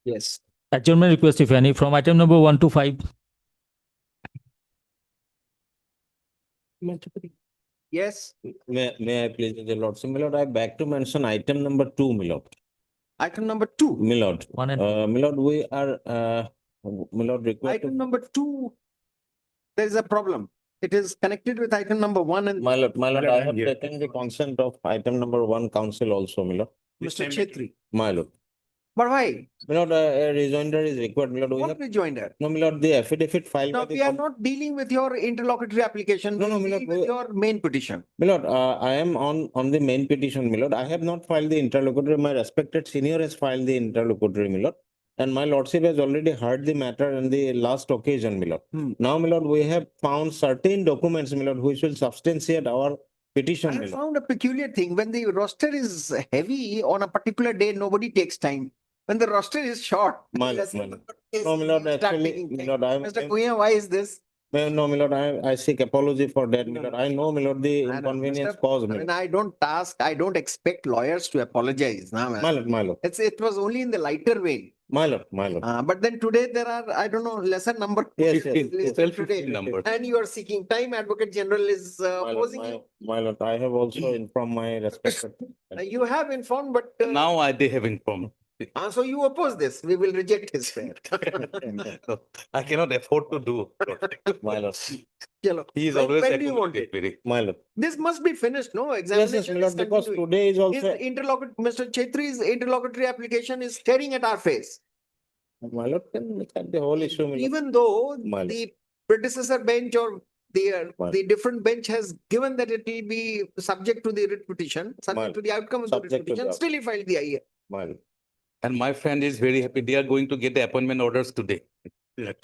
Yes. Adjournment request, if any, from item number 1 to 5. Yes. May I please, the Lord? So, my Lord, I beg to mention item number 2, my Lord. Item number 2. My Lord, One and my Lord, we are, my Lord, request. Item number 2, there is a problem. It is connected with item number 1 and My Lord, Lord, I I'm have here. taken the consent of item number 1 council also, my Lord. Mr. Chetri. My Lord. But why? My Lord, a rejoinder is required, my Lord. We What have, rejoinder? no, my Lord, the affidavit filed Now, by the. we are not dealing with your interlocutory application. No, no, We'll my deal lord, with your main petition. My Lord, I am on the main petition, my Lord. I have not filed the interlocutory. My respected senior has filed the interlocutory, my Lord. And my Lordship has already heard the matter on the last occasion, my Lord. Now, my Lord, we have found certain documents, my Lord, which will substantiate our petition, I my have Lord. found a peculiar thing. When the roster is heavy on a particular day, nobody takes time. When the roster is short, My Lord, less my than Lord. days, No, my Lord, we start actually, taking my time. Lord, Mr. Kuya, why is this? No, my Lord, I seek apology for that, my No, Lord. no. I know, my Lord, the I know, inconvenience Mr. caused, my When Lord. I don't ask, I don't expect lawyers to apologize. Nah, man. My Lord, my Lord, It was only in the lighter vein. my Lord, my Lord. But then today there are, I don't know, lesser number. Yes, yes, listed 12, today. 15 numbers. And you are seeking time. Advocate General is My Lord, opposing you. my Lord, I have also informed my respected. You have informed, but Now they have informed. so you oppose this. We will reject his fare. No, I cannot afford to do. My Lord, Chalo. He is When- always when do you want it? very. my Lord. This must be finished, no? Yes, Examination yes, my is Lord, because continuing. today is His also. Mr. Chetri's interlocutory application is staring at our face. My Lord, can look at the whole issue, my Lord. Even though My lord. the predecessor bench or My- the different bench has given that it will be subject to the writ petition, My- subject to the outcome of the writ subject to petition, the- still he filed the IA. My Lord. And my friend is very happy. They are going to get the appointment orders today. Then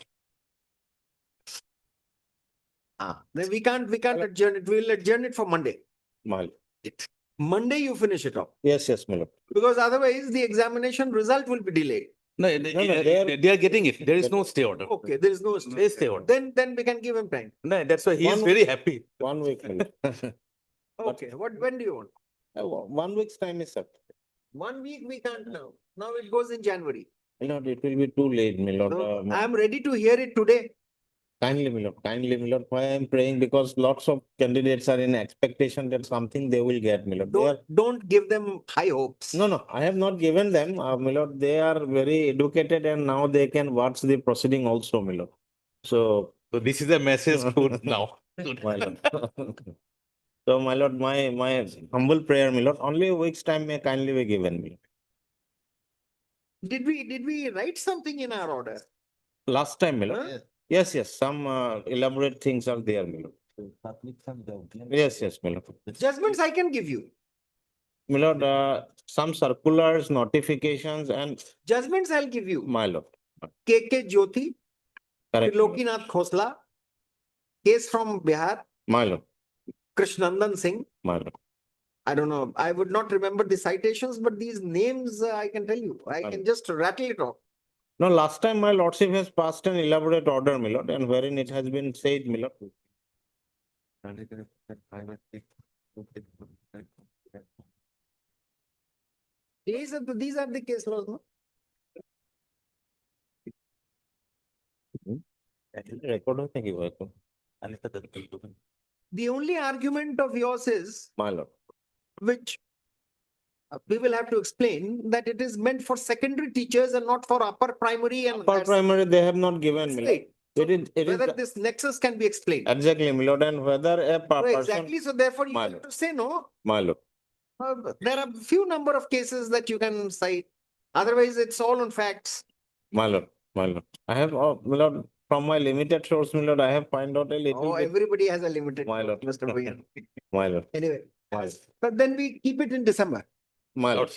we can't adjourn it. We'll adjourn it for Monday. My Lord. Monday you finish it off. Yes, yes, my Lord. Because otherwise the examination result will be delayed. No, they are getting it. There is no stay order. Okay, there is no Stay order. Then we can give him time. No, that's why he is One- very happy. 1 week, my Lord. Okay, when do you want? 1 week's time is up. 1 week we can't now. Now it goes in January. My Lord, it will be too late, my Lord. No, I am ready to hear it today. Kindly, my Lord, kindly, my Lord. Why I am praying? Because lots of candidates are in expectation that something they will get, my Lord. They are, Don't give them high hopes. no, I have not given them, my Lord. They are very educated and now they can watch the proceeding also, my Lord. So, So this is a message put now. my Lord. So, my Lord, my humble prayer, my Lord, only a week's time may kindly be given me. Did we write something in our order? Last time, my Lord. Huh? Yes, some elaborate things are there, my Lord. Yes, my Lord. Judgments I can give you. My Lord, some circulars, notifications, and Judgments I'll give you. my Lord. KK Jyoti, Correct. Lokinath Khosla, case from Bihar, My Lord. Krishnandan Singh. My Lord. I don't know. I would not remember the citations, but these names I can tell you. I can just rattle it off. No, last time my Lordship has passed an elaborate order, my Lord, and wherein it has been said, my Lord. These are the case laws, no? Record होता है वो तो. The only argument of yours is, My Lord. which we will have to explain, that it is meant for secondary teachers and not for upper primary and For primary, they have not given, my Lord. Right. So It is whether this nexus can be explained. exactly, my Lord, and whether a So person. exactly. So therefore, you My have lord. to say no. My Lord. There are few number of cases that you can cite. Otherwise, it's all on facts. My Lord. My Lord. I have, my Lord, from my limited source, my Lord, I have find out a little Oh, bit. everybody has a limited. My lord. Mr. Bhuyan. My Lord. Anyway, My Lord. but then we keep it in December My Lord.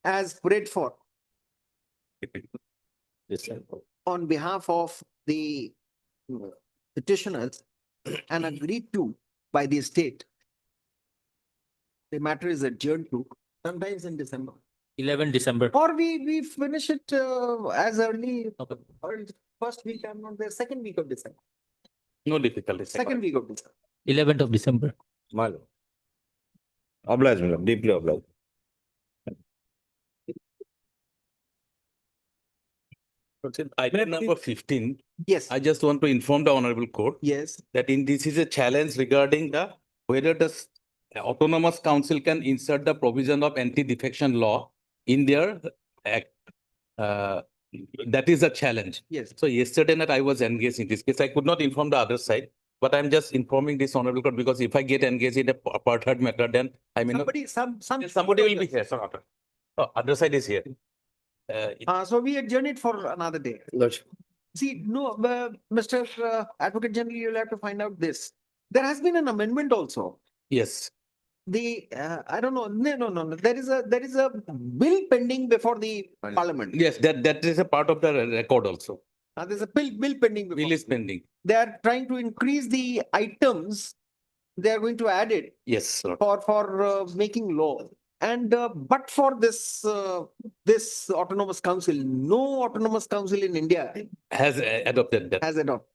as prayed for December. on behalf of the petitioners and agreed to by the state. The matter is adjourned to sometimes in December. 11 December. Or we finish it as early Okay. or first week, I'm not there, second week of December. No difficulty. Second week of December. 11th of December. My Lord. Obliged, my Lord. Deeply obliged. Item number 15, Yes, I just want to inform the honorable court yes. that this is a challenge regarding whether the autonomous council can insert the provision of anti-defection law in their act. That is a challenge. Yes. So yesterday night I was engaged in this case. I could not inform the other side, but I'm just informing this honorable court because if I get engaged in a apartheid matter, then I may not. Somebody Somebody will be here. Sir. Oh, other side is here. So we adjourn it for another day. Lordship. See, no, Mr. Advocate General, you'll have to find out this. There has been an amendment also. Yes. I don't know, no. There is a bill pending before the parliament. Yes, that is a part of the record also. There's a bill pending. Bill before. is pending. They are trying to increase the items. They are going to add it Yes, sir. for making law. And but for this this autonomous council, no autonomous council in India Has adopted that. has adopted.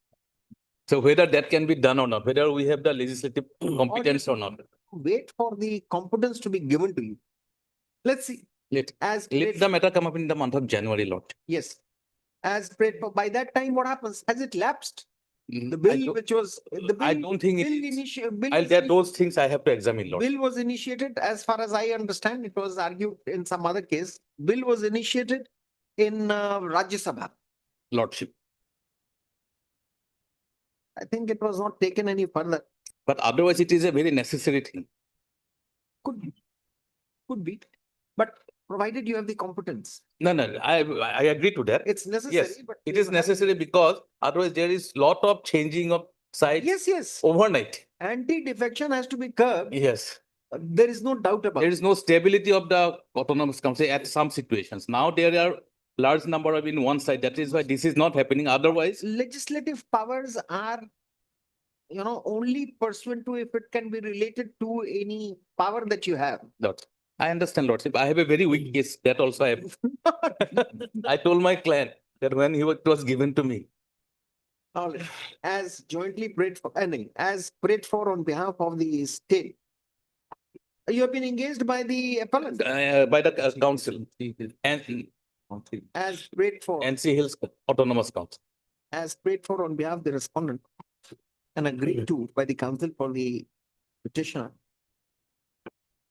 So whether that can be done or not, whether we have the legislative competence or not, Wait for the competence to be given to you. Let's see. let As let prayed- the matter come up in the month of January, Lord. yes, as prayed for. By that time, what happens? Has it lapsed? The I bill, don't- which was the bill, I don't think it bill, is. bill, There are those things I have to examine, Lord. bill was initiated. As far as I understand, it was argued in some other case. Bill was initiated in Rajya Sabha. Lordship. I think it was not taken any further. But otherwise, it is a very necessary thing. Could be, but provided you have the competence, No, I agree to that. it's necessary. Yes, but it you is have- necessary because otherwise there is lot of changing of sites Yes. overnight. Anti-defection has to be curbed. Yes. There is no doubt about There it. is no stability of the autonomous council at some situations. Now there are large number of in one side. That is why this is not happening. Otherwise, Legislative powers are, only pursuant to if it can be related to any power that you have. Lord, I understand, Lordship. I have a very weak case. That also I have. I told my client that when it was given to me. All right. As jointly prayed for, as prayed for on behalf of the state. You have been engaged by the appellant, By the council and as prayed for, NC Hills Autonomous Council. as prayed for on behalf of the respondent and agreed to by the council for the petitioner.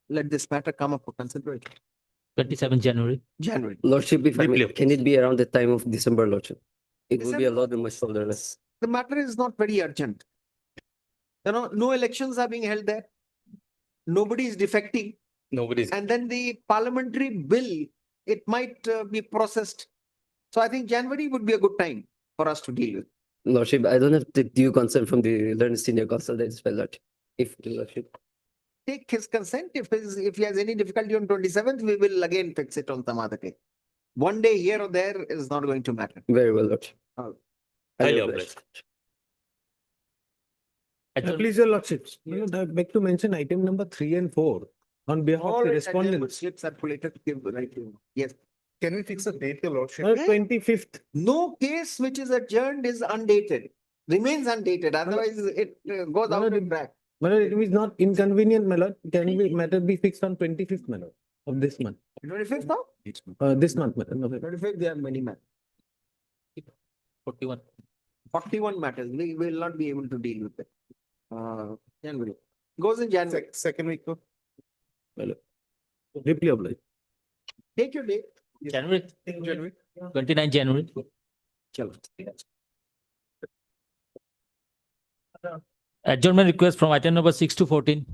Let this matter come up for consideration. 27 January. January. Lordship, if I may, Briefly, can it be around the time of December, Lordship? It will be a December. load on my shoulder. Less. The matter is not very urgent. No elections are being held there. Nobody is defecting. Nobody's. And then the parliamentary bill, it might be processed. So I think January would be a good time for us to deal with. Lordship, I don't have the due consent from the learned senior counsel. That is well, Lordship. If the Lordship. Take his consent. If he has any difficulty on 27th, we will again fix it on some other day. One day here or there is not going to matter. Very well, Lordship. Oh. Highly obliged. obliged. Please, your lordships, I beg to mention item number 3 and 4 on behalf All of the right, and then respondents. slips circulated, give the right to- Yes. Can we fix a date, your lordship? 25th, No case which is adjourned is undated, remains undated. Otherwise, it goes out of track. but it is not inconvenient, my lord. Can we matter be fixed on 25th, my lord, of this month? 25th now? This month, my lord. 25th, there are many matters. 41. 41 matters. We will not be able to deal with it. January. Goes in January. Second week, no? Deeply obliged. Take your date. January, January. 29 January. Chalo. Adjournment request from item number 6 to 14.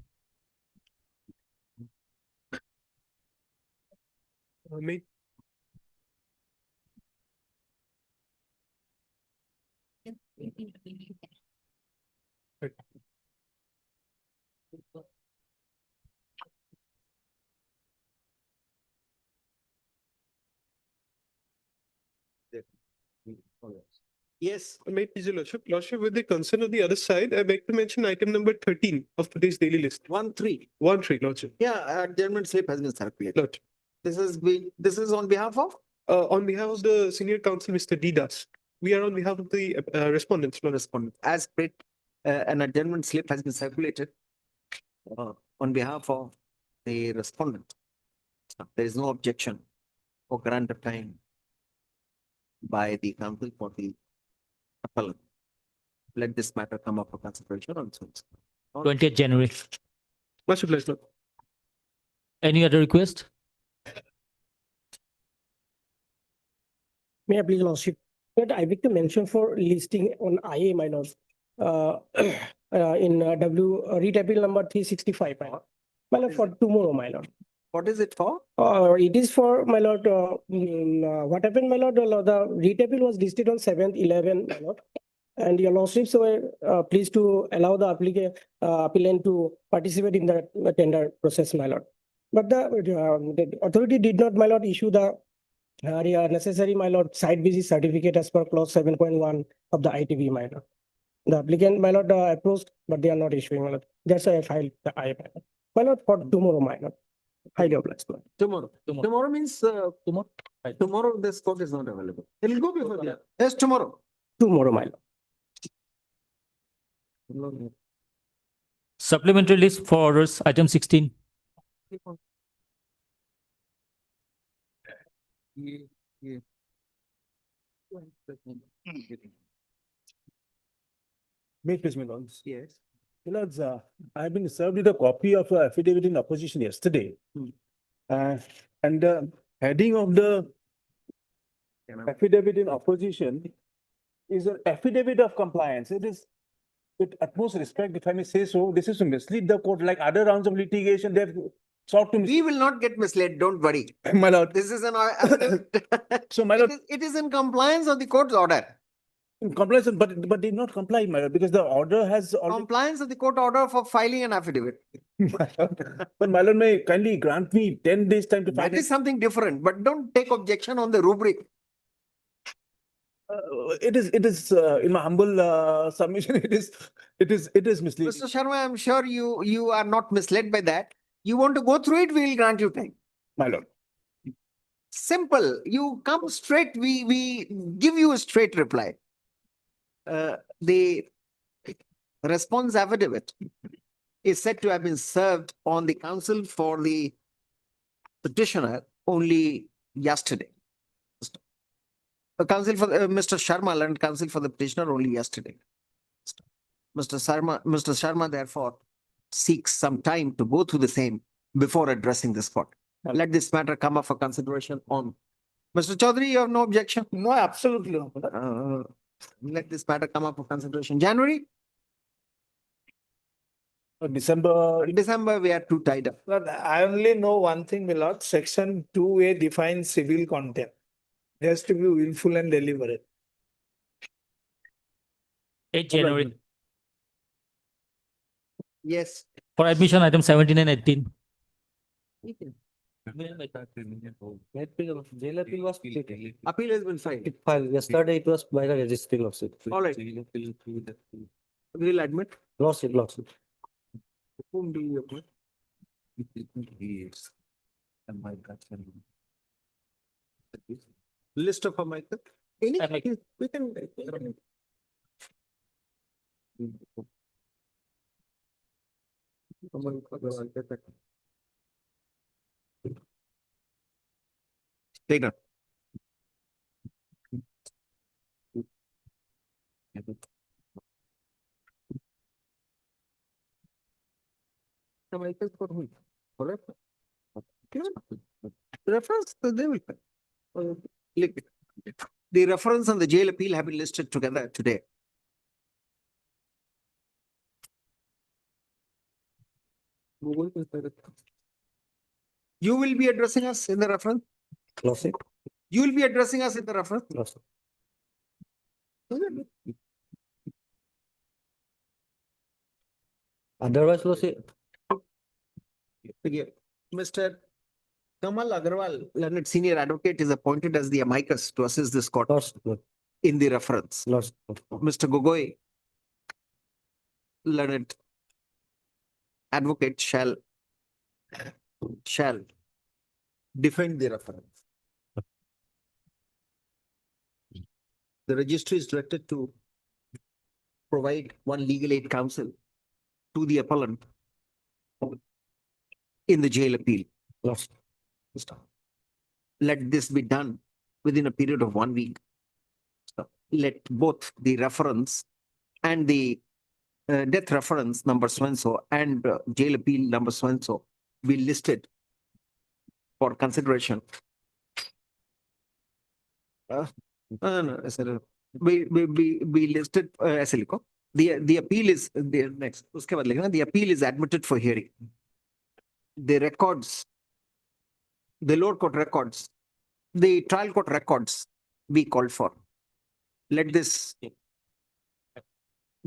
Me. Yes, May please, your lordship, with the concern of the other side, I beg to mention item number 13 of today's daily list. 1-3. 1-3, lordship. Yeah, adjournment slip has been circulated. Lordship. This is on behalf of On behalf of the senior counsel, Mr. D. Das, we are on behalf of the respondents, lordship. respondent. As prayed, an adjournment slip has been circulated on behalf of the respondent. There is no objection for grant of time. by the counsel for the appellant. Let this matter come up for consideration on Tuesday. 20th January. Much obliged, Lord. Any other request? May I please lordship, that I wish to mention for listing on IA, my lord. In REIT appeal number 365, my lord. My lord, for tomorrow, my lord. What is it for? It is for, my lord, what happened, my lord, the REIT appeal was listed on 7/11, my lord. And your lordships were pleased to allow the applicant to participate in the tender process, my lord. But the authority did not, my lord, issue the necessary, my lord, site visit certificate as per clause 7.1 of the ITV, my lord. The applicant, my lord, approached, but they are not issuing, my lord. That's why I filed the IA, my lord. My lord, for tomorrow, my lord. Highly obliged, my lord. Tomorrow. Tomorrow means, tomorrow this court is not available. It'll go before that. Yes, tomorrow. Tomorrow, my lord. Supplementary list for orders, item 16. May please, my lords. Yes. My lords, I have been served with a copy of affidavit in opposition yesterday. And the heading of the affidavit in opposition is an affidavit of compliance. It is with utmost respect, if I may say so, this is to mislead the court like other rounds of litigation. They've sought to We will not get misled, don't worry. my lord. This is an affidavit. So my It lord, it is in compliance of the court's order. in compliance, but did not comply, my lord, because the order has already. Compliance of the court order for filing an affidavit. But my lord may kindly grant me 10 days time to That file is it. something different, but don't take objection on the rubric. It is, in my humble submission, it is misleading. Mr. Sharma, I'm sure you are not misled by that. You want to go through it, we will grant you time. My lord. Simple. You come straight, we give you a straight reply. The response affidavit is said to have been served on the counsel for the petitioner only yesterday. Counsel for Mr. Sharma learned counsel for the petitioner only yesterday. Mr. Sharma therefore seeks some time to go through the same before addressing this court. Let this matter come up for consideration on. Mr. Chaudhary, you have no objection? No, absolutely no. Let this matter come up for consideration. January, December, December, we are too tied up. But I only know one thing, my lord, section 2A defines civil contempt. It has to be willful and deliberate. 8 January. Yes. For admission, item 17 and 18. Appeal has been filed. File yesterday, it was by the registry lordship. All right. We'll admit. Lordship. Whom do you appoint? List of Michael. Any, we can. Take note. Reference, they will. The reference and the jail appeal have been listed together today. You will be addressing us in the reference? Lordship. You will be addressing us in the reference? Lordship. Otherwise, lordship. Mr. Kamal Agarwal, learned senior advocate, is appointed as the amicus to assist this court Lordship. in the reference. Lordship. Mr. Gogoi, learned advocate shall defend the reference. The registry is directed to provide one legal aid counsel to the appellant in the jail appeal. Lordship. Let this be done within a period of 1 week. let both the reference and the death reference number so-and-so and jail appeal number so-and-so be listed for consideration. No, sir. We listed ऐसे लिखो. The appeal is the next. उसके बाद लिखना the appeal is admitted for hearing. The records, the lower court records, the trial court records be called for. Let this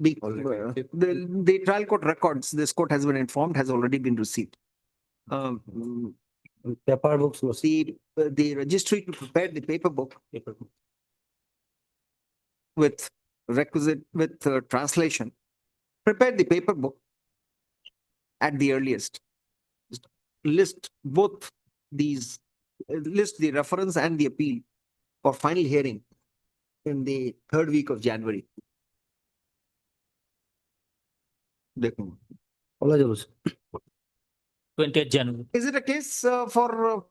be the trial court records. This court has been informed has already been received. Paper books, no. The registry to prepare the paper book with requisite with translation. Prepare the paper book at the earliest. List both these, list the reference and the appeal for final hearing in the third week of January. देखो. Apologies. 20th January. Is it a case for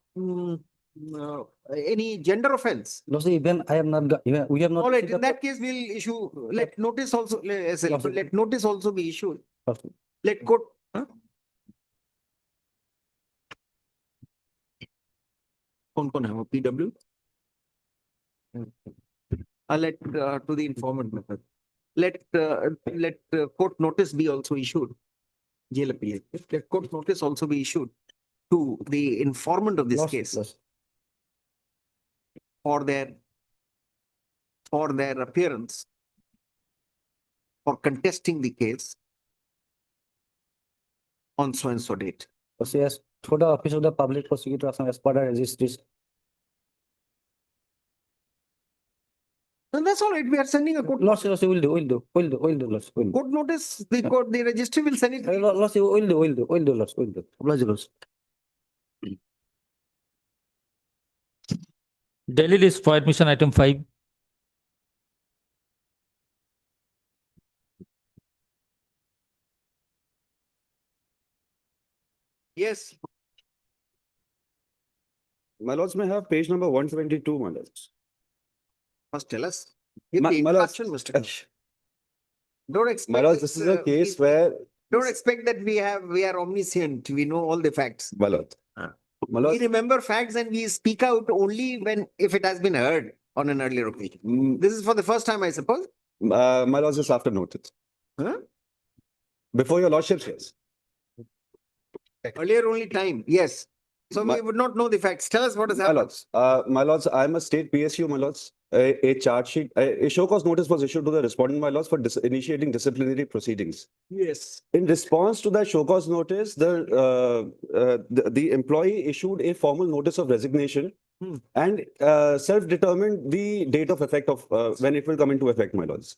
any gender offense? No, sir, even I have not got, even we have not. All right, received in the- that case, we'll issue, let notice also, sir. let notice also be issued. Okay. Let court. Huh? कौन है वो PW? I'll let to the informant method. Let court notice be also issued. Jail appeal. Let court notice also be issued to the informant of this Lost, case lost. for their appearance for contesting the case on so and so date. So yes, for the office of the public prosecutor as per the registries. And that's all right. We are sending a court, Lost, lost, we'll do, lost, we'll do. court notice. The court, the registry will send it. Lost, we'll do, lost, we'll do. Apologies, lost. Delhi list for admission item 5. Yes. My lords may have page number 122, my lords. First tell us. Give My- the my lords- introduction, Mr. Khan. Don't expect. My lords, this is a case where, Don't expect that we are omniscient. We know all the facts. my lord. Ah. My We lords, remember facts and we speak out only if it has been heard on an earlier occasion. This is for the first time, I suppose. my lords, just after notice. Huh? Before your lordships, yes. Earlier only time, yes. So we My- would not know the facts. Tell us what has My happened. lords, my lords, I'm a state PSU, my lords. A charge sheet, a show cause notice was issued to the respondent, my lords, for initiating disciplinary proceedings. Yes. In response to that show cause notice, the employee issued a formal notice of resignation and self-determined the date of effect of when it will come into effect, my lords.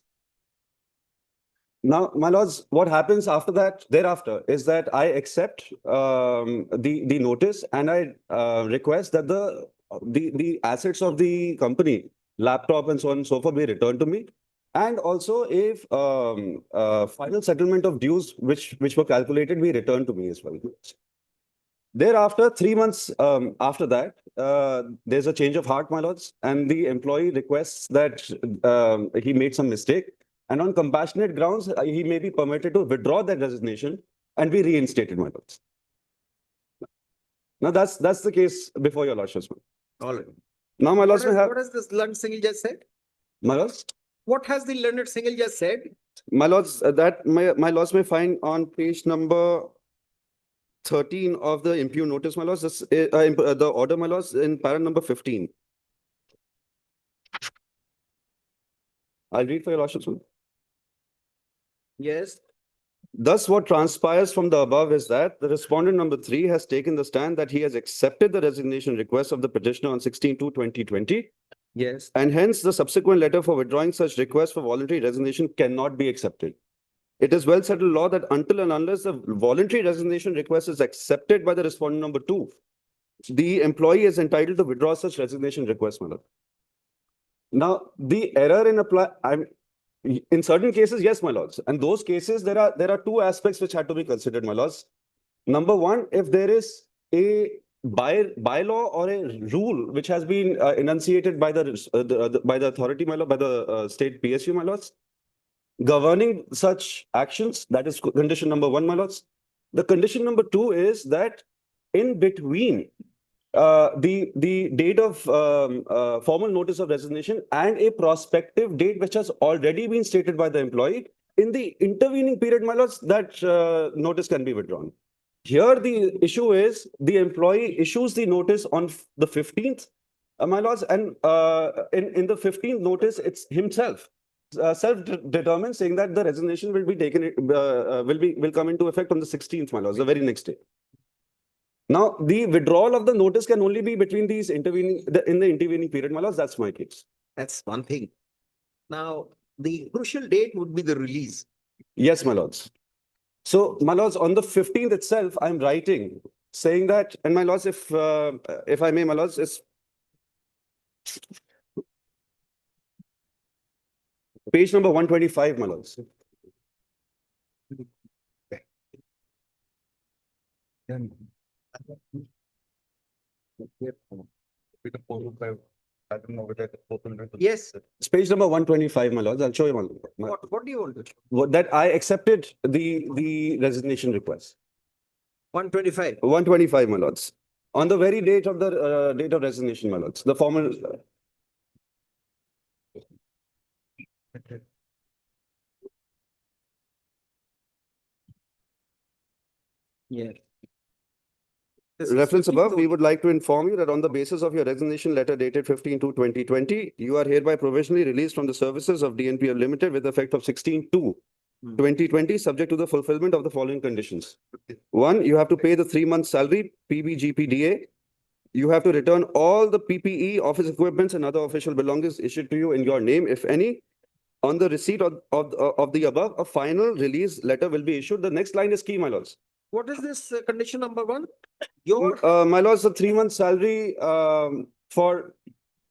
Now, my lords, what happens after that, thereafter, is that I accept the notice and I request that the assets of the company, laptop and so on and so forth, be returned to me. And also if final settlement of dues which were calculated be returned to me as well. Thereafter, 3 months after that, there's a change of heart, my lords, and the employee requests that he made some mistake. And on compassionate grounds, he may be permitted to withdraw that resignation and be reinstated, my lords. Now that's the case before your lordships. All right. Now, my lords may have, What has this learned single judge said? my lords, What has the learned single judge said? my lords, that my lords may find on page number 13 of the impugn notice, my lords, this, the order, my lords, in para number 15. I'll read for your lordships. Yes. Thus, what transpires from the above is that the respondent number 3 has taken the stand that he has accepted the resignation request of the petitioner on 16/2/2020, Yes. and hence the subsequent letter for withdrawing such request for voluntary resignation cannot be accepted. It is well settled law that until and unless the voluntary resignation request is accepted by the respondent number 2, the employee is entitled to withdraw such resignation request, my lord. Now, the error in certain cases, yes, my lords. And those cases, there are two aspects which had to be considered, my lords. Number one, if there is a bylaw or a rule which has been enunciated by by the authority, my lord, by the state PSU, my lords, governing such actions. That is condition number one, my lords. The condition number two is that in between the date of formal notice of resignation and a prospective date which has already been stated by the employee, in the intervening period, my lords, that notice can be withdrawn. Here, the issue is the employee issues the notice on the 15th, my lords, and in the 15th notice, it's himself self-determined, saying that the resignation will be taken, will come into effect on the 16th, my lords, the very next day. Now, the withdrawal of the notice can only be between these in the intervening period, my lords. That's my case. That's one thing. Now, the crucial date would be the release. Yes, my lords. So, my lords, on the 15th itself, I'm writing saying that, and my lords, if I may, my lords, it's page number 125, my lords. Yes, It's page number 125, my lords. I'll show you, my lord. what do you want to? That I accepted the resignation request. 125. 125, my lords. On the very date of the date of resignation, my lords, the formal. Yeah. Reference above, we would like to inform you that on the basis of your resignation letter dated 15/2/2020, you are hereby provisionally released from the services of DNPL Limited with effect of 16/2/2020, subject to the fulfillment of the following conditions. One, you have to pay the 3 month salary, PBGPDA. You have to return all the PPE, office equipments, and other official belongings issued to you in your name, if any. On the receipt of the above, a final release letter will be issued. The next line is key, my lords. What is this condition number one? Your, My lords, the 3 month salary for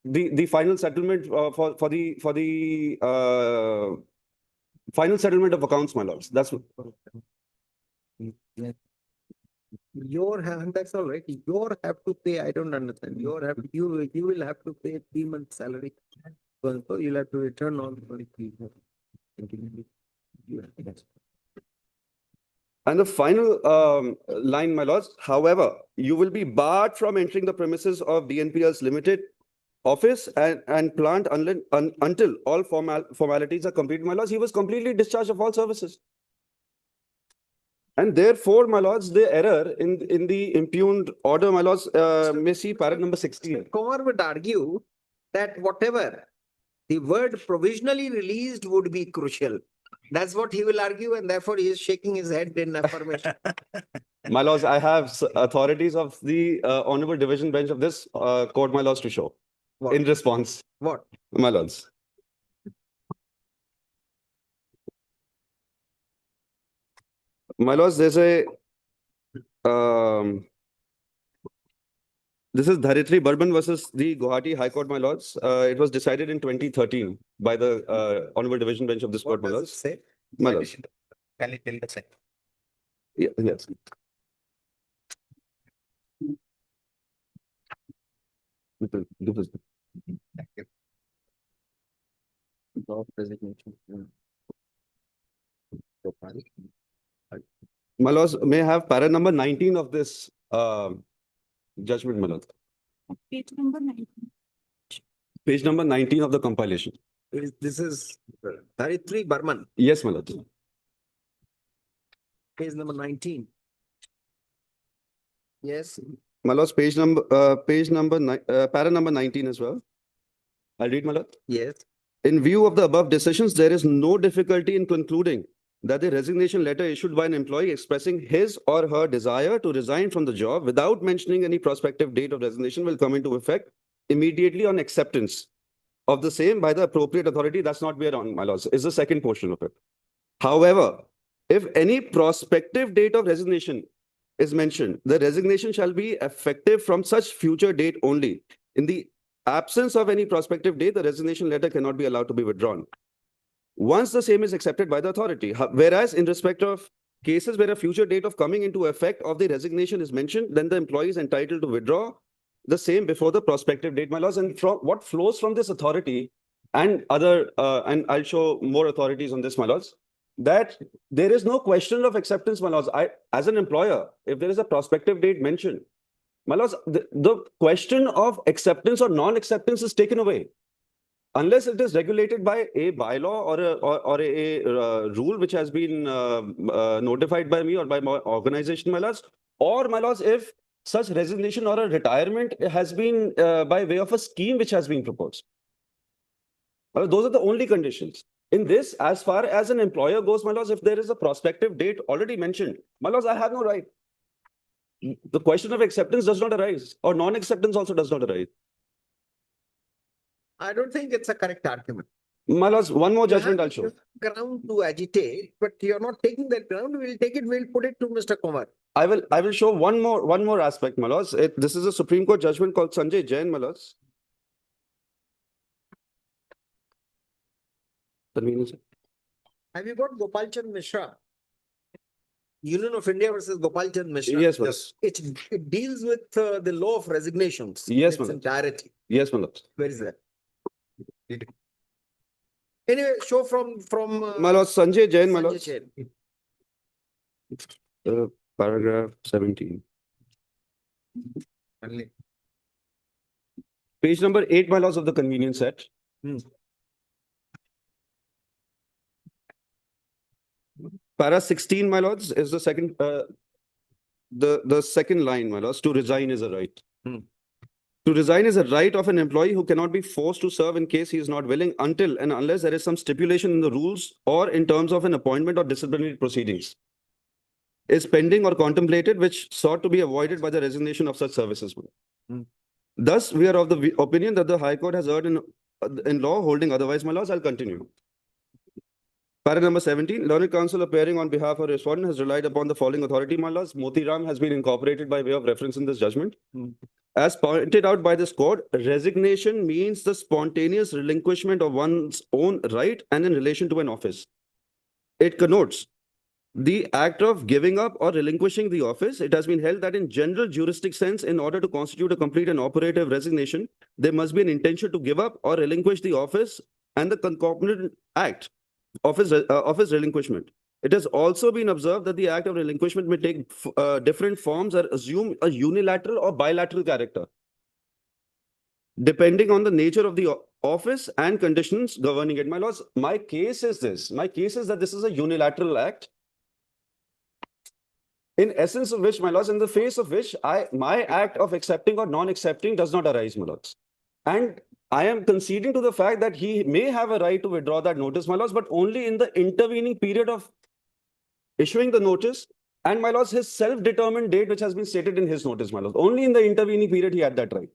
the final settlement for the final settlement of accounts, my lords. That's what. that's all right. Your have to pay, I don't understand. Your have, you will have to pay 3 months salary. So you'll have to return all the money. And the final line, my lords, however, you will be barred from entering the premises of DNPL's Limited office and plant until all formalities are completed, my lords. He was completely discharged of all services. And therefore, my lords, the error in the impugned order, my lords, may see paragraph number 16. Kumar would argue that whatever the word provisionally released would be crucial. That's what he will argue, and therefore he is shaking his head in affirmation. My lords, I have authorities of the Honorable Division Bench of this court, my lords, to show What? in response, What? my lords. My lords, there's a this is Dharitri Burman versus the Guwahati High Court, my lords. It was decided in 2013 by the Honorable Division Bench of this court, my What does it lords. say? My lords. Can you tell the same? Yeah, yes. My lords, may I have para number 19 of this judgment, my lord. Page number 19. Page number 19 of the compilation. This is Dharitri Burman, Yes, my lord. page number 19. Yes, My lords, page number para number 19 as well. I'll read, my lord. yes. In view of the above decisions, there is no difficulty in concluding that the resignation letter issued by an employee expressing his or her desire to resign from the job without mentioning any prospective date of resignation will come into effect immediately on acceptance of the same by the appropriate authority. That's not where on, my lords, is the second portion of it. However, if any prospective date of resignation is mentioned, the resignation shall be effective from such future date only. In the absence of any prospective date, the resignation letter cannot be allowed to be withdrawn once the same is accepted by the authority. Whereas in respect of cases where a future date of coming into effect of the resignation is mentioned, then the employee is entitled to withdraw the same before the prospective date, my lords. And from what flows from this authority and other, and I'll show more authorities on this, my lords, that there is no question of acceptance, my lords. As an employer, if there is a prospective date mentioned, my lords, the question of acceptance or non-acceptance is taken away. Unless it is regulated by a bylaw or a rule which has been notified by me or by my organization, my lords, or my lords, if such resignation or a retirement has been by way of a scheme which has been proposed. Those are the only conditions. In this, as far as an employer goes, my lords, if there is a prospective date already mentioned, my lords, I have no right. The question of acceptance does not arise, or non-acceptance also does not arise. I don't think it's a correct argument. My lords, one more You have judgment I'll show. ground to agitate, but you're not taking that ground. We'll take it, we'll put it to Mr. Kumar. I will show one more aspect, my lords. This is a Supreme Court judgment called Sanjay Jain, my lords. Convenience. Have you got Gopal Chand Mishra? Union of India versus Gopal Chand Mishra. Yes, my lords. It deals with the law of resignations. Yes, in its my lord. entirety. Yes, my lords. Where is that? Anyway, show from. My lords, Sanjay Jain, my Sanjay lords. Jain. Paragraph 17. Only. Page number 8, my lords, of the convenience set. Para 16, my lords, is the second, the second line, my lords. To resign is a right. To resign is a right of an employee who cannot be forced to serve in case he is not willing until and unless there is some stipulation in the rules or in terms of an appointment or disciplinary proceedings is pending or contemplated, which sought to be avoided by the resignation of such services. Thus, we are of the opinion that the High Court has erred in law holding otherwise, my lords. I'll continue. Para number 17, Learned Counsel appearing on behalf of respondent has relied upon the following authority, my lords. Moti Ram has been incorporated by way of reference in this judgment. As pointed out by this court, resignation means the spontaneous relinquishment of one's own right and in relation to an office. It connotes the act of giving up or relinquishing the office. It has been held that in general juristic sense, in order to constitute a complete and operative resignation, there must be an intention to give up or relinquish the office and the concomitant act office relinquishment. It has also been observed that the act of relinquishment may take different forms or assume a unilateral or bilateral character, depending on the nature of the office and conditions governing it. My lords, my case is this. My case is that this is a unilateral act, in essence of which, my lords, in the face of which my act of accepting or non-accepting does not arise, my lords. And I am conceding to the fact that he may have a right to withdraw that notice, my lords, but only in the intervening period of issuing the notice and, my lords, his self-determined date which has been stated in his notice, my lords. Only in the intervening period he had that right.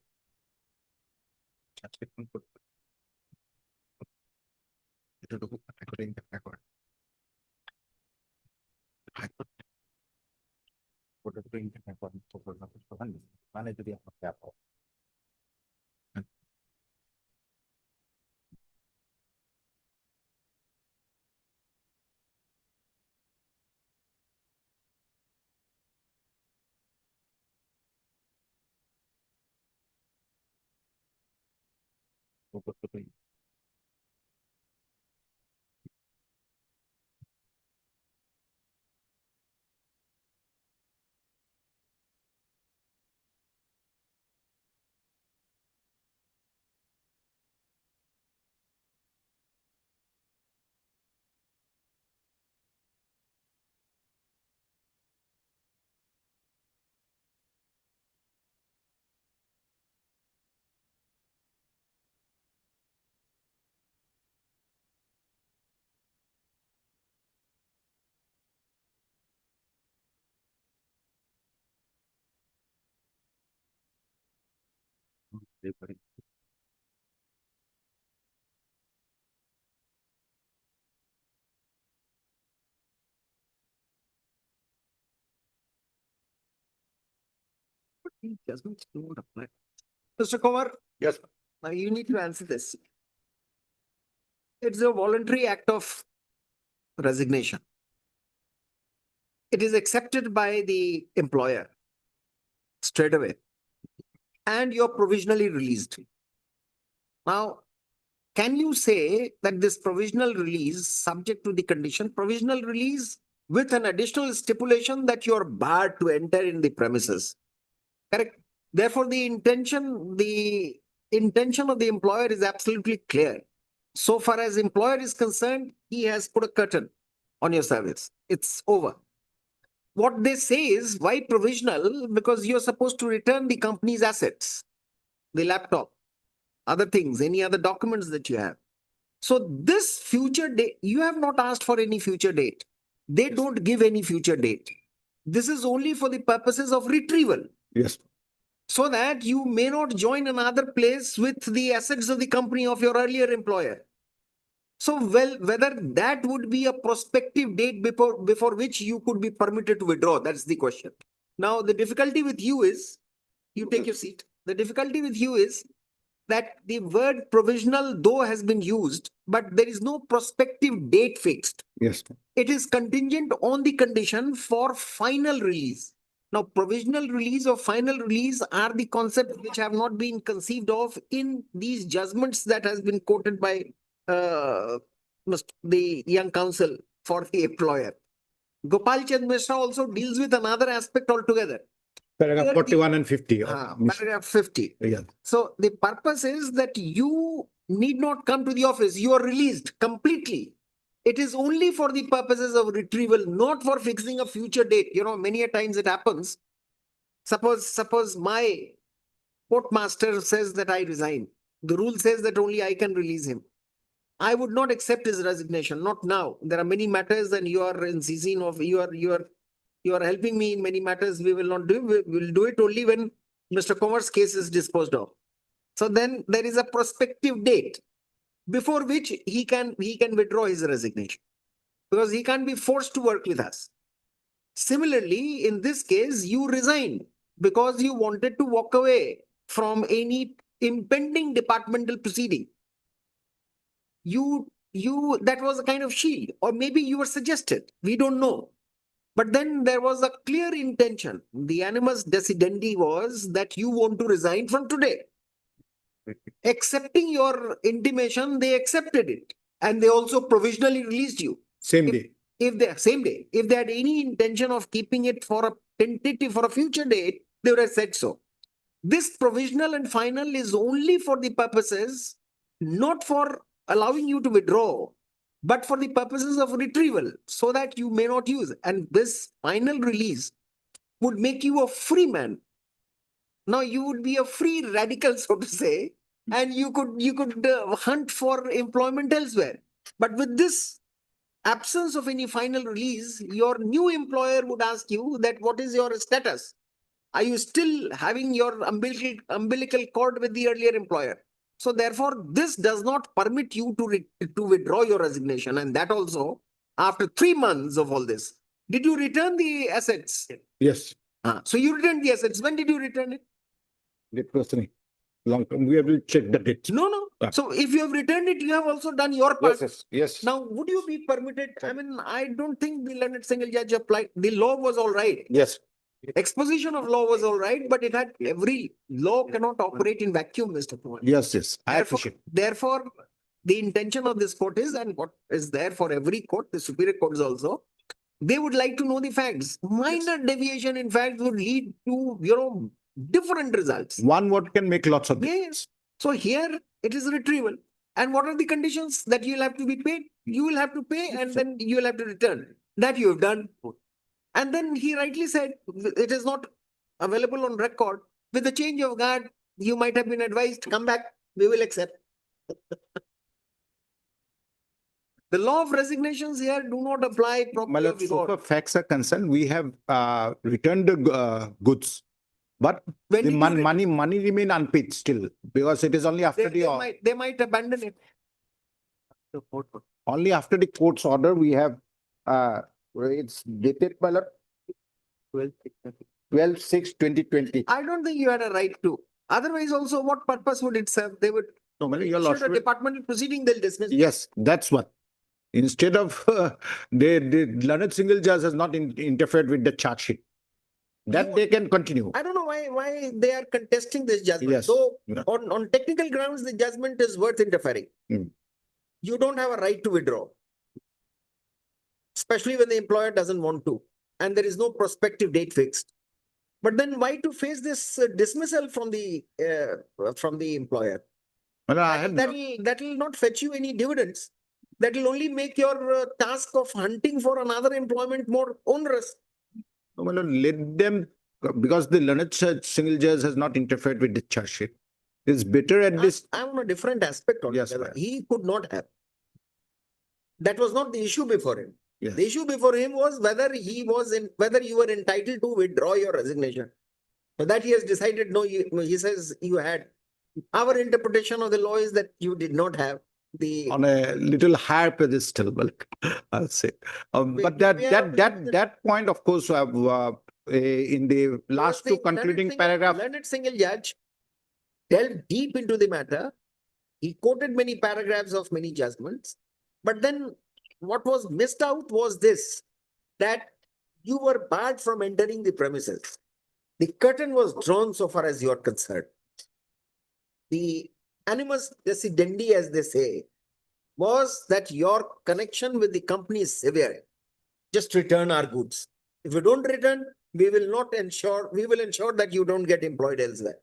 Judgments do not apply. Mr. Kumar? Yes. Now you need to answer this. It's a voluntary act of resignation. it is accepted by the employer straight away, and you're provisionally released. Now, can you say that this provisional release, subject to the condition, provisional release with an additional stipulation that you're barred to enter in the premises? Correct. Therefore, the intention of the employer is absolutely clear. So far as employer is concerned, he has put a curtain on your service. It's over. What they say is, why provisional? Because you're supposed to return the company's assets, the laptop, other things, any other documents that you have. So this future date, you have not asked for any future date. They don't give any future date. This is only for the purposes of retrieval, Yes. so that you may not join another place with the assets of the company of your earlier employer. So, well, whether that would be a prospective date before which you could be permitted to withdraw, that's the question. Now, the difficulty with you is, you take your seat. The difficulty with you is that the word provisional, though, has been used, but there is no prospective date fixed. Yes. It is contingent on the condition for final release. Now, provisional release or final release are the concepts which have not been conceived of in these judgments that has been quoted by the young counsel for the employer. Gopal Chand Mishra also deals with another aspect altogether. Paragraph Here the- 41 and 50. Paragraph 50. Yeah. So the purpose is that you need not come to the office. You are released completely. It is only for the purposes of retrieval, not for fixing a future date. You know, many a times it happens. Suppose my courtmaster says that I resign. The rule says that only I can release him. I would not accept his resignation, not now. There are many matters and you are in season of, you are helping me in many matters. We will not do, we will do it only when Mr. Komar's case is disposed of. So then there is a prospective date before which he can withdraw his resignation, because he can't be forced to work with us. Similarly, in this case, you resigned because you wanted to walk away from any impending departmental proceeding. That was a kind of shield, or maybe you were suggested. We don't know. But then there was a clear intention. The animus decidendi was that you want to resign from today. Accepting your intimation, they accepted it. And they also provisionally released you. Same day. Same day. If they had any intention of keeping it for a tentative, for a future date, they would have said so. This provisional and final is only for the purposes, not for allowing you to withdraw, but for the purposes of retrieval, so that you may not use. And this final release would make you a free man. Now you would be a free radical, so to say, and you could hunt for employment elsewhere. But with this absence of any final release, your new employer would ask you that what is your status? Are you still having your umbilical cord with the earlier employer? So therefore, this does not permit you to withdraw your resignation. And that also, after 3 months of all this, did you return the assets? Yes. So you returned the assets. When did you return it? It was long term. We have to check the date. No. So if you have returned it, you have also done your part. Yes. Now, would you be permitted? I mean, I don't think the learned single judge applied. The law was all right. Yes. Exposition of law was all right, but it had every law cannot operate in vacuum, Mr. Kumar. Yes. I appreciate. Therefore, the intention of this court is, and what is there for every court, the superior courts also, they would like to know the facts. Minor deviation, in fact, would lead to, different results. One word can make lots of Yes. So here it is retrieval. And what are the conditions that you will have to be paid? You will have to pay and then you will have to return. That you have done. And then he rightly said, it is not available on record. With the change of guard, you might have been advised, come back, we will accept. The law of resignations here do not apply My properly. lord, so far facts are concerned, we have returned the goods. But When the did you money remain unpaid still, because it is only after they might abandon it. only after the court's order, we have, it's dated by lord 12/6/2020. I don't think you had a right to. Otherwise also, what purpose would it serve? They would, No, your should a lordship, departmental proceeding, they'll dismiss. yes, that's what. Instead of, the learned single judge has not interfered with the charge sheet. That they can continue. I don't know why they are contesting this judgment. Yes. So Yeah. on technical grounds, the judgment is worth interfering. Hmm. You don't have a right to withdraw. Especially when the employer doesn't want to, and there is no prospective date fixed. But then why to face this dismissal from the employer? Well, I had, That will not fetch you any dividends. That will only make your task of hunting for another employment more onerous. well, let them, because the learned single judge has not interfered with the charge sheet. It's better at this. I'm on a different aspect Yes, altogether. ma'am. He could not have. That was not the issue before him. Yes. The issue before him was whether whether you were entitled to withdraw your resignation. So that he has decided, no, he says you had. Our interpretation of the law is that you did not have the. On a little higher pedestal, well, I'll say. But that point, of course, in the last two concluding paragraph, Learned single judge delved deep into the matter. He quoted many paragraphs of many judgments. But then what was missed out was this, that you were barred from entering the premises. The curtain was drawn so far as you are concerned. The animus decidendi, as they say, was that your connection with the company is severe. Just return our goods. If you don't return, we will ensure that you don't get employed elsewhere.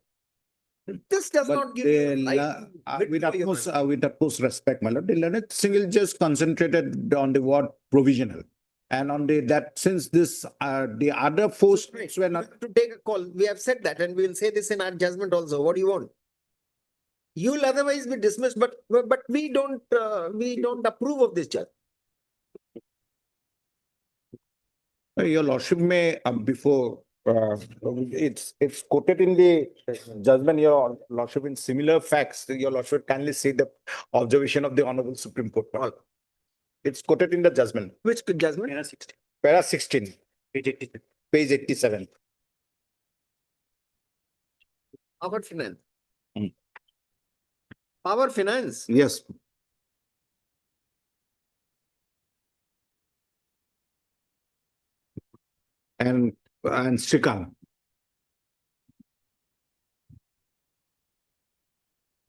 This does but not give you a right to with utmost respect, my lord, the learned single just concentrated on the word provisional. And on that, since this, the other four states were not. to take a call. We have said that, and we will say this in our judgment also. What do you want? You will otherwise be dismissed, but we don't approve of this judge. Your lordship may, before, it's quoted in the judgment, your lordship, in similar facts, your lordship kindly see the observation of the Honorable Supreme Court. It's quoted in the judgment. Which judgment? Para 16. Page 87. Power finance. Hmm. Power finance. Yes. And Srikant.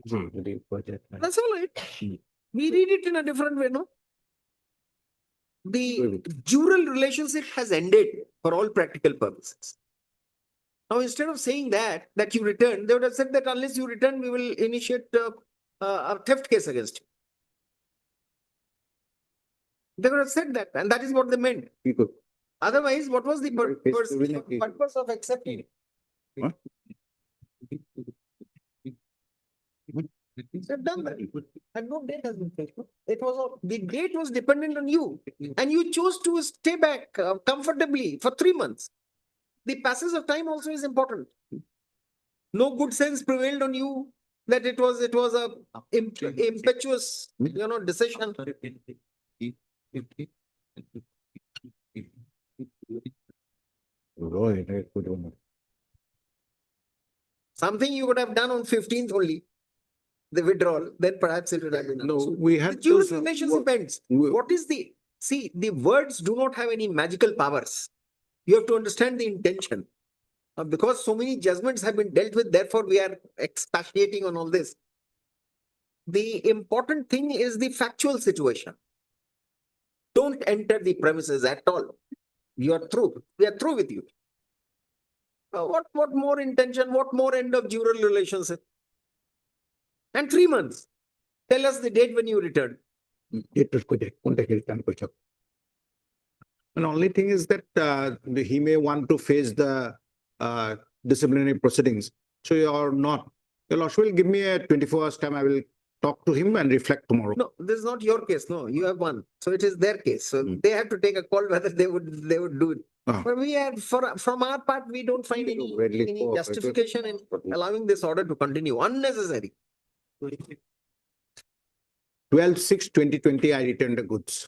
That's all right. We read it in a different way, no? The jural relationship has ended for all practical purposes. Now, instead of saying that you return, they would have said that unless you return, we will initiate a theft case against you. They would have said that, and that is what they meant. Otherwise, what was the purpose of accepting it? What? They have done that. And no date has been fixed. The date was dependent on you, and you chose to stay back comfortably for 3 months. The passage of time also is important. No good sense prevailed on you that it was a impetuous, decision. Something you would have done on 15th only, the withdrawal, then perhaps it would have been. No, we The had jural those, relationship ends. we- What is the words do not have any magical powers. You have to understand the intention. Because so many judgments have been dealt with, therefore we are expatiating on all this. The important thing is the factual situation. Don't enter the premises at all. You are through. We are through with you. What more intention? What more end of jural relationship? And 3 months. Tell us the date when you return. And only thing is that he may want to face the disciplinary proceedings. So you are not. Your lordship will give me a 24 hours time. I will talk to him and reflect tomorrow. No, this is not your case. No, you have won. So it is their case. So they have to take a call whether they would do it. Ah. But we are from our part, we don't find any justification in allowing this order to continue. Unnecessary. 12/6/2020, I returned the goods.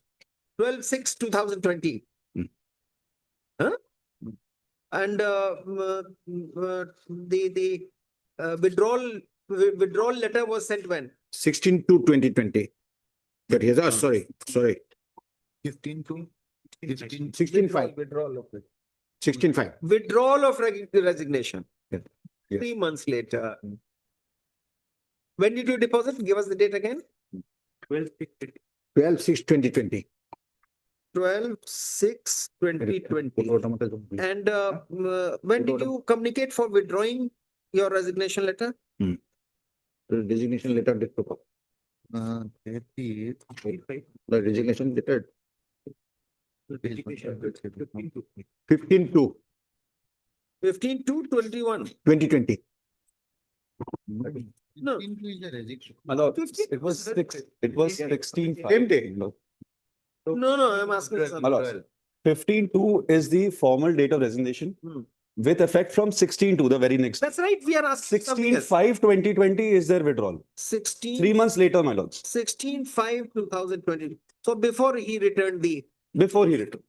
12/6/2020. Hmm. Huh? And the withdrawal letter was sent when? 16/2/2020. That is, sorry. 15 16/5. Withdrawal of it. 16/5. Withdrawal of resignation. Yeah. Yeah. 3 months later. When did you deposit? Give us the date again. 12/6/2020. 12/6/2020. And when did you communicate for withdrawing your resignation letter? The resignation letter did to come. The resignation letter. 15/2/2020. 15/2/21. No. My lord, 15 it was 16. Same day. No, I'm asking. My something. lord, 15/2 is the formal date of resignation Hmm. with effect from 16/2, the very next. That's right, we are asking. something else. 16/5/2020 is their withdrawal. 16. 3 months later, my lords, 16/5/2020. So before he returned the. before he returned.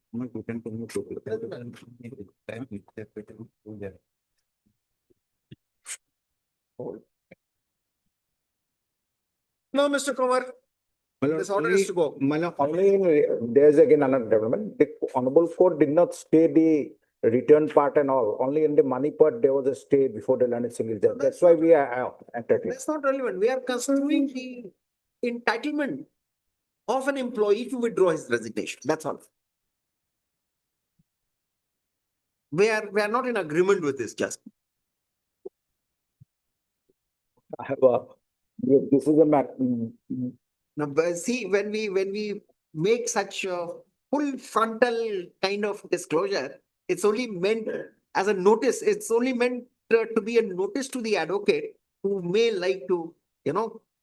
No, Mr. Kumar, this order is to go. Only there's again another development. The honorable court did not stay the return part and all. Only in the money part, there was a stay before the learned single judge. That's why we are entertaining. That's not relevant. We are considering the entitlement of an employee to withdraw his resignation. That's all. We are not in agreement with this, just. I have this is a matter. Now, but see, when we make such a full frontal kind of disclosure, it's only meant as a notice. It's only meant to be a notice to the advocate who may like to,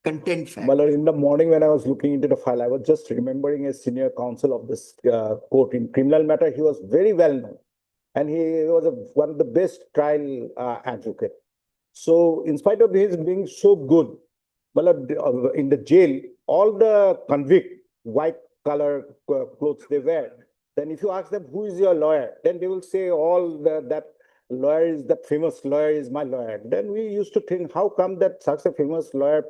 contend fact. Well, in the morning when I was looking into the file, I was just remembering a senior counsel of this court in criminal matter. He was very well known, and he was one of the best trial advocate. So, in spite of his being so good, well, in the jail, all the convict white color clothes they wear. Then, if you ask them who is your lawyer, then they will say that lawyer is that famous lawyer is my lawyer. Then we used to think, how come that such a famous lawyer,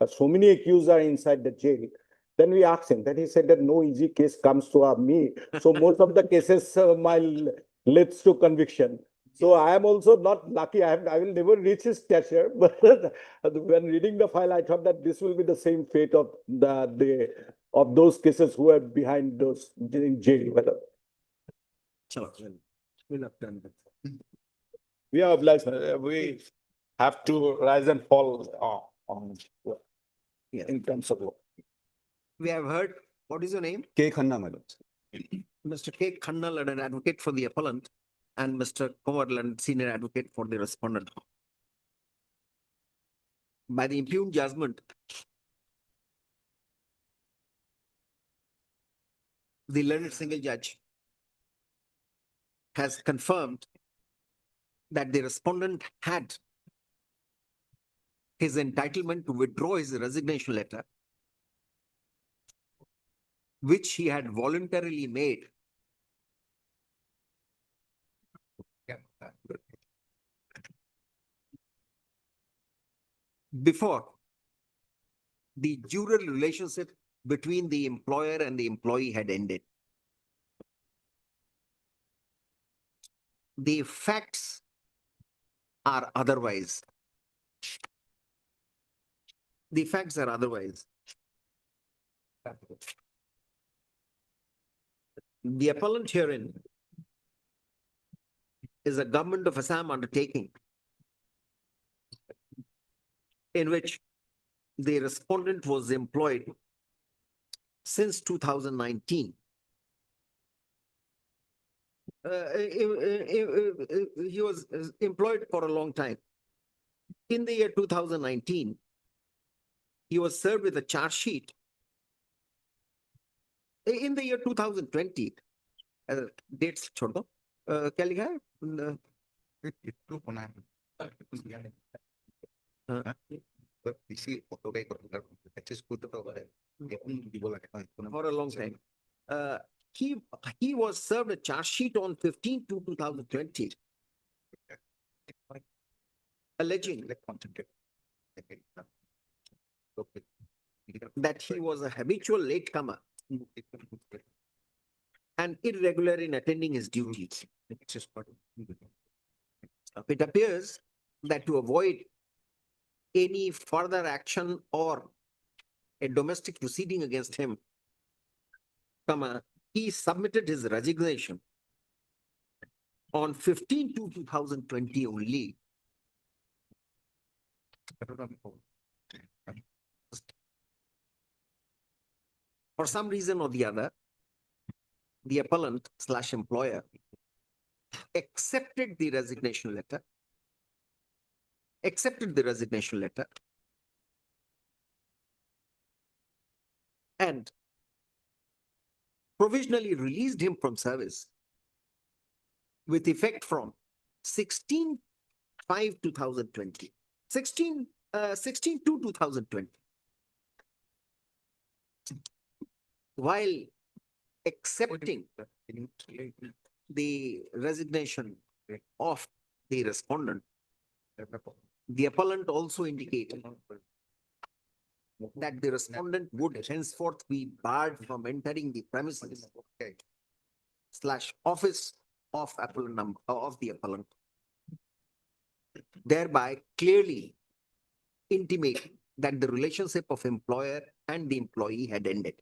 so many accused are inside the jail? Then we asked him. Then he said that no easy case comes to me. So most of the cases leads to conviction. So I am also not lucky. I will never reach his stature. But when reading the file, I thought that this will be the same fate of of those cases who are behind those in jail. We are obliged. We have to rise and fall in terms of law. We have heard, what is your name? K. Khanna, my lords. Mr. K. Khanna, an advocate for the appellant, and Mr. Kovarland, senior advocate for the respondent. By the impugned judgment, the learned single judge has confirmed that the respondent had his entitlement to withdraw his resignation letter, which he had voluntarily made before the juror relationship between the employer and the employee had ended. The facts are otherwise. The facts are otherwise. The appellant herein is a government of Assam undertaking in which the respondent was employed since 2019. He was employed for a long time. In the year 2019, he was served with a charge sheet. In the year 2020, dates छोड़ दो, क्या लिखा है? For a long time. He was served a charge sheet on 15/2/2020, alleging that he was a habitual latecomer and irregular in attending his duties. It appears that to avoid any further action or a domestic proceeding against him, he submitted his resignation on 15/2/2020 only. For some reason or the other, the appellant / employer accepted the resignation letter, and provisionally released him from service with effect from 16/5/2020. 16/2/2020. While accepting the resignation of the respondent, the appellant also indicated that the respondent would henceforth be barred from entering the premises / office of the appellant, thereby clearly intimating that the relationship of employer and the employee had ended.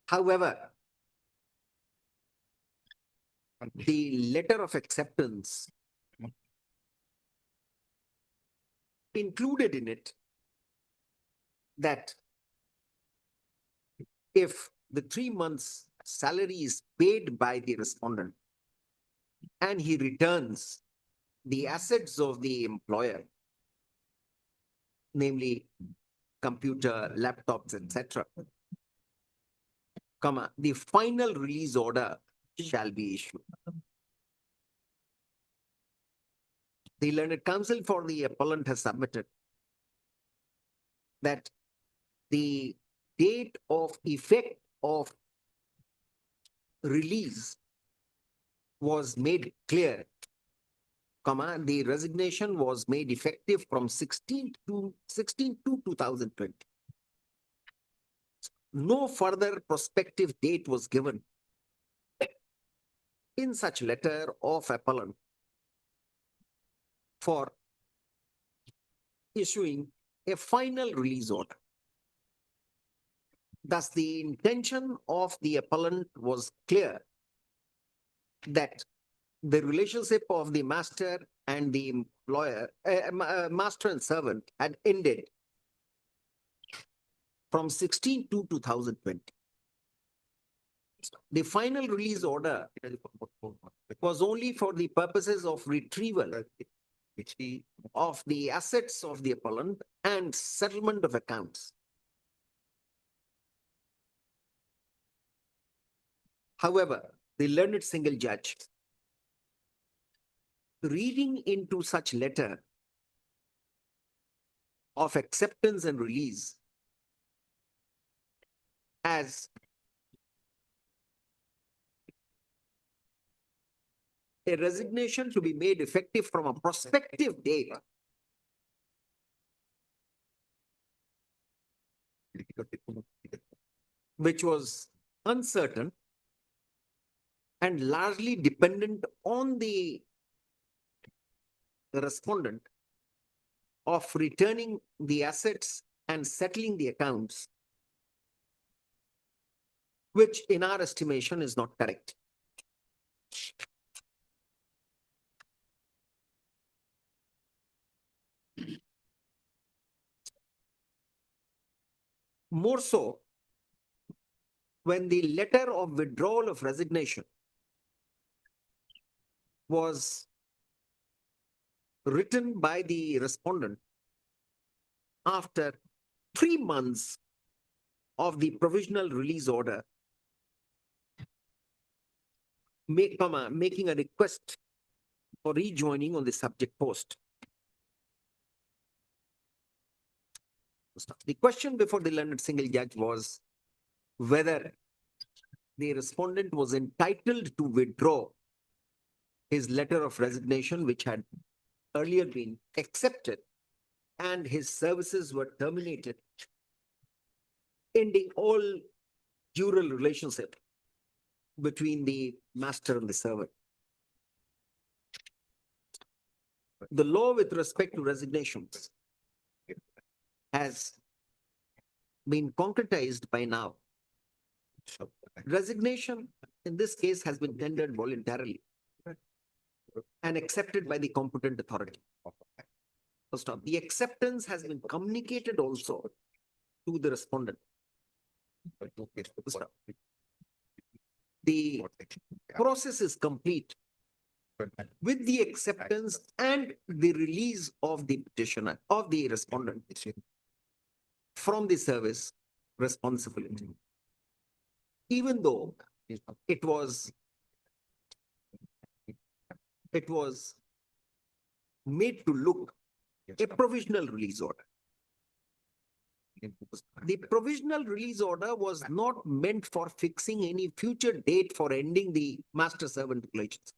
However, the letter of acceptance included in it that if the 3 months salary is paid by the respondent and he returns the assets of the employer, namely computer, laptops, etc., the final release order shall be issued. The learned counsel for the appellant has submitted that the date of effect of release was made clear, the resignation was made effective from 16/2/2020. No further prospective date was given in such letter of appellant for issuing a final release order. Thus, the intention of the appellant was clear that the relationship of the master and the employer, master and servant, had ended from 16/2/2020. The final release order was only for the purposes of retrieval of the assets of the appellant and settlement of accounts. However, the learned single judge, reading into such letter of acceptance and release as a resignation to be made effective from a prospective date, which was uncertain and largely dependent on the respondent of returning the assets and settling the accounts, which in our estimation is not correct. More so, when the letter of withdrawal of resignation was written by the respondent after 3 months of the provisional release order, making a request for rejoining on the subject post. The question before the learned single judge was whether the respondent was entitled to withdraw his letter of resignation, which had earlier been accepted, and his services were terminated, ending all dual relationship between the master and the servant. The law with respect to resignations has been concretized by now. Resignation in this case has been tendered voluntarily and accepted by the competent authority. First off, the acceptance has been communicated also to the respondent. First off, the process is complete with the acceptance and the release of the petitioner, of the respondent from the service responsibility. Even though it was made to look a provisional release order. The provisional release order was not meant for fixing any future date for ending the master-servant relations,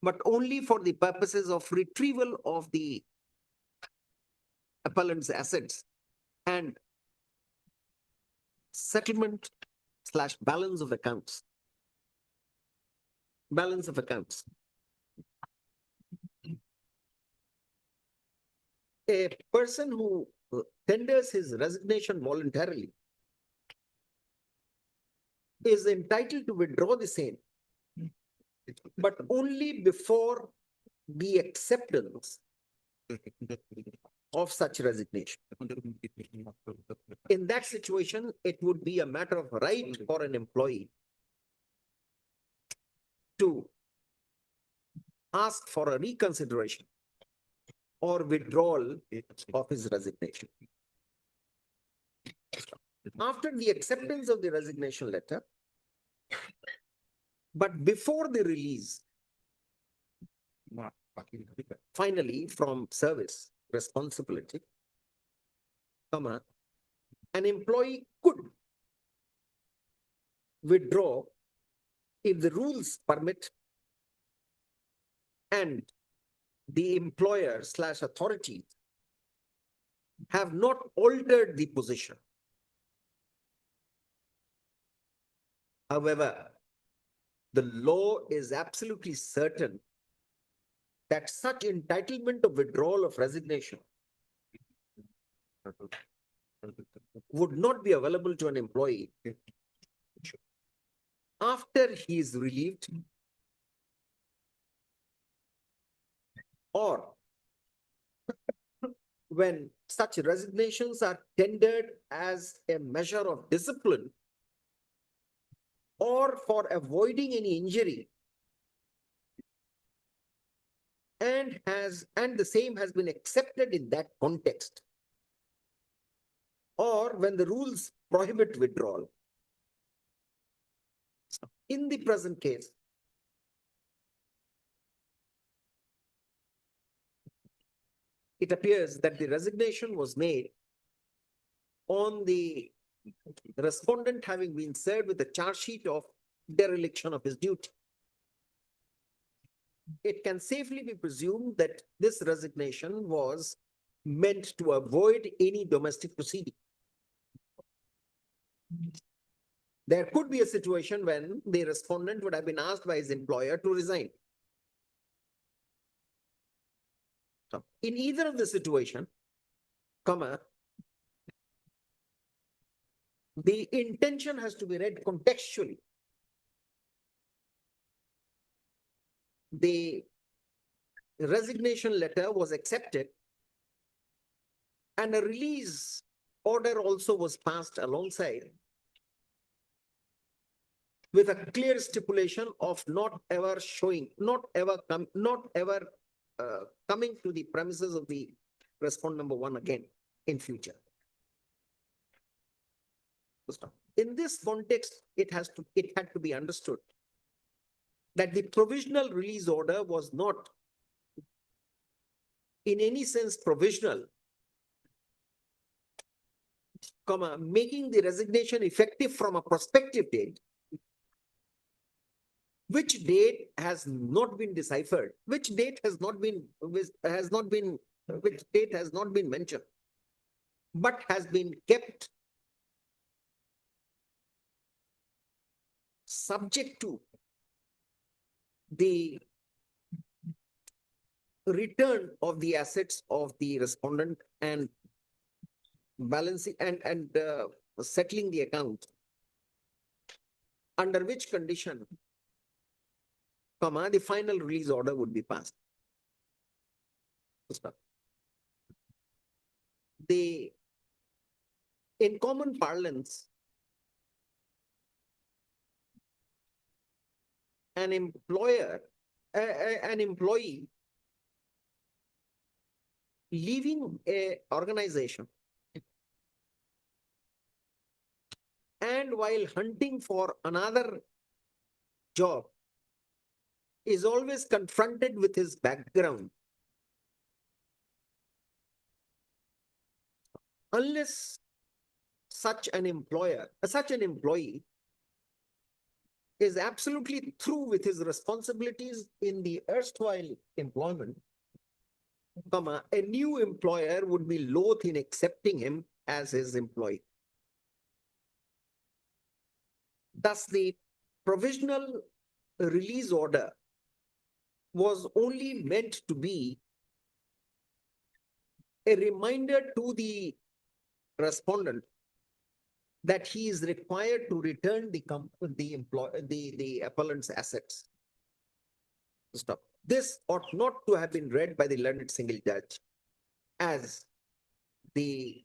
but only for the purposes of retrieval of the appellant's assets and settlement / balance of accounts. Balance of accounts. A person who tenders his resignation voluntarily is entitled to withdraw the same, but only before the acceptance of such resignation. In that situation, it would be a matter of right for an employee to ask for a reconsideration or withdrawal of his resignation. After the acceptance of the resignation letter, but before the release, finally from service responsibility, an employee could withdraw if the rules permit and the employer / authority have not altered the position. However, the law is absolutely certain that such entitlement of withdrawal of resignation would not be available to an employee after he is relieved or when such resignations are tendered as a measure of discipline or for avoiding any injury, and the same has been accepted in that context, or when the rules prohibit withdrawal. In the present case, it appears that the resignation was made on the respondent having been served with a charge sheet of dereliction of his duty. It can safely be presumed that this resignation was meant to avoid any domestic proceeding. There could be a situation when the respondent would have been asked by his employer to resign. So, in either of the situation, the intention has to be read contextually. The resignation letter was accepted and a release order also was passed alongside with a clear stipulation of not ever coming to the premises of the respondent number one again in future. In this context, it had to be understood that the provisional release order was not in any sense provisional, making the resignation effective from a prospective date, which date has not been deciphered, which date has not been mentioned, but has been kept subject to the return of the assets of the respondent and balancing and settling the account, under which condition, the final release order would be passed. Stop. In common parlance, an employee leaving a organization and while hunting for another job is always confronted with his background. Unless such an employee is absolutely through with his responsibilities in the erstwhile employment, a new employer would be loath in accepting him as his employee. Thus, the provisional release order was only meant to be a reminder to the respondent that he is required to return the appellant's assets. Stop. This ought not to have been read by the learned single judge as a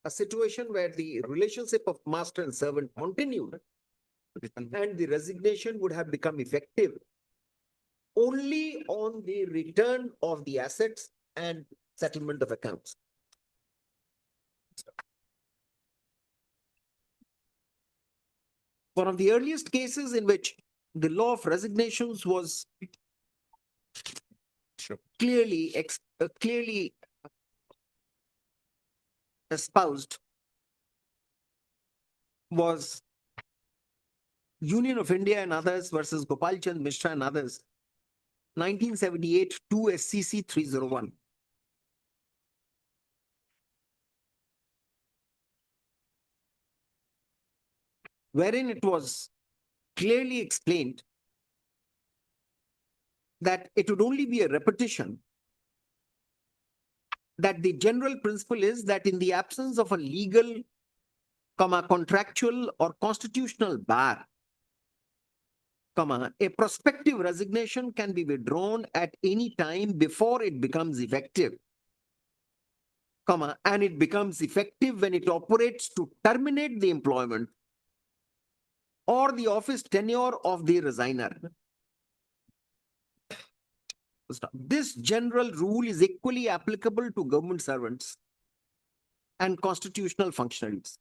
situation where the relationship of master and servant continued and the resignation would have become effective only on the return of the assets and settlement of accounts. One of the earliest cases in which the law of resignations was clearly espoused was Union of India and others versus Gopal Chand Mishra and others, 1978 2 SCC 301. Wherein it was clearly explained that it would only be a repetition, that the general principle is that in the absence of a legal, contractual or constitutional bar, a prospective resignation can be withdrawn at any time before it becomes effective, and it becomes effective when it operates to terminate the employment or the office tenure of the resigner. This general rule is equally applicable to government servants and constitutional functionaries.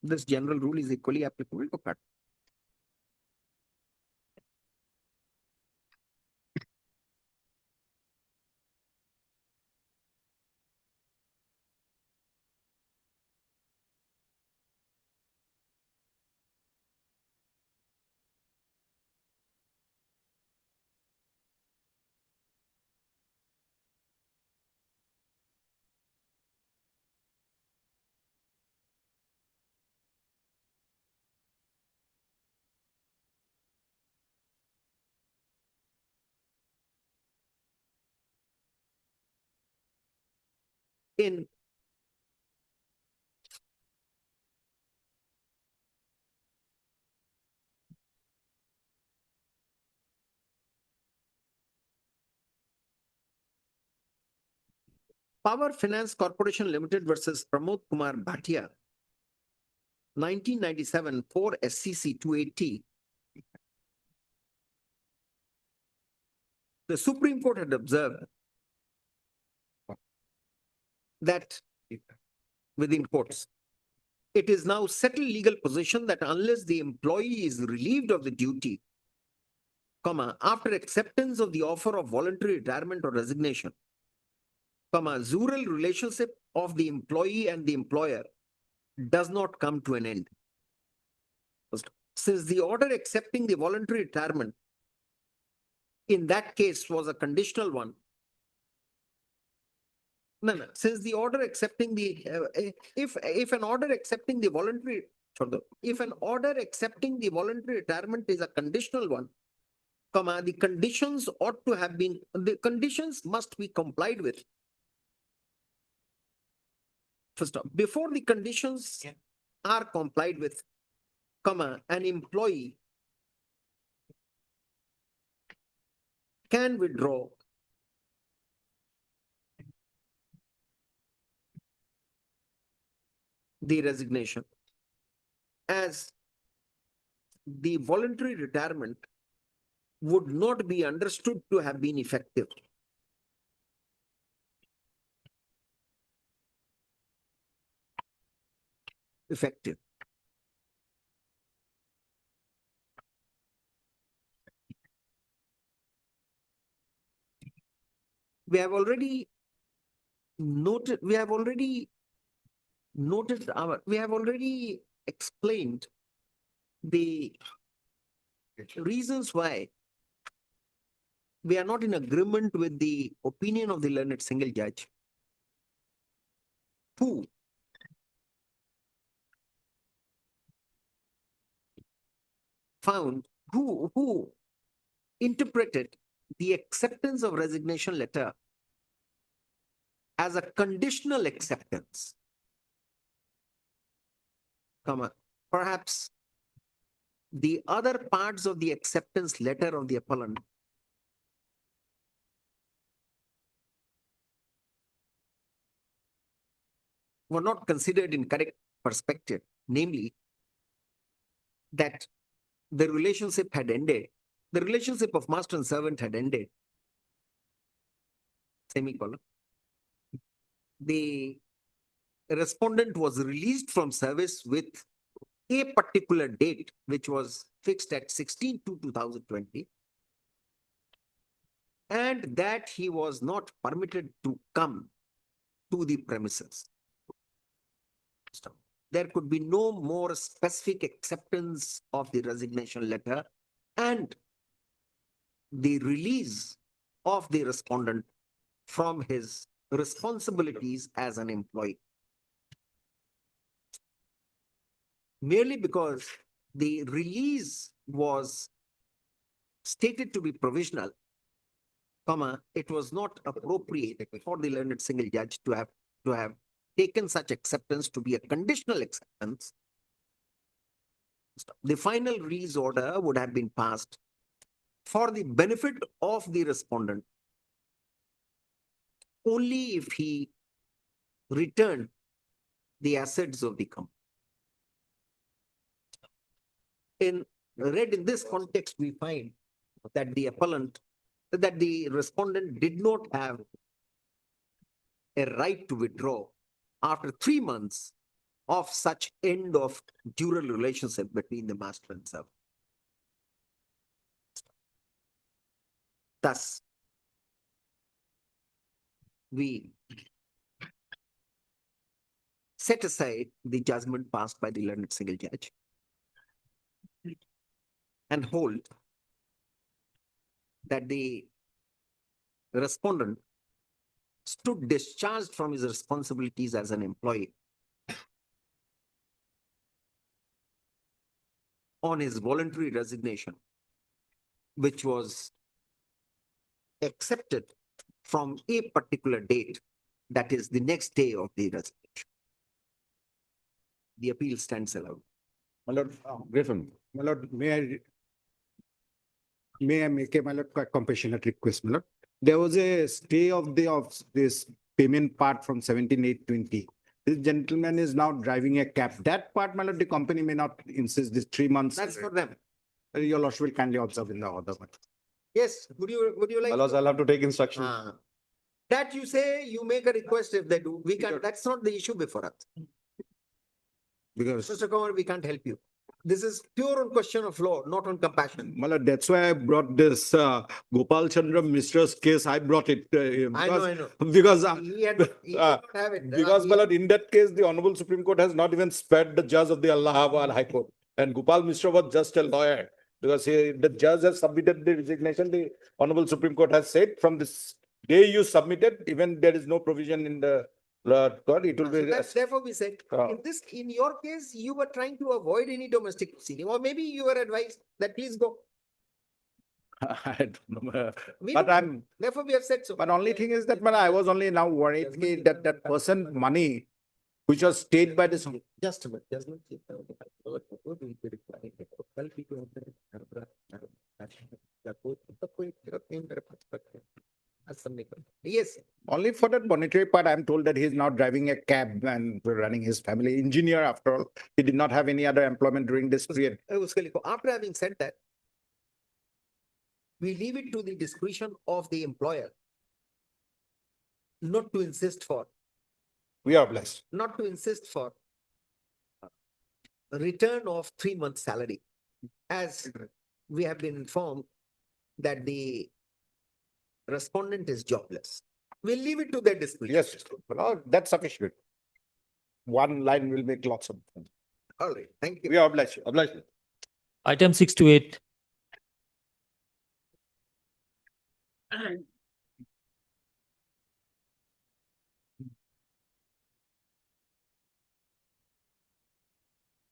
This general rule is equally applicable to cut. In Power Finance Corporation Limited versus Pramod Kumar Bhatia, 1997 4 SCC 280. The Supreme Court had observed that within quotes, it is now settled legal position that unless the employee is relieved of the duty, after acceptance of the offer of voluntary retirement or resignation, zural relationship of the employee and the employer does not come to an end. Since the order accepting the voluntary retirement in that case was a conditional one, No, since the order accepting the, if an order accepting the voluntary, if an order accepting the voluntary retirement is a conditional one, comma, the conditions ought to have been, the conditions must be complied with. First off, before the conditions are complied with, comma, an employee can withdraw the resignation, as the voluntary retirement would not be understood to have been effective. Effective. We have already noted, we have already explained the reasons why we are not in agreement with the opinion of the learned single judge, who found, who interpreted the acceptance of resignation letter as a conditional acceptance, comma, perhaps the other parts of the acceptance letter of the appellant were not considered in correct perspective, namely that the relationship had ended, the relationship of master and servant had ended, semicolon. The respondent was released from service with a particular date, which was fixed at 16/2/2020, and that he was not permitted to come to the premises. There could be no more specific acceptance of the resignation letter and the release of the respondent from his responsibilities as an employee. Merely because the release was stated to be provisional, comma, it was not appropriate for the learned single judge to have taken such acceptance to be a conditional acceptance. The final release order would have been passed for the benefit of the respondent only if he returned the assets of the company. Read in this context, we find that the appellant, that the respondent did not have a right to withdraw after 3 months of such end of dual relationship between the master and servant. Thus, we set aside the judgment passed by the learned single judge and hold that the respondent stood discharged from his responsibilities as an employee on his voluntary resignation, which was accepted from a particular date, that is the next day of the resignation. The appeal stands allowed. My lord, Griffin. My lord, may I make a, my lord, quite compassionate request, my lord? There was a stay of this payment part from 17/8/20. This gentleman is now driving a cab. That part, my lord, the company may not insist this 3 months. That's for them. Your lordship will kindly observe in the order. Yes, would you like? My lords, I'll have to take instruction. That you say, you make a request if they do. We can't, that's not the issue before us. Because, Mr. Kumar, we can't help you. This is pure on question of law, not on compassion. my lord, that's why I brought this Gopal Chandra Mistra's case. I brought it. I know. Because He did not have it. because, my lord, in that case, the Honorable Supreme Court has not even spared the judge of the Allahabad High Court. And Gopal Mishra was just a lawyer. Because the judge has submitted the resignation, the Honorable Supreme Court has said from this day you submitted, even there is no provision in the code, it will So be. that's therefore we said, Uh, in your case, you were trying to avoid any domestic proceeding, or maybe you were advised that please go. I don't know. We But don't know. I'm, Therefore, we have said so. but only thing is that, man, I was only now worried that that person money, which was stayed by this. Just a minute, just a minute. Yes, Only for that monetary part, I'm told that he's now driving a cab and running his family engineer after all. He did not have any other employment during this period. after having said that, we leave it to the discretion of the employer not to insist for, We are blessed. not to insist for a return of 3 months' salary. As we have been informed that the respondent is jobless. We'll leave it to their discretion. Yes, that's sufficient. One line will make lots of. All right, thank you. We are obliged, obliged. Item 6 to 8.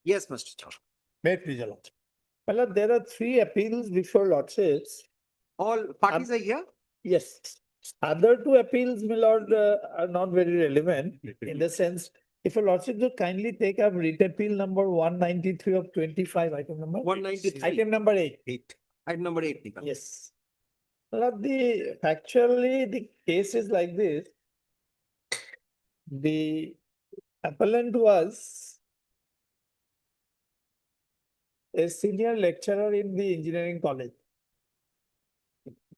Yes, Mr. Chair. May it please, your lordship. My lord, there are three appeals before lordships. All parties are here? Yes. Other two appeals, my lord, are not very relevant in the sense, if a lordship would kindly take up writ appeal number 193 of 25, item number. 193. Item number 8. Item number 8. Yes. Lord, factually, the case is like this. The appellant was a senior lecturer in the engineering college.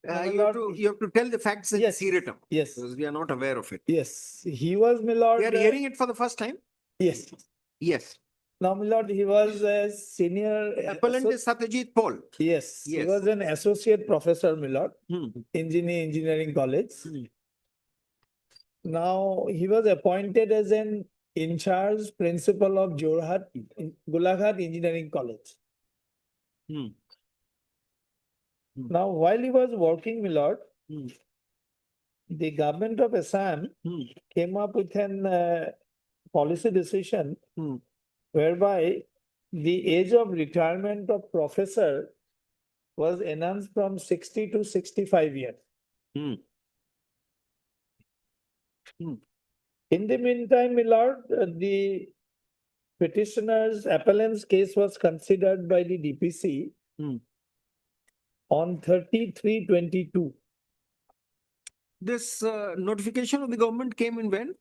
my You lord, have to tell the facts in Yes. seriatim, Yes, because we are not aware of it. yes, he was, my lord. We are hearing it for the first time? Yes. Yes. Now, my lord, he was a senior. Appellant is Satyajit Paul. Yes, he Yes. was an associate professor, my lord, Hmm. engineering college. Hmm. Now, he was appointed as an in charge principal of Jorhat, Golaghat Engineering College. Hmm. Now, while he was working, my lord, Hmm. the government of Assam Hmm. came up with an policy decision Hmm. whereby the age of retirement of professor was enhanced from 60 to 65 years. Hmm. Hmm. In the meantime, my lord, the petitioner's appellant's case was considered by the DPC Hmm. on 33/22. This notification of the government came in when?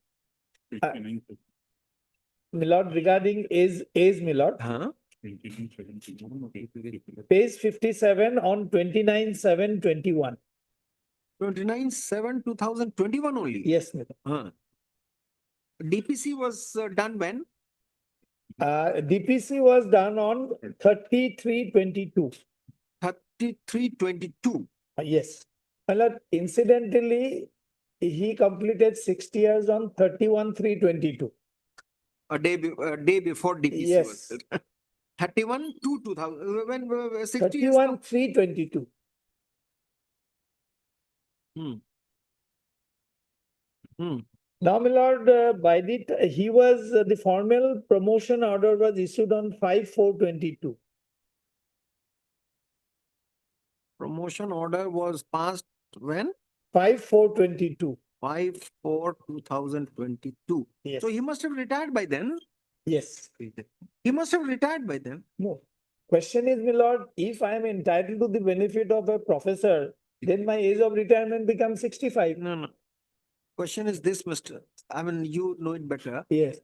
My lord, regarding age, my lord, Huh? page 57 on 29/7/21. 29/7/2021 only. Yes, my lord. Huh. DPC was done when? DPC was done on 33/22. 33/22. Yes. My lord, incidentally, he completed 60 years on 31/3/22. A day before DPC Yes. was. 31/2/2000, when 60 years. 31/3/22. Hmm. Hmm. Now, my lord, he was, the formal promotion order was issued on 5/4/22. Promotion order was passed when? 5/4/22. 5/4/2022. Yes. So he must have retired by then. Yes. He must have retired by then. No. Question is, my lord, if I am entitled to the benefit of a professor, then my age of retirement becomes 65. No. Question is this, Mr. I mean, you know it better. Yes.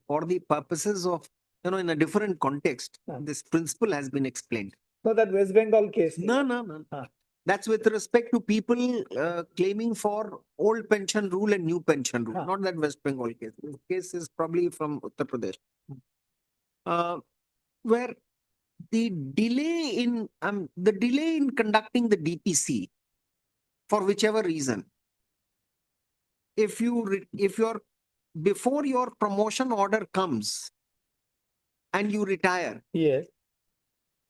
For the purposes of, in a different context, Ah. this principle has been explained. So that West Bengal case. No. Ah. That's with respect to people claiming for old pension rule and new pension rule, Ah. not that West Bengal case. The case is probably from Uttar Pradesh. Where the delay in conducting the DPC, for whichever reason, if you're before your promotion order comes and you retire, Yes.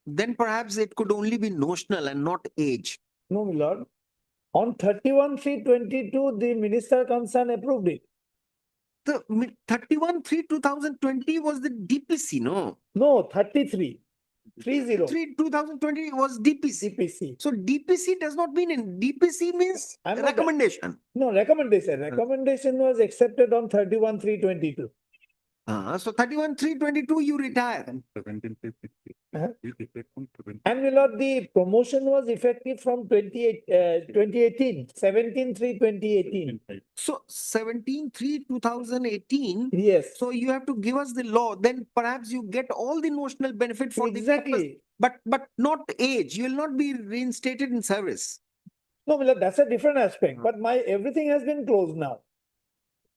then perhaps it could only be notional and not age. No, my lord. On 31/3/22, the minister concerned approved it. The 31/3/2020 was the DPC, no? No, 33, 30, 2020 was DPC. CPC. So DPC does not mean in DPC means I'm not- recommendation. No, recommendation. Recommendation was accepted on 31/3/22. So 31/3/22 you retire. Uh-huh. And my lord, the promotion was effective from 2018, 17/3/2018. So 17/3/2018. Yes, So you have to give us the law, then perhaps you get all the notional benefit for the purpose, exactly. but not age. You will not be reinstated in service. No, my lord, that's a different aspect, but my, everything has been closed now.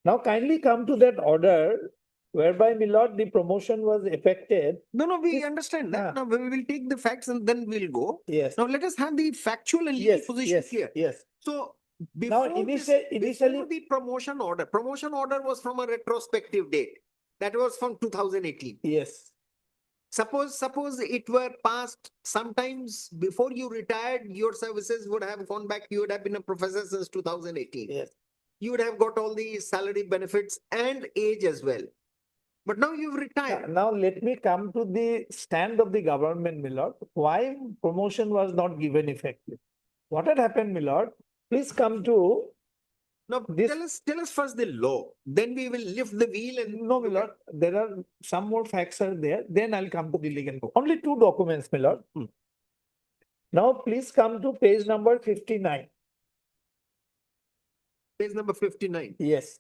Now kindly come to that order whereby, my lord, the promotion was effected. No, we Yes. understand that. Ah. Now we will take the facts and then we'll go. Yes, Now let us have the factual and legal yes, position yes, clear. yes. So Now, before this, initially, before the promotion order was from a retrospective date. That was from 2018. yes, Suppose it were passed sometimes before you retired, your services would have gone back. You would have been a professor since 2018. yes. You would have got all the salary benefits and age as well. But now you've retired. Now let me come to the stand of the government, my lord. Why promotion was not given effective? What had happened, my lord? Please come to, Now This- tell us first the law. Then we will lift the wheel and no, my lord, there are some more facts are there, then I'll come to the legal. Only two documents, my lord. Now please come to page number 59. page number 59. Yes.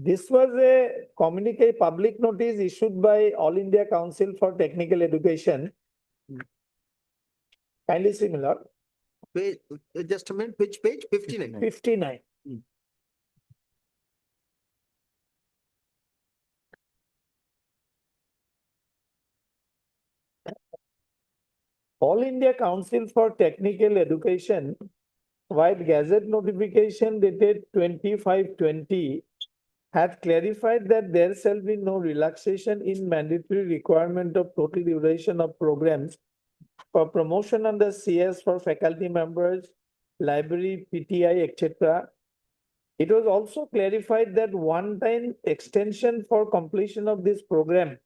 This was a communique, public notice issued by All India Council for Technical Education. Kindly see, my lord, Page, just a minute, which page? 59. 59. All India Council for Technical Education, while Gazette notification dated 25/20 had clarified that there shall be no relaxation in mandatory requirement of total duration of programs for promotion under CS for faculty members, library, PTI, etc. It was also clarified that one-time extension for completion of this program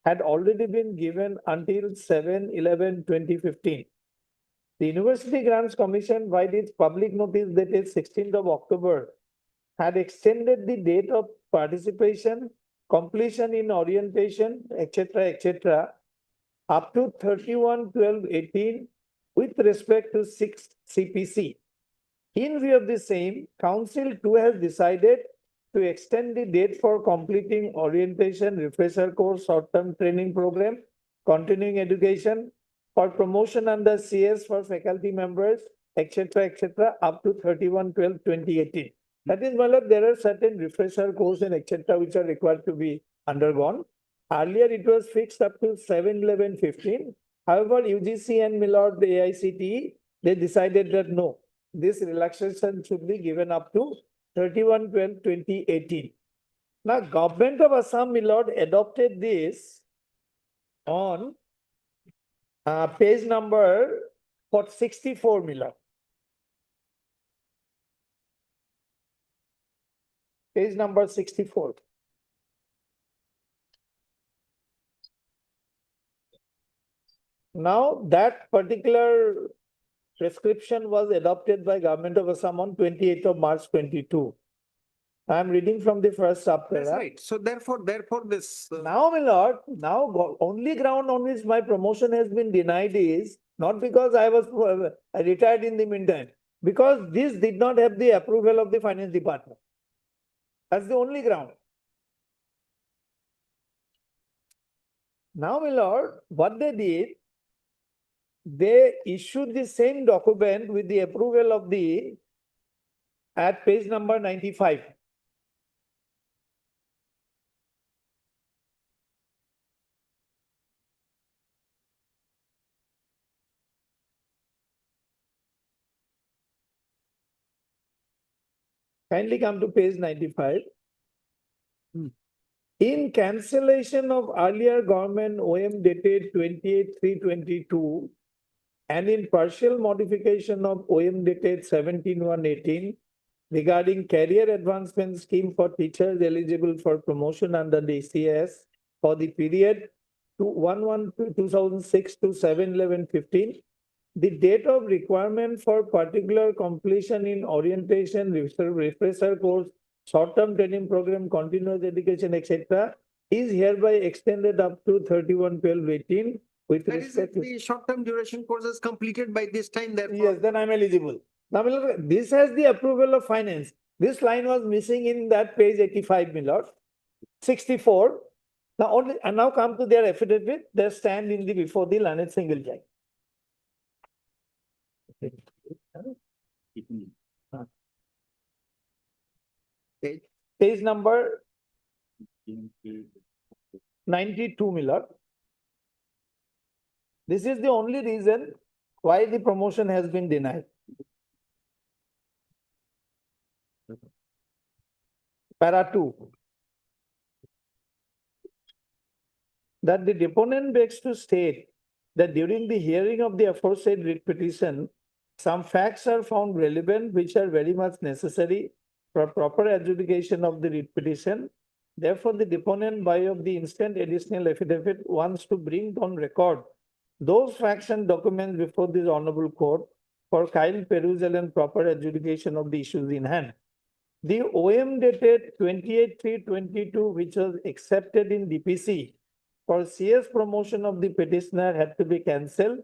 had already been given until 7/11/2015. The University Grants Commission, by its public notice dated 16th of October, had extended the date of participation, completion in orientation, etc., up to 31/12/18 with respect to 6th CPC. In view of the same, Council too has decided to extend the date for completing orientation, refresher course, short-term training program, continuing education for promotion under CS for faculty members, etc., up to 31/12/2018. That is, my lord, there are certain refresher course and etc. which are required to be undergone. Earlier, it was fixed up to 7/11/15. However, UGC and my lord, the AICTE, they decided that no, this relaxation should be given up to 31/12/2018. Now, Government of Assam, my lord, adopted this on page number 64, my lord. Page number 64. Now, that particular prescription was adopted by Government of Assam on 28th of March 22. I am reading from the first That's subparagraph. right. So therefore this. Now, my lord, only ground on which my promotion has been denied is not because I was retired in the meantime, because this did not have the approval of the finance department. That's the only ground. Now, my lord, what they did, they issued the same document with the approval of the, at page number 95. Kindly come to page 95. In cancellation of earlier government OM dated 28/3/22 and in partial modification of OM dated 17/1/18 regarding career advancement scheme for teachers eligible for promotion under the CAS for the period 2006 to 7/11/15. The date of requirement for particular completion in orientation, refresher course, short-term training program, continuous education, etc. is hereby extended up to 31/12/18 with That is, if respect to. the short-term duration course is completed by this time, therefore. Yes, then I'm eligible. Now, my lord, this has the approval of finance. This line was missing in that page 85, my lord. 64. Now only, and now come to their affidavit, they stand in the before the learned single judge. Page. Page number 92, my lord. This is the only reason why the promotion has been denied. Para 2. That the deponent begs to state that during the hearing of the aforesaid writ petition, some facts are found relevant which are very much necessary for proper adjudication of the writ petition. Therefore, the deponent by of the instant additional affidavit wants to bring on record those facts and documents before this honorable court for kind perusal and proper adjudication of the issues in hand. The OM dated 28/3/22, which was accepted in DPC for CS promotion of the petitioner, had to be cancelled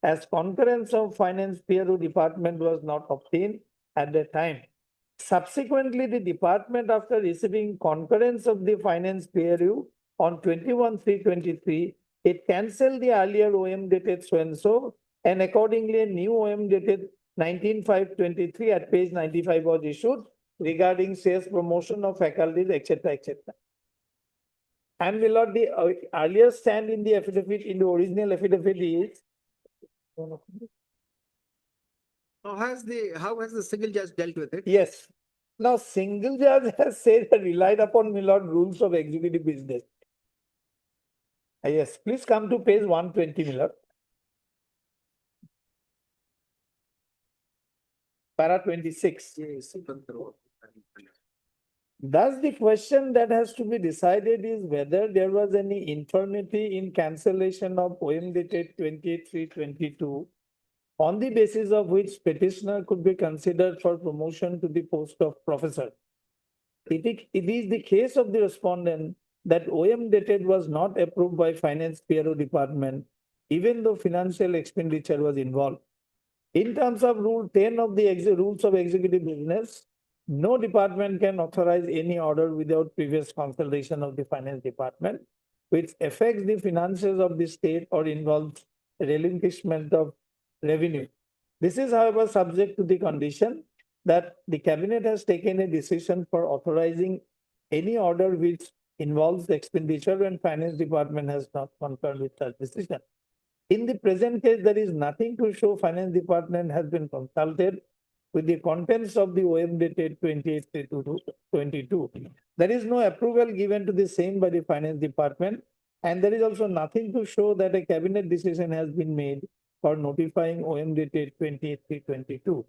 as concurrence of finance PRO department was not obtained at the time. Subsequently, the department, after receiving concurrence of the finance PRO on 21/3/23, it cancelled the earlier OM dated so and so, and accordingly a new OM dated 19/5/23 at page 95 was issued regarding sales promotion of faculties, etc., etc. And my lord, the earlier stand in the affidavit, in the original affidavit is. How has the single judge dealt with it? Yes. Now, single judge has said that relied upon, my lord, rules of executive business. Yes, please come to page 120, my lord. Para 26. Thus, the question that has to be decided is whether there was any infirmity in cancellation of OM dated 28/3/22, on the basis of which petitioner could be considered for promotion to the post of professor. It is the case of the respondent that OM dated was not approved by Finance PRO department, even though financial expenditure was involved. In terms of Rule 10 of the Rules of Executive Business, no department can authorize any order without previous consultation of the finance department, which affects the finances of the state or involves relinquishment of revenue. This is, however, subject to the condition that the cabinet has taken a decision for authorizing any order which involves expenditure when finance department has not concurred with such decision. In the present case, there is nothing to show finance department has been consulted with the contents of the OM dated 28/22. There is no approval given to the same by the finance department, and there is also nothing to show that a cabinet decision has been made for notifying OM dated 28/3/22.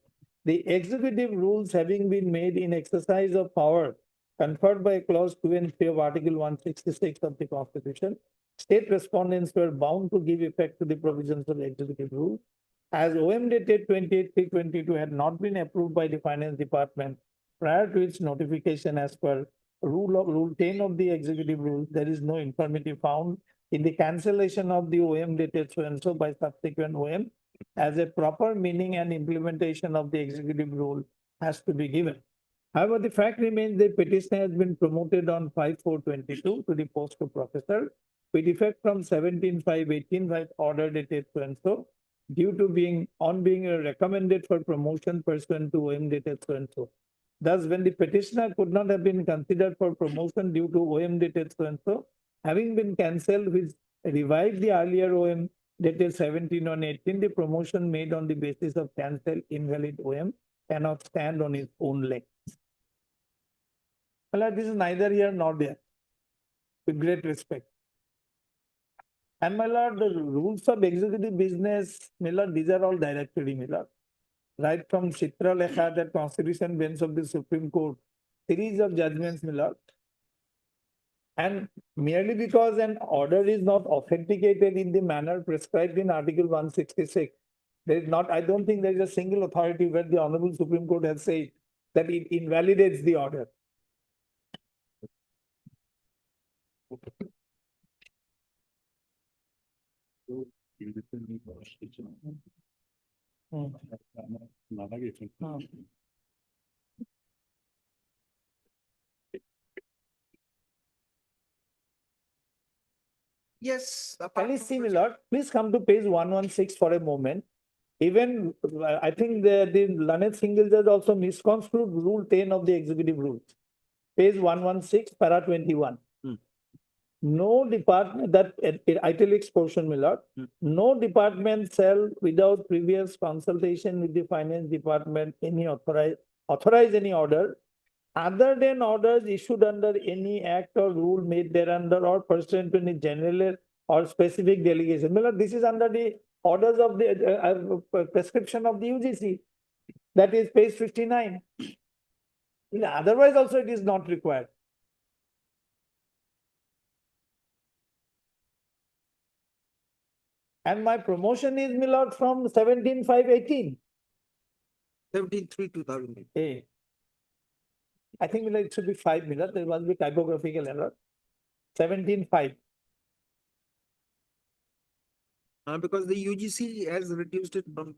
The executive rules having been made in exercise of power conferred by clause 2 and 3 of Article 166 of the Constitution, state respondents were bound to give effect to the provisions of the executive rule. As OM dated 28/3/22 had not been approved by the finance department prior to its notification as per Rule 10 of the executive rule, there is no infirmity found in the cancellation of the OM dated so and so by subsequent OM, as a proper meaning and implementation of the executive rule has to be given. However, the fact remains the petitioner has been promoted on 5/4/22 to the post of professor with effect from 17/5/18 by order dated so and so, due to being recommended for promotion pursuant to OM dated so and so. Thus, when the petitioner could not have been considered for promotion due to OM dated so and so, having been cancelled, which revived the earlier OM dated 17/18, the promotion made on the basis of cancelled invalid OM cannot stand on its own legs. Well, this is neither here nor there, with great respect. And my lord, the rules of executive business, my lord, these are all directory, my lord. Right from Chitra Lekha, that constitution bench of the Supreme Court, series of judgments, my lord. And merely because an order is not authenticated in the manner prescribed in Article 166, there is not, I don't think there is a single authority where the Honorable Supreme Court has said that it invalidates the order. Yes. Can you see, my lord? Please come to page 116 for a moment. Even, I think the Lanet Single Judge also misconstrued Rule 10 of the Executive Rules. Page 116, para 21. No department, that italics portion, my lord, no department shall without previous consultation with the finance department any authorize any order other than orders issued under any act or rule made thereunder or pursuant to any general or specific delegation. My lord, this is under the orders of the prescription of the UGC. That is page 59. Otherwise also it is not required. And my promotion is, my lord, from 17/5/18. 17/3/2008. A. I think, my lord, it should be 5, my lord. There must be typographical error. 17/5. Because the UGC has reduced it from.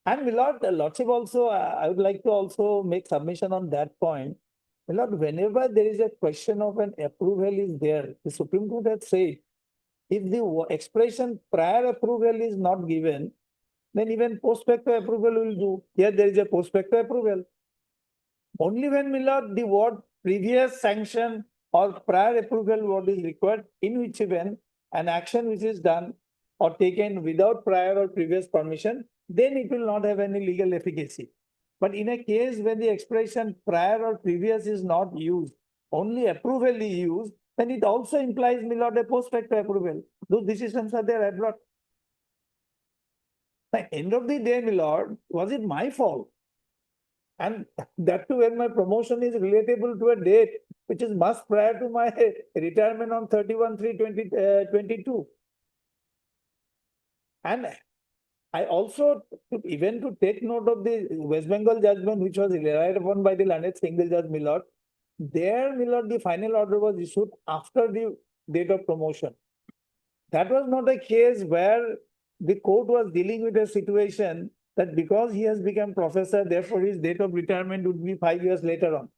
And my lord, the lordship also, I would like to also make submission on that point. My lord, whenever there is a question of an approval is there, the Supreme Court has said, if the expression prior approval is not given, then even post facto approval will do. Here there is a post facto approval. Only when, my lord, the word previous sanction or prior approval word is required, in which event an action which is done or taken without prior or previous permission, then it will not have any legal efficacy. But in a case when the expression prior or previous is not used, only approval is used, then it also implies, my lord, a post facto approval. Those decisions are there abroad. At the end of the day, my lord, was it my fault? And that too when my promotion is relatable to a date which is much prior to my retirement on 31/3/2022. And I also, even to take note of the West Bengal judgment which was relied upon by the Lanet Single Judge, my lord, there, my lord, the final order was issued after the date of promotion. That was not a case where the court was dealing with a situation that because he has become professor, therefore his date of retirement would be 5 years later on.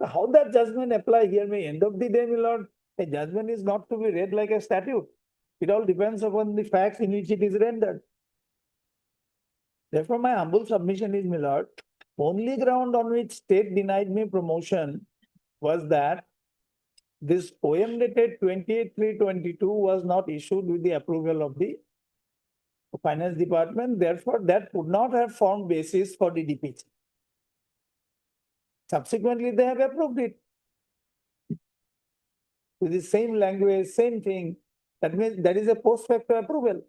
How that judgment apply here may end of the day, my lord, a judgment is not to be read like a statute. It all depends upon the facts in which it is rendered. Therefore, my humble submission is, my lord, only ground on which state denied me promotion was that this OM dated 28/3/22 was not issued with the approval of the finance department. Therefore, that would not have formed basis for the DPC. Subsequently, they have approved it with the same language, same thing. That means that is a post facto approval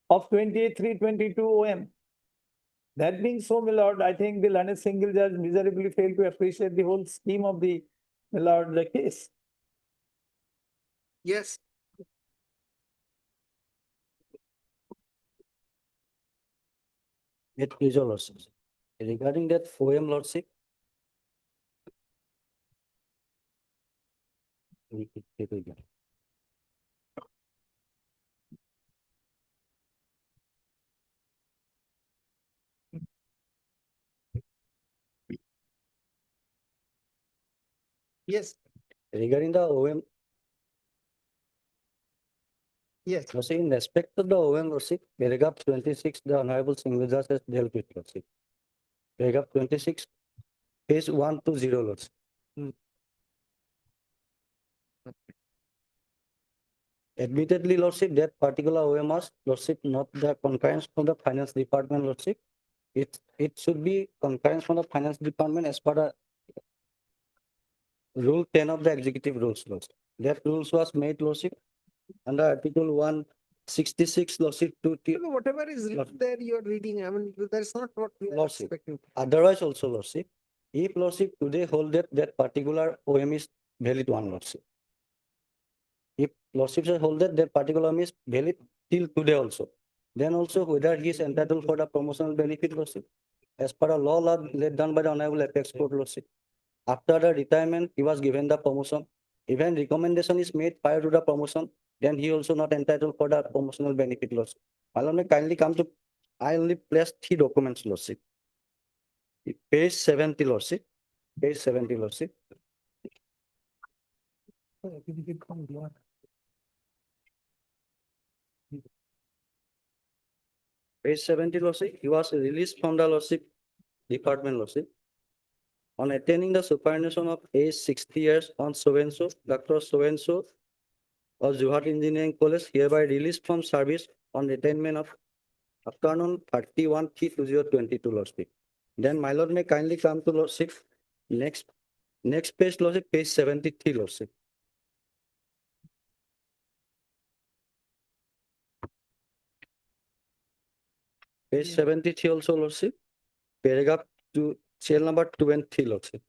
of 28/3/22 OM. That being so, my lord, I think the Lanet Single Judge miserably failed to appreciate the whole scheme of the, my lord, the case. Yes. It please, your lordship. Regarding that FOIM lordship. Yes. Regarding the OM, Yes. lordship, in respect to the OM lordship, paragraph 26, the Honorable Single Judge has dealt with lordship. Paragraph 26, page 120 lordship. Admittedly, lordship, that particular OMS, lordship, not the concurrence from the finance department, lordship. It should be concurrence from the finance department as per the rule 10 of the executive rules, lordship. That rules was made, Lordship, under Article 166, Lordship, Whatever is written there, you're reading, I mean, that's not what we are Lordship. expecting. Otherwise also, Lordship, if Lordship today hold that particular OM is valid one, Lordship. If Lordship says hold that particular OM is valid till today also, then also whether he is entitled for the promotional benefit, Lordship, as per a law laid down by the Honorable Apex Court, Lordship. After the retirement, he was given the promotion. Even recommendation is made prior to the promotion, then he also not entitled for the promotional benefit, Lordship. I'll only kindly come to, I only placed 3 documents, Lordship. Page 70, Lordship. Page 70, Lordship. Page 70, Lordship. He was released from the Lordship Department, Lordship. On attaining the superannuation of age 60 years on so-and-so, Dr. So-and-so of Johat Engineering College hereby released from service on attainment of afternoon 31/3/2022, Lordship. Then my lord may kindly come to Lordship. Next page, Lordship, page 73, Lordship. Page 73 also, Lordship. Paragraph 2, cell number 2 and 3, Lordship.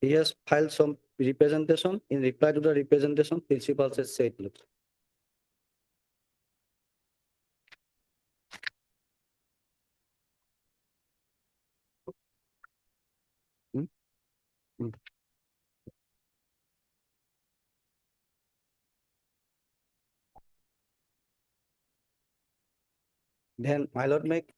He has filed some representation. In reply to the representation, principal has said, Lordship. Then my lord make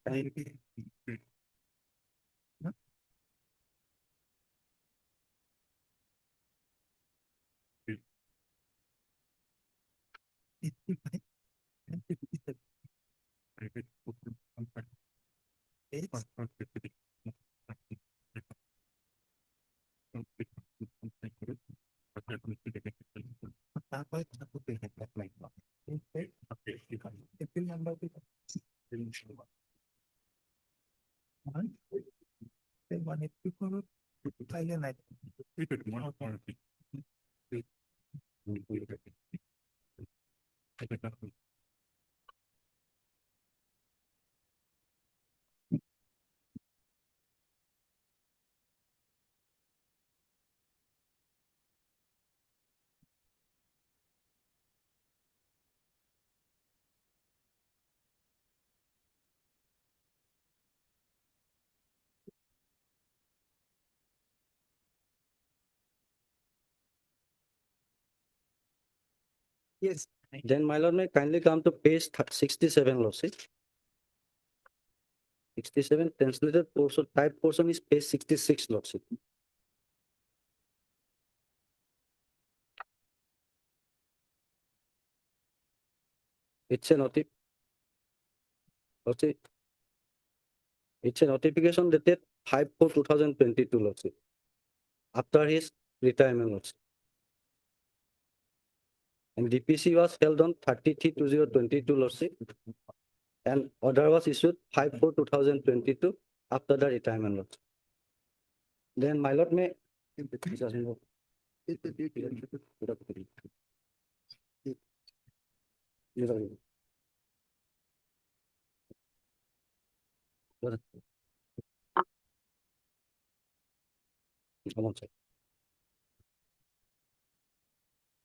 Yes. Then my lord may kindly come to page 67, Lordship. 67 translated portion, type portion is page 66, Lordship. It's a Lordship. It's a notification dated 5/4/2022, Lordship. After his retirement, Lordship. And DPC was held on 30/3/2022, Lordship. And order was issued 5/4/2022 after the retirement, Lordship. Then my lord may.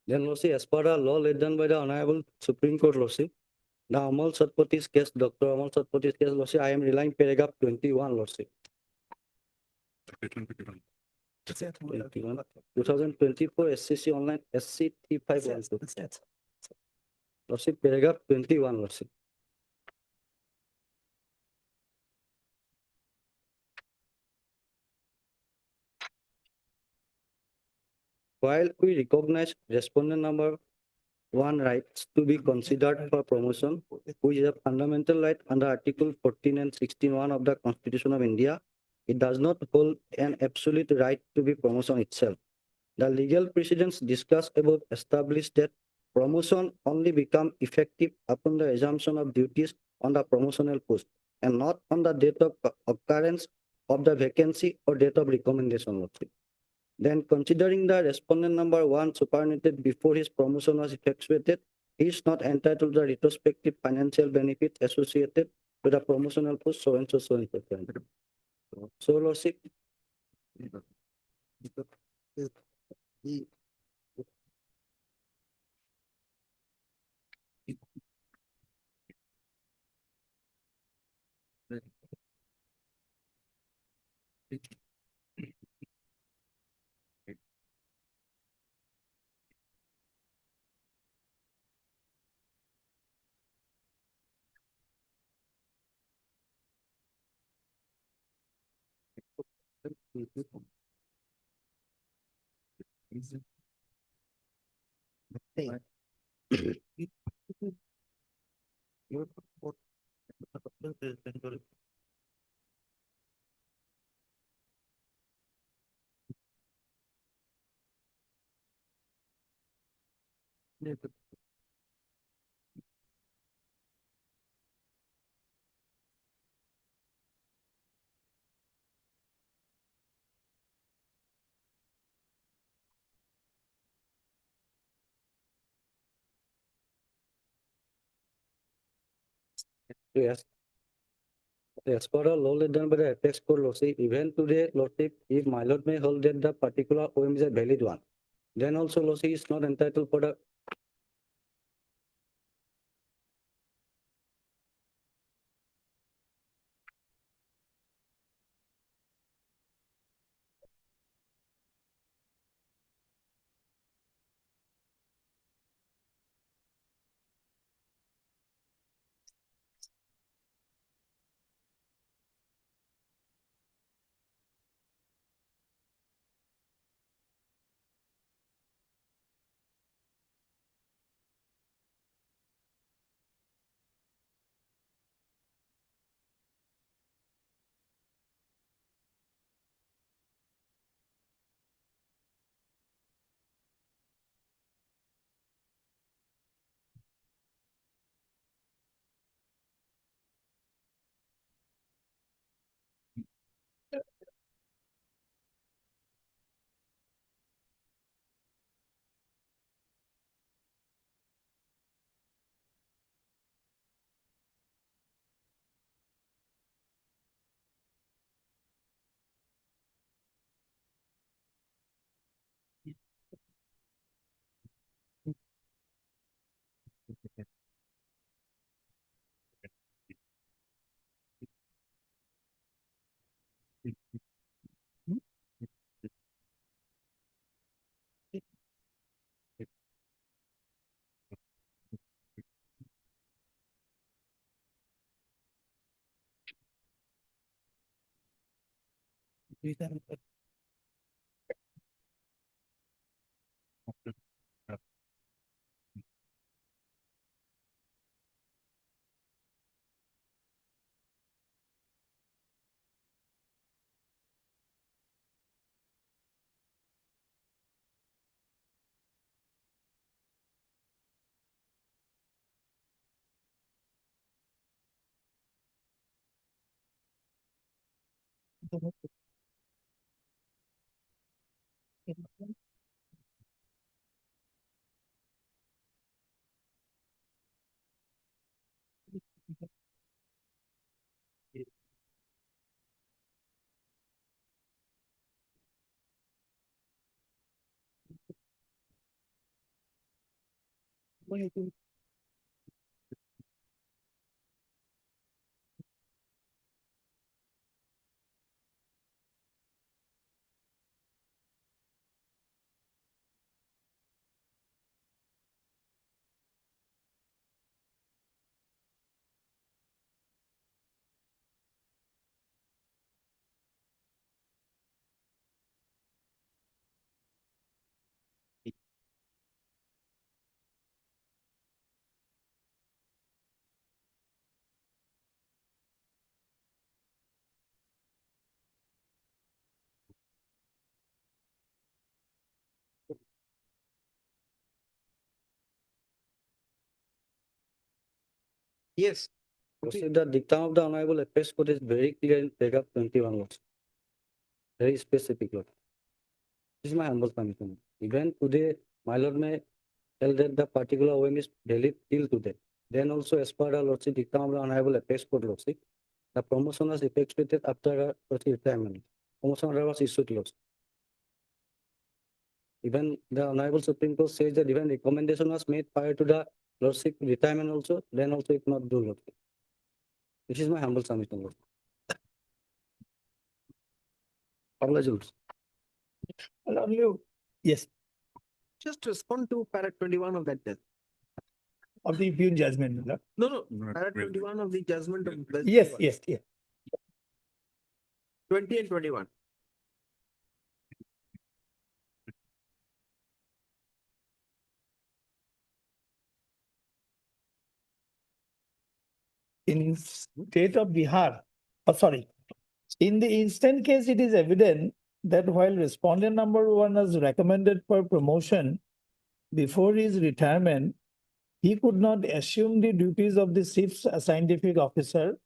Then Lordship, as per the law laid down by the Honorable Supreme Court, Lordship, the Amal Satpathi's case, Dr. Amal Satpathi's case, Lordship, I am relying paragraph 21, Lordship. 2024 SCC online SC 3512. Lordship, paragraph 21, Lordship. While we recognize respondent number 1 rights to be considered for promotion, which is a fundamental right under Article 14 and 16(1) of the Constitution of India, it does not hold an absolute right to be promotion itself. The legal precedents discussed above establish that promotion only become effective upon the assumption of duties on the promotional post and not on the date of occurrence of the vacancy or date of recommendation. Then considering the respondent number one superannuated before his promotion was effectuated, he is not entitled to the retrospective financial benefit associated with the promotional post so and so so and so. So Lordship, yes. As per the law laid down by the apex court Lordship, even today Lordship, if my lord may hold that the particular OM is a valid one, then also Lordship is not entitled for the Yes. Lordship, the dictum of the Honorable apex court is very clear in paragraph 21 Lordship. Very specific Lord. This is my humble submission. Even today, my lord may tell that the particular OM is valid till today. Then also as per the lordship dictum of the honorable apex court lordship, the promotion was effectuated after the lordship retirement. Promotion order was issued lordship. Even the honorable Supreme Court says that even recommendation was made prior to the lordship retirement also, then also it not do lordship. This is my humble submission, lord. Congratulations. Lord, you- Yes, Just respond to para 21 of that death. of the impugned judgment, my lord. No, para 21 of the judgment of. West Yes, Bengal. yes, yes. 20 and 21. In state of Bihar, oh, sorry. In the instant case, it is evident that while respondent number one was recommended for promotion before his retirement, he could not assume the duties of the chief scientific officer.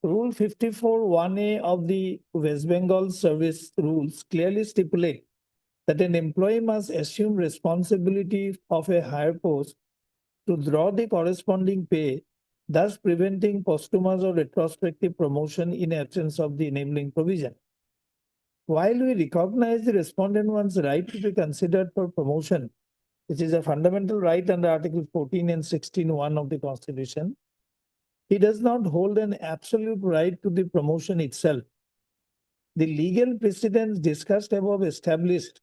Rule 54(1)(a) of the West Bengal Service Rules clearly stipulate that an employee must assume responsibility of a higher post to draw the corresponding pay, thus preventing posthumous or retrospective promotion in absence of the enabling provision. While we recognize the respondent one's right to be considered for promotion, which is a fundamental right under Article 14 and 16(1) of the Constitution, he does not hold an absolute right to the promotion itself. The legal precedents discussed above established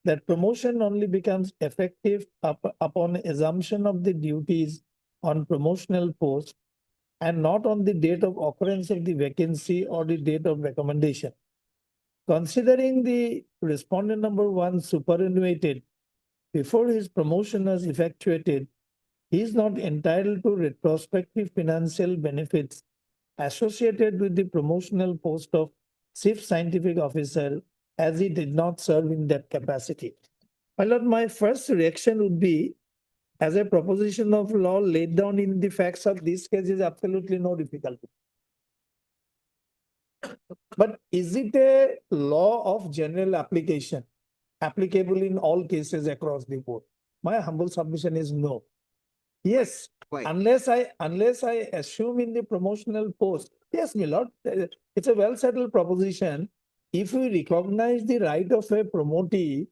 that promotion only becomes effective upon assumption of the duties on promotional post and not on the date of occurrence of the vacancy or the date of recommendation. Considering the respondent number one superannuated before his promotion was effectuated, he is not entitled to retrospective financial benefits associated with the promotional post of chief scientific officer as he did not serve in that capacity. My lord, my first reaction would be, as a proposition of law laid down in the facts of this case is absolutely no difficulty. But is it a law of general application, applicable in all cases across the board? My humble submission is no. Yes, Why? unless I assume in the promotional post, yes, my lord, it's a well settled proposition. If we recognize the right of a promotee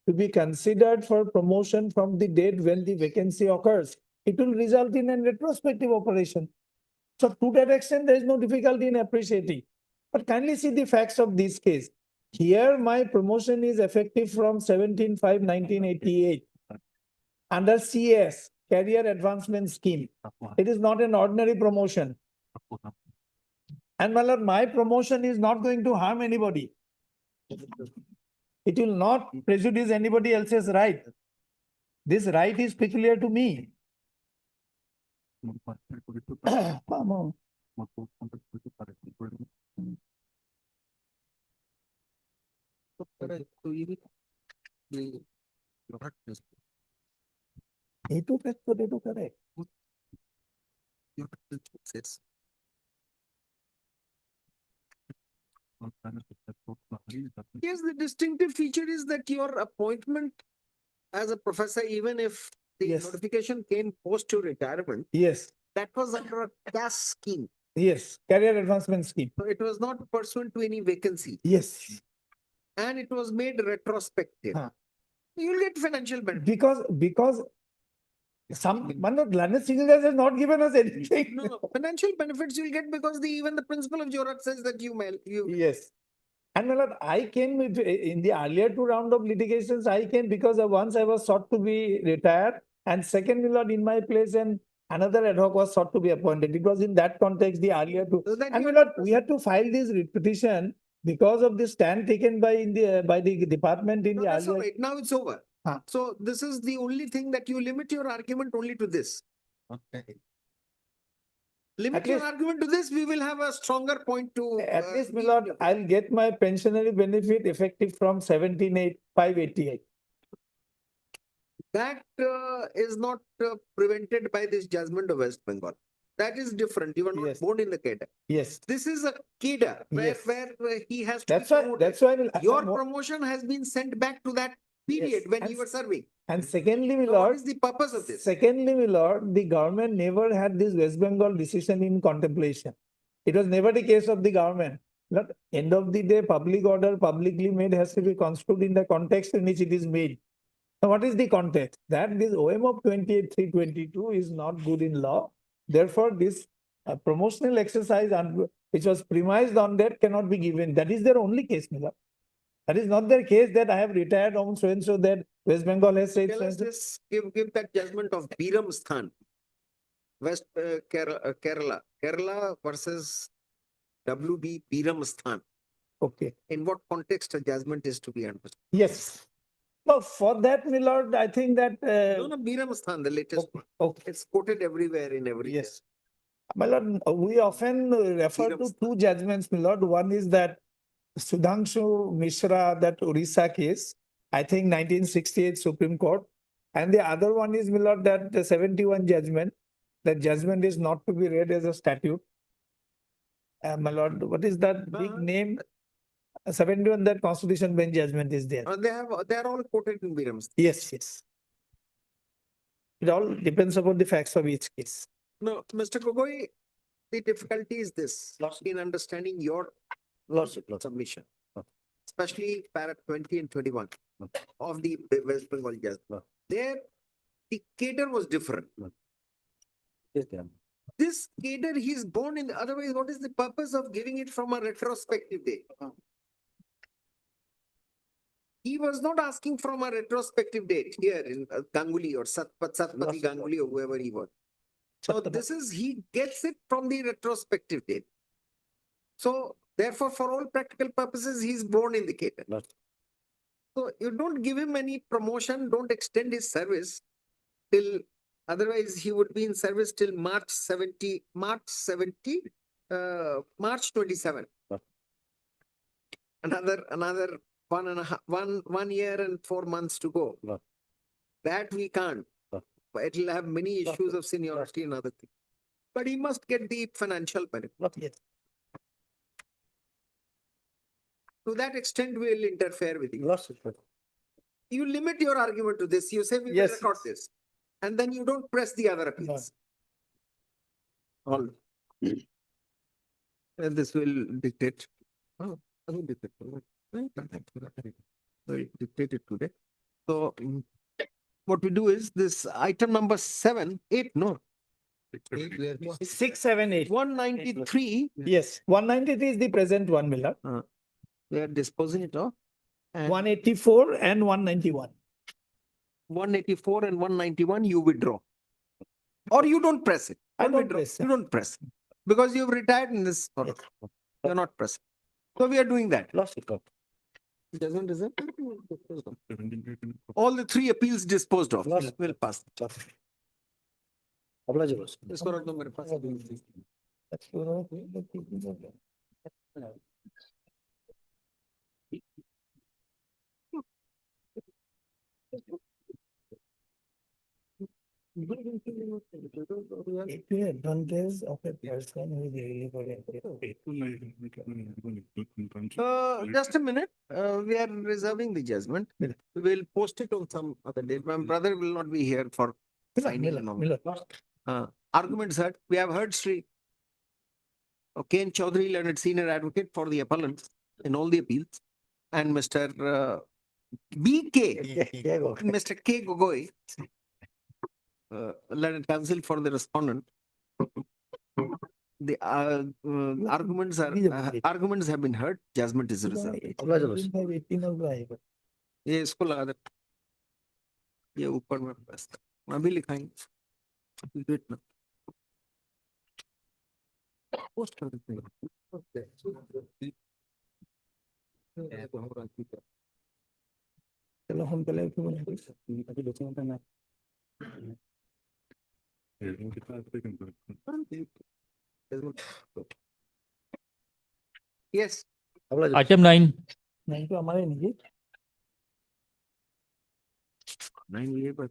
to be considered for promotion from the date when the vacancy occurs, it will result in a retrospective operation. So to that extent, there is no difficulty in appreciating. But kindly see the facts of this case. Here, my promotion is effective from 17/5/1988 under CS, Career Advancement Scheme. It is not an ordinary promotion. And my lord, my promotion is not going to harm anybody. It will not prejudice anybody else's right. This right is peculiar to me. Mama. Itu correct. Yes, the distinctive feature is that your appointment as a professor, even if the Yes. notification came post your retirement, Yes, that was under a caste scheme. yes, Career Advancement Scheme. So it was not pursuant to any vacancy Yes, and it was made retrospective. Huh. You'll get financial benefit. because some, Learned Citizens has not given us anything. No, financial benefits you'll get because even the principle of Jorat says that you. Yes. And my lord, I came with, in the earlier two round of litigations, I came because once I was sought to be retired, and second, my lord, in my place, and another ad hoc was sought to be appointed. It was in that context, the earlier two. So that And you my lord, we had to file this petition because of the stand taken by the department in No, the that's all earlier. right. Now it's over. Huh. So this is the only thing that you limit your argument only to this. Okay. Limit At your least- argument to this, we will have a stronger point to. At least, my lord, I'll get my pensionary benefit effective from 17/5/88. That is not prevented by this judgment of West Bengal. that is different. You are not Yes. born in the cadre. Yes, This is a cadre Yes. where he has to be that's why, promoted. that's why. Your promotion has been sent back to that period Yes, when and you were serving. And secondly, my So what lord, is the purpose of this? secondly, my lord, the government never had this West Bengal decision in contemplation. It was never the case of the government. Not end of the day, public order publicly made has to be construed in the context in which it is made. Now, what is the context? That this OM of 28/3/22 is not good in law. Therefore, this promotional exercise which was premised on that cannot be given. That is their only case, my lord. That is not their case that I have retired on so and so that West Bengal has said Tell so us and so. this, give that judgment of Biram Sthan, West Kerala versus WB Biram Sthan. Okay. In what context a judgment is to be understood? Yes. No, for that, my lord, I think that. No, no, Biram Sthan, the latest one. Okay. It's quoted everywhere in every. Yes. My lord, we often refer to two judgments, my lord. One is that Sudhanshu Mishra, that Orissa case, I think 1968 Supreme Court. And the other one is, my lord, that the 71 judgment. That judgment is not to be read as a statute. My lord, what is that big name? 71, that Constitution Bench judgment is there. They are all quoted in Biram Sthan. Yes, yes. It all depends upon the facts of each case. No, Mr. Gogoi, the difficulty is this in understanding your submission, especially para 20 and 21 of the West Bengal judgment. There, the cadre was different. This cadre, he's born in, otherwise, what is the purpose of giving it from a retrospective date? He was not asking from a retrospective date here in Ganguly or Satpati Ganguly or whoever he was. So this is, he gets it from the retrospective date. So therefore, for all practical purposes, he's born in the cadre. So you don't give him any promotion, don't extend his service till, otherwise he would be in service till March 27. Another 1 year and 4 months to go. That we can't. It will have many issues of seniority and other things. But he must get the financial benefit. Yes. To that extent, we will interfere with you. You limit your argument to this. You say we will record this. And then you don't press the other appeals. All. And this will dictate. Oh, I will dictate. So it dictated today. So what we do is this item number 8, no. 6, 7, 8. 193, Yes, 193 is the present one, Miller. we are disposing it of. And 184 and 191. 184 and 191 you withdraw. Or you don't press it. I don't withdraw. press it. You don't press it. Because you've retired in this. Yes. You're not pressing. So we are doing that. Lost it. Doesn't it? All the 3 appeals disposed of. Lost. Will pass. Obligors. इसको रख दो मेरे पास. Advantage of a person who is Just a minute. We are reserving the judgment. We will post it on some other day. My brother will not be here for signing and all. Arguments heard. We have heard Sri Ken Chaudhary, learned senior advocate for the appellant in all the appeals, and Mr. Mr. K. Gogoi, learned counsel for the respondent. The arguments have been heard. Judgment is reserved. ये इसको लगा दे. ये ऊपर में बस. अभी लिखाएंगे. Wait ना. Post कर देते हैं. चलो हम पहले Yes. Item 9. नहीं तो हमारे नहीं 9 ये पर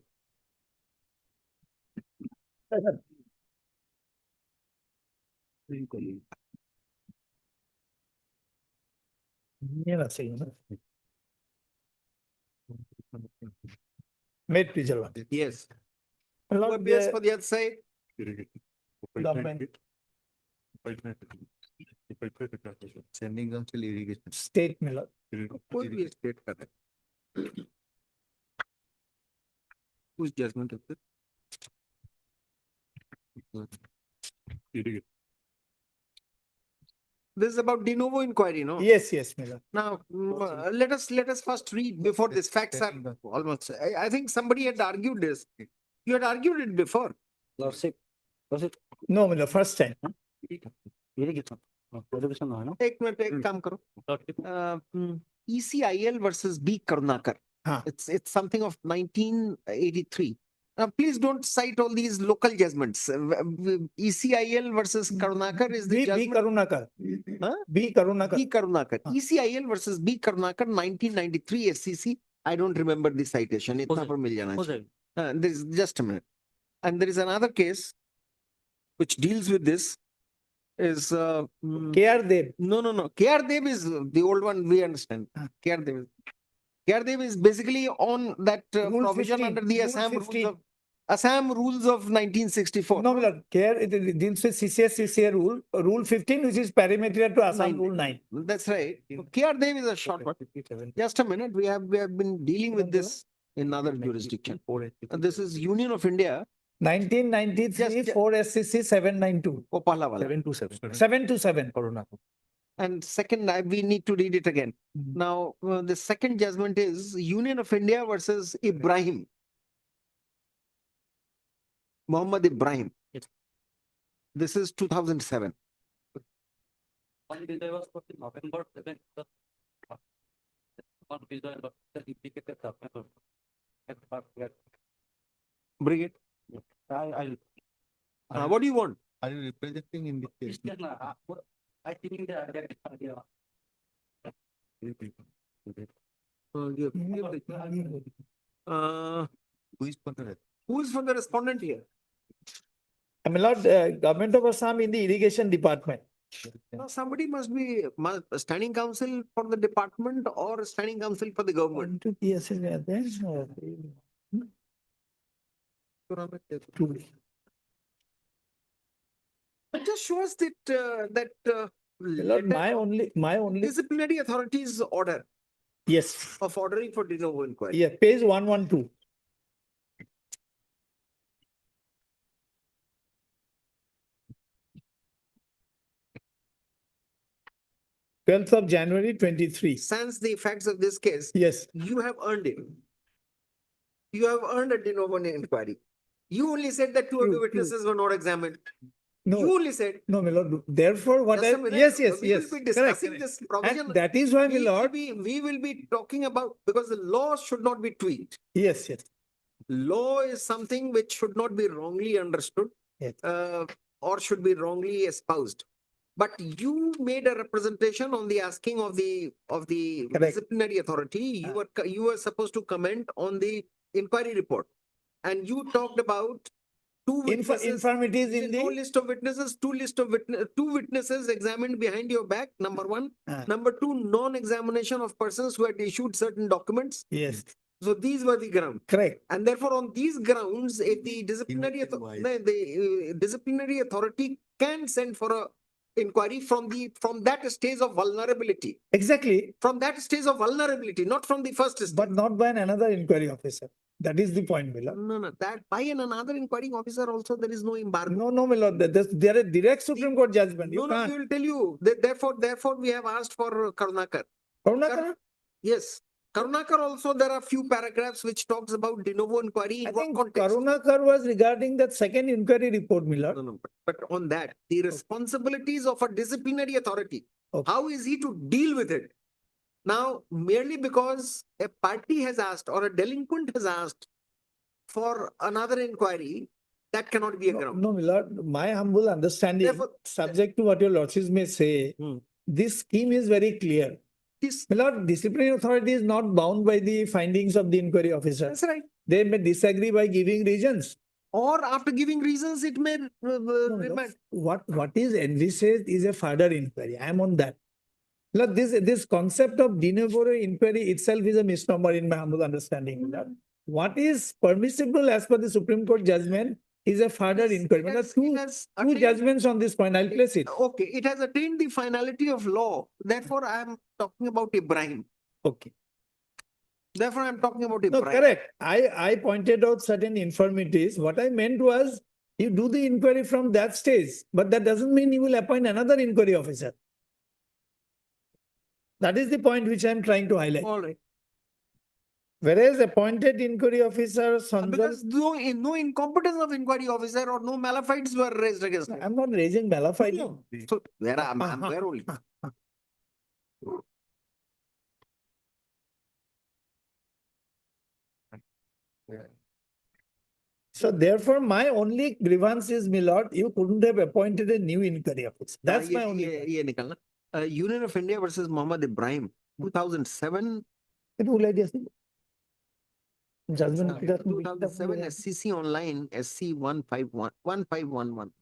Made Pijal. Yes. My Who lord, appears the for the other side? government, Sending council irrigation. state, my lord. कोई भी state का है. Whose judgment is it? This is about de novo inquiry, no? Yes, yes, my lord. Now, let us first read before this facts are almost, I think somebody had argued this. You had argued it before. Lordship, lordship, No, my lord, first time. irrigation, education, no? एक minute एक काम करो. ECIL versus B Karunakar. हाँ. It's something of 1983. Now, please don't cite all these local judgments. ECIL versus Karunakar is the B judgment. Karunakar. Huh? B Karunakar. B Karunakar. हाँ. ECIL versus B Karunakar 1993 SCC. I don't remember the citation. इतना पर मिल जाना हो चाहिए. जाएगा. There is just a minute. And there is another case which deals with this. Is KR Dev. no. KR Dev is the old one. We understand. KR Dev. KR Dev is basically on that Rule provision 15, under the Rule Assam rules 15. of Assam rules of 1964. No, my lord, KR, it deals with CCA rule, rule 15, which is parameter to Assam Nine. rule 9. That's right. KR Dev is a short one. Just a minute. We have been dealing with this in other jurisdiction. And this is Union of India. 1993 Just- 4 SCC 792. वो पहला वाला. 727. And second, we need to read it again. Mhm. Now, the second judgment is Union of India versus Ibrahim. Muhammad Ibrahim. Yes. This is 2007. One visa was put in November 7th. One visa was indicated November. Bring it. What do you want? Are you representing in this case? I think the idea. Who Who is for the is for the respondent here? My lord, government of Assam in the irrigation department. Now, somebody must be standing counsel for the department or standing counsel for the government. One, two PSs are there. Two. It just shows that My lord, letter my only, disciplinary authorities order yes, of ordering for de novo inquiry. yeah, page 112. 12th of January 23. Sans the effects of this case, Yes, you have earned it. You have earned a de novo inquiry. You only said that two of the True, true. witnesses were not examined. You no, only said. no, my lord, therefore what Just I, a minute, yes, we yes, will yes, be correct, discussing correct. this provision. And that is why, my lord, We will be talking about, because the law should not be tweaked. yes, yes, Law is something which should not be wrongly understood. Yes. Or should be wrongly espoused. But you made a representation on the asking of the Correct. disciplinary authority. You were supposed to comment on the inquiry report. And you talked about two witnesses. infirmities in No the, list of witnesses, two witnesses examined behind your back, number one. Number two, non-examination of persons who had issued certain documents. yes, So these were the grounds. correct, And therefore, on these grounds, if the disciplinary, disciplinary authority can send for a inquiry from that stage of vulnerability. exactly, From that stage of vulnerability, not from the first stage. but not by another inquiry officer. That is the point, my lord. No, that by another inquiring officer also there is no embargo. No, my lord, there is direct Supreme Court judgment. You No, he can't. will tell you. Therefore, we have asked for Karunakar. Karunakar? Yes. Karunakar also, there are few paragraphs which talks about de novo inquiry I in what think context. Karunakar was regarding that second inquiry report, my lord. No, but on that, the responsibilities of a disciplinary authority, Okay. how is he to deal with it? Now, merely because a party has asked or a delinquent has asked for another inquiry, that cannot be a ground. No, my lord, my humble understanding, Therefore- subject to what your lordships may say, Hmm. this scheme is very clear. This, My lord, disciplinary authority is not bound by the findings of the inquiry officer. that's right. They may disagree by giving reasons. or after giving reasons, it may remand. What is envisaged is a further inquiry. I am on that. Look, this concept of de novo inquiry itself is a misnomer in my humble understanding. What is permissible as per the Supreme Court judgment is a further inquiry. It There are has- it two has two attained- judgments on this point. I'll place it. Okay, it has attained the finality of law. Therefore, I am talking about Ibrahim. Okay. Therefore, I am talking about No, Ibrahim. correct. I pointed out certain infirmities. What I meant was you do the inquiry from that stage, but that doesn't mean you will appoint another inquiry officer. That is the point which I'm trying to highlight. All right. Whereas appointed inquiry officer, Sandral, Because no incompetence of inquiry officer or no malafides were raised against him. I'm not raising malafide. So where I'm where only. So therefore, my only grievance is, my lord, you couldn't have appointed a new inquiry officer. That's my only. ये निकलना. Union of India versus Muhammad Ibrahim, 2007. Can you lay this? Judgment. 2007 SCC online SC 1511.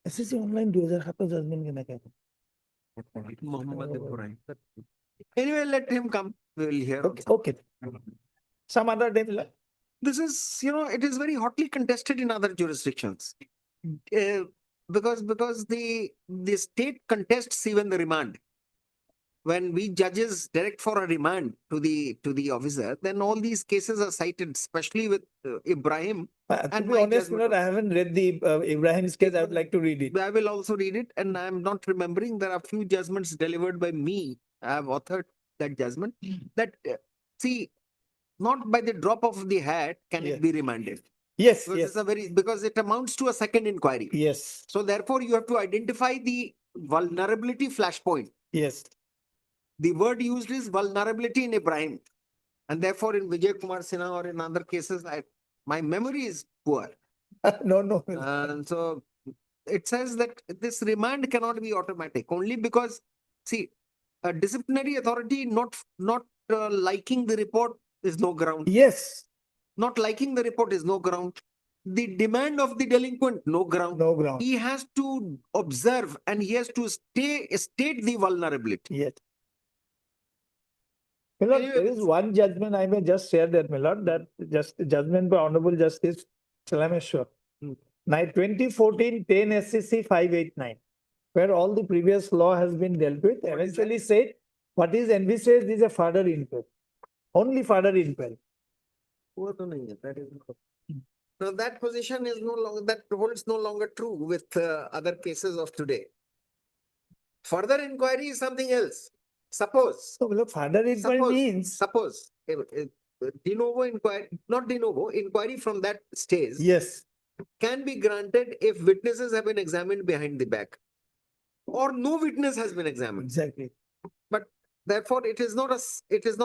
SCC online 2007 judgment के ना क्या? Muhammad Ibrahim. Anyway, let him come. We will hear. Okay, okay. Some other day. This is, it is very hotly contested in other jurisdictions. Because the state contests even the remand. When we judges direct for a remand to the officer, then all these cases are cited, especially with Ibrahim. To And be my honest, judgment I haven't read the Ibrahim's case. I would like to read it. I will also read it, and I am not remembering. There are few judgments delivered by me. I have authored that judgment. That see, not by the drop of the hat can Yeah. it be remanded. Yes, Because yes, it's a because it amounts to a second inquiry. yes, So therefore, you have to identify the vulnerability flashpoint. yes. The word used is vulnerability in Ibrahim, and therefore in Vijay Kumar Sinha or in other cases, my memory is poor. No. And so it says that this remand cannot be automatic only because, see, a disciplinary authority not liking the report is no ground. Yes, Not liking the report is no ground. The demand of the delinquent, no ground. no ground. He has to observe and he has to state the vulnerability. Yes. My lord, there is one judgment I may just share that, my lord, that just judgment by Honorable Justice Salameshwar. Hmm. 2014 10 SCC 589, where all the previous law has been dealt with, eventually said what is envisaged is a further inquiry. Only further inquiry. That is so that position is no longer, that holds no longer true with other cases of today. Further inquiry is something else. Suppose So, look, further inquiry means, de novo inquiry, not de novo, inquiry from that stage yes, can be granted if witnesses have been examined behind the back or no witness has been examined. exactly. Therefore, it is not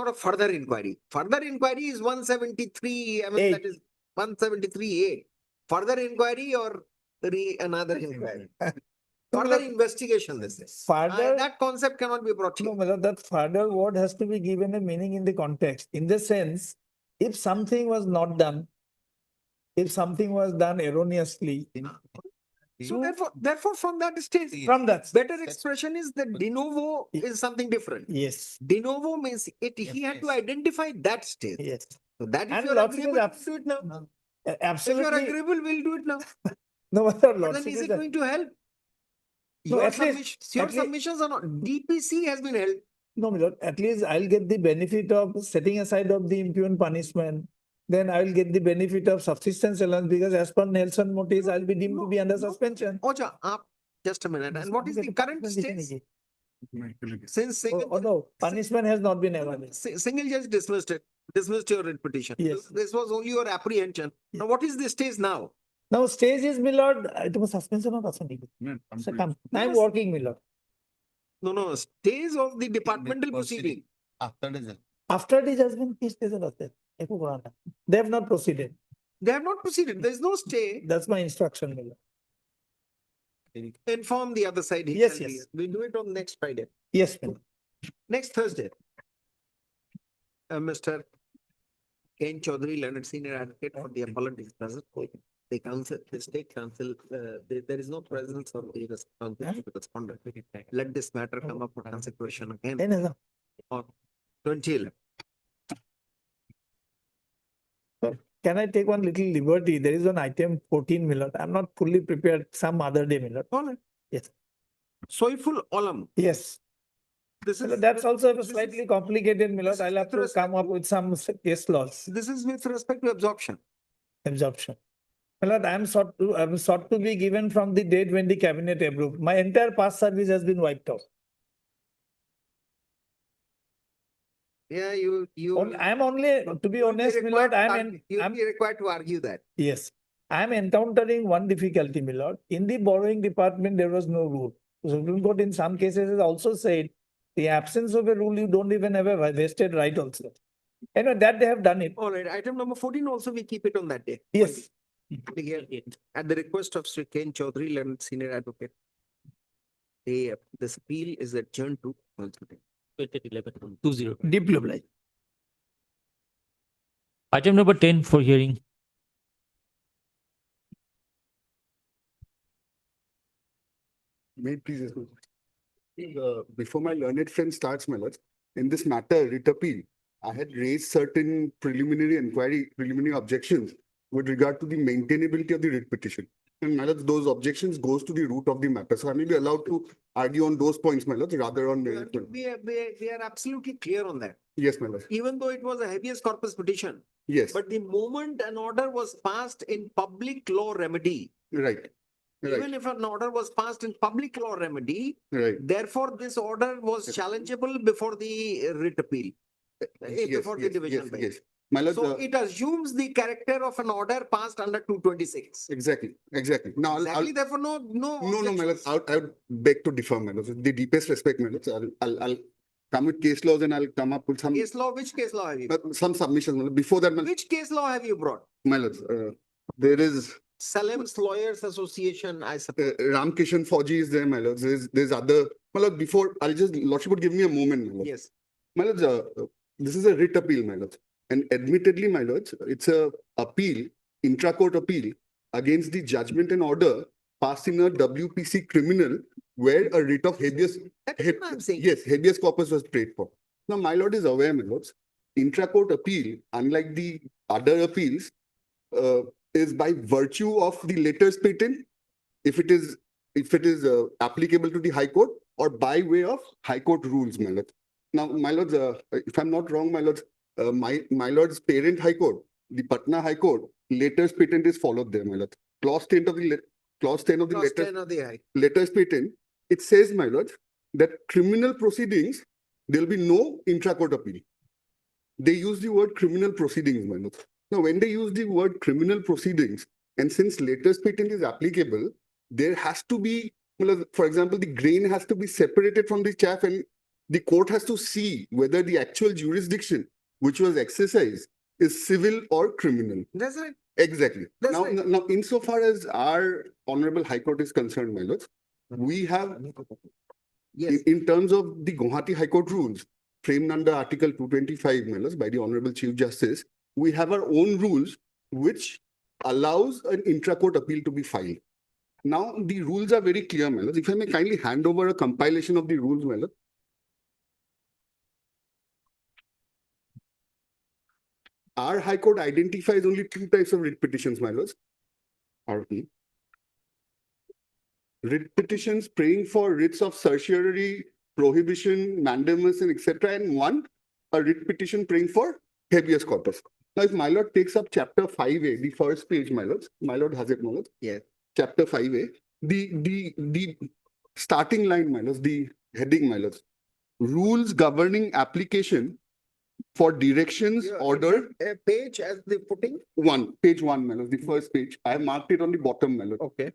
a further inquiry. Further inquiry is 173, I mean, Eight. that is 173A. Further inquiry or another inquiry. Further investigation, this is. Further, That concept cannot be brought no, here. my lord, that further word has to be given a meaning in the context. In the sense, if something was not done, if something was done erroneously, So therefore, from that stage, from that, better expression is that de novo is something different. yes, De novo means he had to identify that stage. yes. So that if And you're Lordship is agreeable, do it now. If you're Absolutely. agreeable, we'll do it now. No, my lord, But then Lordship is is it going to help? No, Your at least- submissions are not. DPC has been held. No, my lord, at least I'll get the benefit of setting aside of the impune punishment. Then I will get the benefit of subsistence allowance because as per Nelson Motis, I'll be deemed to be under suspension. Oja, just a minute. And what is the current state? Since Oh, no, punishment has not been evaluated. single judge dismissed your writ petition. Yes. This was only your apprehension. Now, what is the stage now? Now stage is, my lord, it was suspension of assent. So come, I'm Yes. working, my lord. No, stage of the departmental proceeding. After the judgment, case is arrested. They have not proceeded. They have not proceeded. There is no stay. That's my instruction, my lord. Inform the other side. Yes, shall be yes. here. We'll do it on next Friday. Yes, my lord. Next Thursday. Mr. Ken Chaudhary, Leonard Senior Advocate for the appellant is present. the council, the state council, there is no presence of the respondent. Let this matter come up for consideration again on 2011. Can I take one little liberty? There is an item 14, Milord. I'm not fully prepared. Some other day, Milord. All right. Yes. Soiful Olam. Yes. This Milord, is, that's also this is- slightly complicated, Milord. this I'll is have to with come up with some case laws, this is with respect to absorption. absorption. Milord, I'm sought to be given from the date when the cabinet approved. My entire past service has been wiped out. Yeah, you. I'm only, to be honest, Milord, You'll I'm, be required to argue that. yes. I'm encountering one difficulty, Milord. In the borrowing department, there was no rule. Supreme Court in some cases has also said, the absence of a rule, you don't even have a vested right also. Anyway, that they have done it. All right, item number 14 also we keep it on that day. Yes. Again, at the request of Sri Ken Chaudhary, learned senior advocate. This appeal is adjourned to 2011, 20. Deeply obliged. Item number 10 for hearing. May it please. Before my learned friend starts, my lords, in this matter, writ appeal, I had raised certain preliminary objections with regard to the maintainability of the writ petition. And my lords, those objections goes to the root of the matter. So I may be allowed to argue on those points, my lords, rather on. We are absolutely clear on that. Yes, my lords. Even though it was a habeas corpus petition, Yes, but the moment an order was passed in public law remedy, right. even if an order was passed in public law remedy, Right. therefore this order was challengeable before the writ appeal. Before the division bench. Yes. My lords, So it assumes the character of an order passed under 226. exactly. Now, Exactly, therefore no. No, my objections. lords, I would beg to differ, my lords. With the deepest respect, my lords, I'll come with case laws and I'll come up with some, Case law, which case law have you? some submissions. My lords. Before that, Which case law have you brought? my lords, there is Salem's Lawyers Association, I suppose. Ramkishan Fauji is there, my lords. There's other, my lord, before, Lordship would give me a moment, my lords. Yes. My lords, this is a writ appeal, my lords. And admittedly, my lords, it's a appeal, intra-court appeal against the judgment and order passed in a WPC criminal where a writ of habeas, That's what I'm saying. yes, habeas corpus was prayed for. Now, my lord is aware, my lords, intra-court appeal, unlike the other appeals, is by virtue of the letters patent, if it is applicable to the High Court, or by way of High Court rules, my lord. Now, my lords, if I'm not wrong, my lords, my lord's parent High Court, the Patna High Court, letters patent is followed there, my lord. Clause 10 of the Clause letters 10 of the High. letters patent, it says, my lord, that criminal proceedings, there will be no intra-court appeal. They use the word criminal proceedings, my lord. Now, when they use the word criminal proceedings, and since letters patent is applicable, there has to be, for example, the grain has to be separated from the chaff, and the court has to see whether the actual jurisdiction which was exercised is civil or criminal. That's right. Exactly. That's Now, right. now, insofar as our Honorable High Court is concerned, my lords, we have, Yes. in terms of the Guwahati High Court rules, framed under Article 225, my lords, by the Honorable Chief Justice, we have our own rules which allows an intra-court appeal to be filed. Now, the rules are very clear, my lords. If I may kindly hand over a compilation of the rules, my lord. Our High Court identifies only two types of writ petitions, my lords. RP. Writ petitions praying for writs of certiorari, prohibition, mandamus, and etc. And one, a writ petition praying for habeas corpus. Now, if my lord takes up chapter 5A, the first page, my lord has it, my lord. Yes. Chapter 5A, the starting line, my lords, the heading, my lords. Rules governing application for directions, Yeah, order, A page as the footing. page one, my lord, the first page. I have marked it on the bottom, my lord. Okay.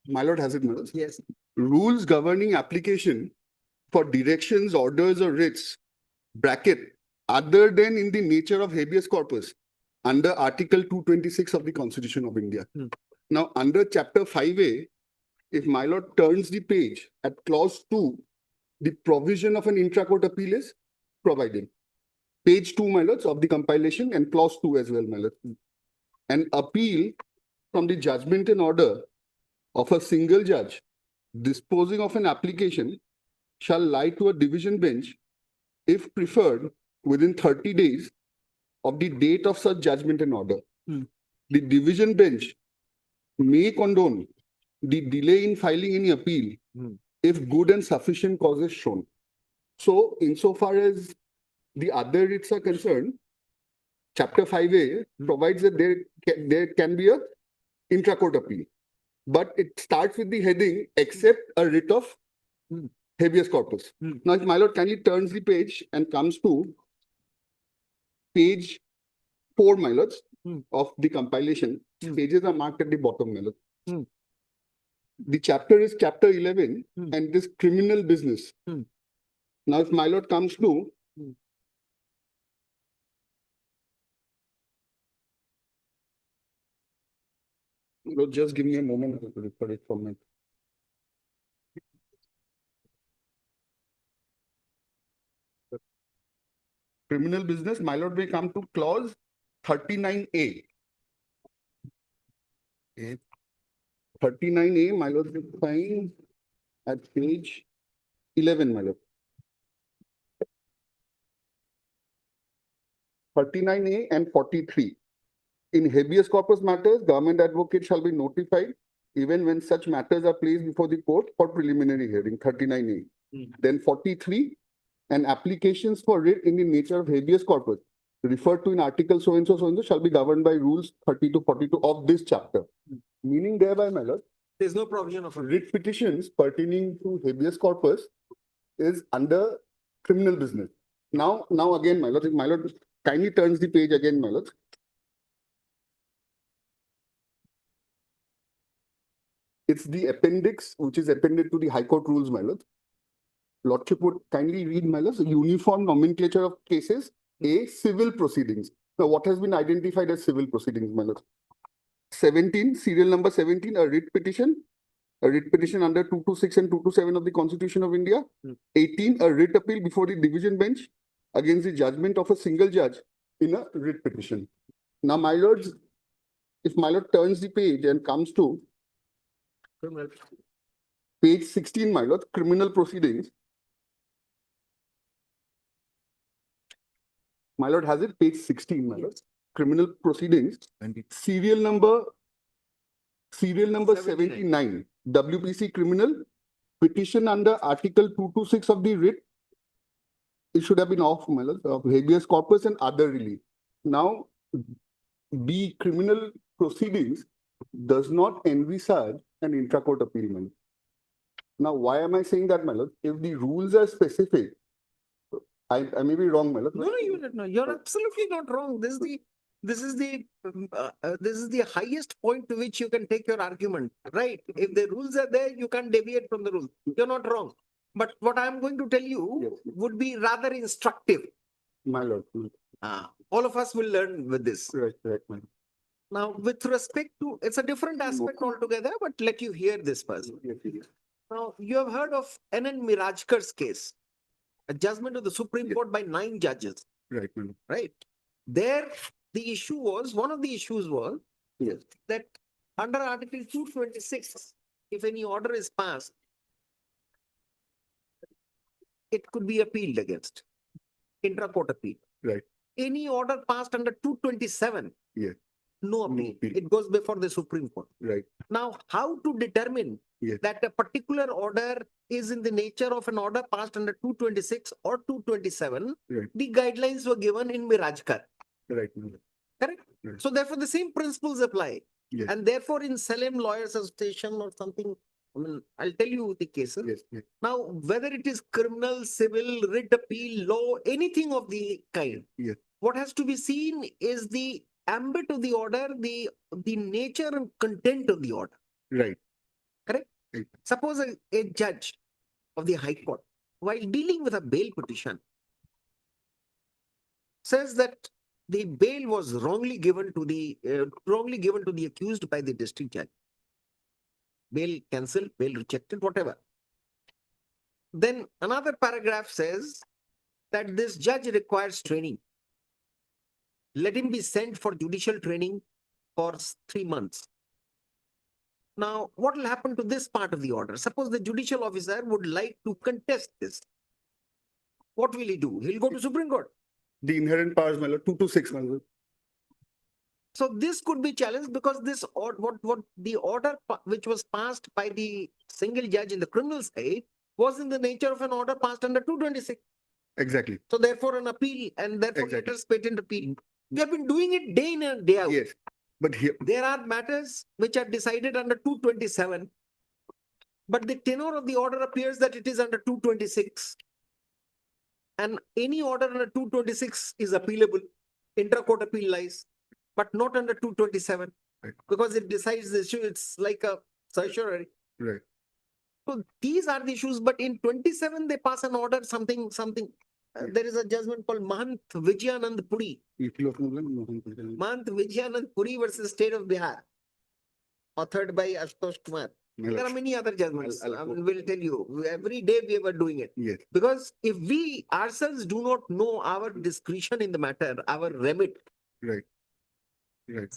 My lord has it, my lord. Yes. Rules governing application for directions, orders, or writs, bracket, other than in the nature of habeas corpus, under Article 226 of the Constitution of India. Now, under Chapter 5A, if my lord turns the page at Clause 2, the provision of an intra-court appeal is provided. Page 2, my lords, of the compilation, and Clause 2 as well, my lord. an appeal from the judgment and order of a single judge disposing of an application shall lie to a division bench if preferred within 30 days of the date of such judgment and order. Hmm. The division bench may condone the delay in filing any appeal Hmm. if good and sufficient cause is shown. So insofar as the other writs are concerned, Chapter 5A provides that there can be a intra-court appeal. But it starts with the heading, except a writ of Hmm. habeas corpus. Hmm. Now, if my lord kindly turns the page and comes to page 4, my lords, Hmm. of the compilation, Hmm. pages are marked at the bottom, my lord. Hmm. The chapter is chapter 11 Hmm. and this criminal business. Hmm. Now, if my lord comes to Hmm. Lord, just give me a moment to refer it from my. Criminal business, my lord may come to clause 39A. Okay. 39A, my lord, will find at page 11, my lord. 39A and 43. In habeas corpus matters, government advocate shall be notified even when such matters are placed before the court for preliminary hearing, 39A. Hmm. Then 43, and applications for writ in the nature of habeas corpus referred to in article so and so shall be governed by rules 30 to 42 of this chapter. Meaning thereby, my lord, There's no provision of a writ petitions pertaining to habeas corpus is under criminal business. Now again, my lord, if my lord kindly turns the page again, my lord. It's the appendix which is appended to the High Court rules, my lord. Lordship would kindly read, my lord, uniform nomenclature of cases, A, civil proceedings. Now, what has been identified as civil proceedings, my lord? 17, serial number 17, a writ petition under 226 and 227 of the Constitution of India. 18, a writ appeal before the division bench against the judgment of a single judge in a writ petition. Now, my lords, if my lord turns the page and comes to page 16, my lord, criminal proceedings. My lord has it, page 16, my lord. Criminal proceedings, serial number 79, WPC criminal petition under article 226 of the writ. It should have been off, my lord, of habeas corpus and other relief. Now, the criminal proceedings does not envisage an intra-court appeal, my lord. Now, why am I saying that, my lord? If the rules are specific, I may be wrong, my lord. No, you're absolutely not wrong. This is the highest point to which you can take your argument, right? If the rules are there, you can't deviate from the rules. You're not wrong. But what I'm going to tell you Yes. would be rather instructive. My lord. All of us will learn with this. Right, my lord. Now, with respect to, it's a different aspect altogether, but let you hear this first. Yes, yes. Now, you have heard of N.N. Mirajkar's case, a judgment of the Supreme Yes. Court by 9 judges, Right, my lord. right? There, the issue was, one of the issues was Yes. that under Article 226, if any order is passed, it could be appealed against, intra-court appeal. Right. Any order passed under 227, Yes. no No appeal. appeal. It goes before the Supreme Court. Right. Now, how to determine Yes. that a particular order is in the nature of an order passed under 226 or 227? Right. The guidelines were given in Mirajkar, Right, my lord. correct? Right. So therefore, the same principles apply. Yes. And therefore, in Salem Lawyers Association or something, I mean, I'll tell you the cases. Yes, yes. Now, whether it is criminal, civil, writ appeal, law, anything of the kind, Yes. what has to be seen is the ambit of the order, the nature and content of the order. Right. Correct? Right. Suppose a judge of the High Court, while dealing with a bail petition, says that the bail was wrongly given to the accused by the district judge. Bail cancelled, bail rejected, whatever. Then another paragraph says that this judge requires training. Let him be sent for judicial training for 3 months. Now, what will happen to this part of the order? Suppose the judicial officer would like to contest this. What will he do? He'll go to Supreme Court. The inherent powers, my lord, 2 to 6 months. So this could be challenged because this or what the order which was passed by the single judge in the criminal side was in the nature of an order passed under 226. Exactly. So therefore an appeal and therefore Exactly. letters patent appeal. We have been doing it day in and day out. Yes. But here, There are matters which are decided under 227. But the tenor of the order appears that it is under 226. And any order under 226 is appealable. Intra-court appeal lies, but not under 227. Right. Because it decides the issue, it's like a certiorari. right. So these are the issues, but in 27 they pass an order, something. There is a judgment called Mahant Vijayanand Puri. Mahant Vijayanand Puri versus State of Bihar, authored by Ashutosh Kumar. My There are lord. many other judgments. I'll I mean, we'll tell you. Every day we were doing it. Yes. Because if we ourselves do not know our discretion in the matter, our remit, Right. Right.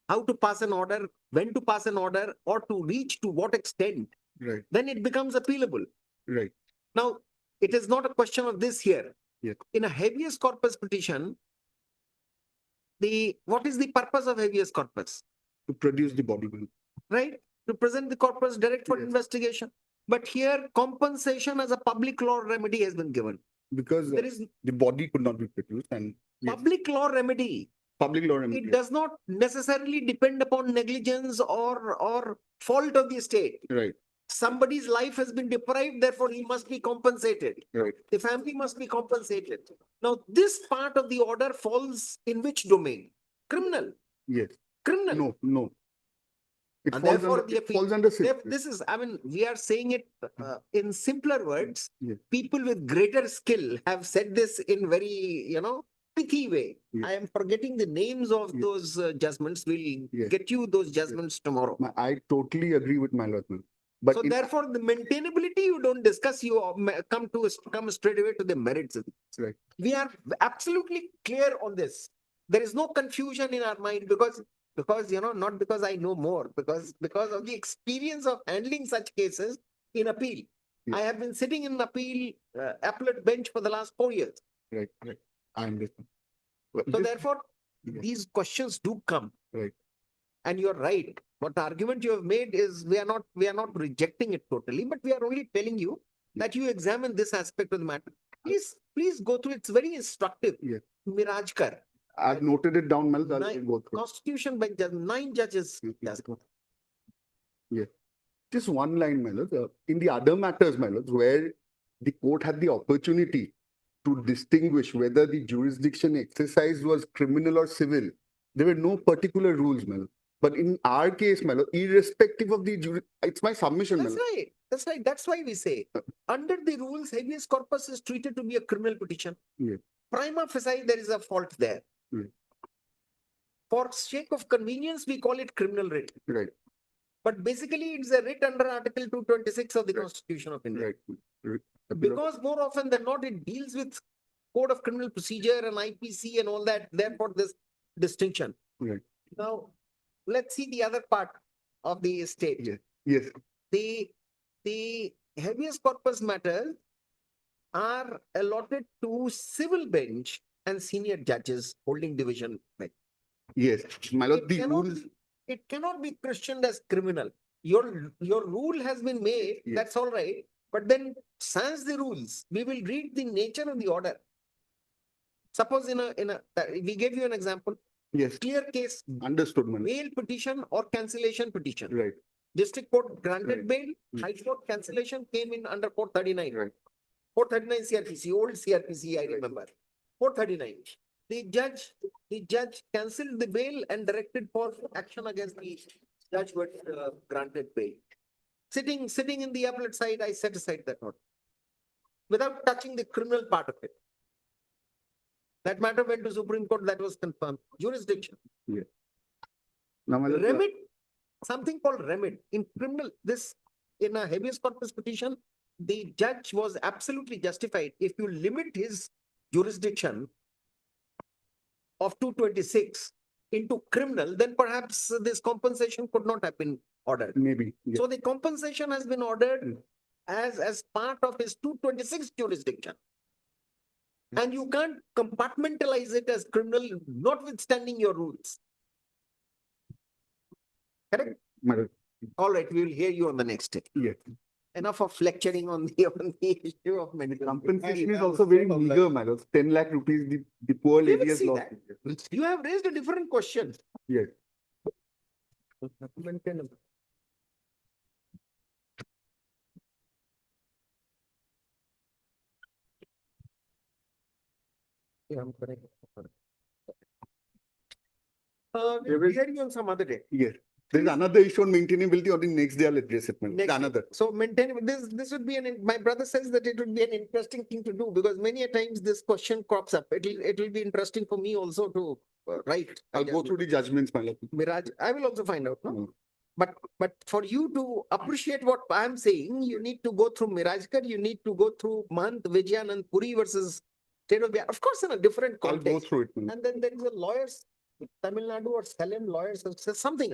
how to pass an order, when to pass an order, or to reach to what extent, Right. then it becomes appealable. Right. Now, it is not a question of this here. Yes. In a habeas corpus petition, what is the purpose of habeas corpus? To produce the body. Right? To present the corpus direct for Yes. investigation. But here, compensation as a public law remedy has been given. Because There is the body could not be produced and yes, public law remedy. public law remedy. It does not necessarily depend upon negligence or fault of the state. Right. Somebody's life has been deprived, therefore he must be compensated. Right. The family must be compensated. Now, this part of the order falls in which domain? Criminal. Yes. Criminal. No, no. It And falls therefore under, the it appeal- falls under Therefore, civil. this is, I mean, we are saying it in simpler words. Yes. People with greater skill have said this in very, pithy way. Yes. I am forgetting the names of Yes. those judgments. We'll Yes. get you those judgments tomorrow. I totally agree with my lord. Ma'am. But So in- therefore, the maintainability you don't discuss, you come straight away to the merits. Right. We are absolutely clear on this. There is no confusion in our mind because not because I know more, because of the experience of handling such cases in appeal. Yes. I have been sitting in appeal appellate bench for the last 4 years. Right, right. I understand. Well, So this- therefore, Yes. these questions do come. Right. And you're right. What the argument you have made is we are not rejecting it totally, but we are only telling you that you examine this aspect of the matter. Please go through. It's very instructive. Yes. Mirajkar, I've noted it down, Mel. I'll Nine- go through. Constitution bench, 9 judges. Yes, yes. Just one line, my lord. In the other matters, my lord, where the court had the opportunity to distinguish whether the jurisdiction exercised was criminal or civil, there were no particular rules, my lord. But in our case, my lord, irrespective of the it's my submission, my That's lord. right. That's right. That's why we say under the rules, habeas corpus is treated to be a criminal petition. Yes. Prima facie, there is a fault there. Yes. For sake of convenience, we call it criminal writ. Right, But basically, it's a writ under Article 226 of the Right. Constitution of India. right. Because more often than not, it deals with Code of Criminal Procedure and IPC and all that. Therefore, this distinction. Right. Now, let's see the other part of the state. Yes. Yes, The habeas corpus matters are allotted to civil bench and senior judges holding division bench. yes. My lord, It the cannot rules, It cannot be questioned as criminal. Your rule has been made, Yes. that's all right. But then sans the rules, we will read the nature of the order. Suppose we gave you an example, yes, clear case, understood, my lord. bail petition or cancellation petition. Right, District court granted Right. bail, Mm. High Court cancellation came in under 439. Right. 439 CRPC, old CRPC, I remember. 439. The judge cancelled the bail and directed for action against the judge who had granted bail. Sitting in the appellate side, I set aside that order without touching the criminal part of it. That matter went to Supreme Court, that was confirmed. Jurisdiction. now, my lord, Remit, something called remit. In in a habeas corpus petition, the judge was absolutely justified. If you limit his jurisdiction of 226 into criminal, then perhaps this compensation could not have been ordered. Maybe. Yeah. So the compensation has been ordered as part of his 226 jurisdiction. And you can't compartmentalize it as criminal, notwithstanding your rules. Correct? My lord. All right, we will hear you on the next day. Yeah. Enough of lecturing on the issue of medical. Compensation is also very meager, my lord. 10 lakh rupees, the poor We will lady has see lost. that. You have raised a different question. Yes. Yeah, I'm correct. We'll hear you on some other day. Yes. There's another issue on maintainability on the next day I'll address it, my lord. Next Another. So maintain, this would be my brother says that it would be an interesting thing to do because many a times this question crops up. It will be interesting for me also to write. I'll go through the judgments, my lord. Miraj, I will also find out, no? Mm. But for you to appreciate what I'm saying, you need to go through Mirajkar, you need to go through Mahant Vijayanand Puri versus State of Bihar. Of course, in a different I'll go context. through it. my lord. And then there is a lawyers, Tamil Nadu or Salem lawyers, something.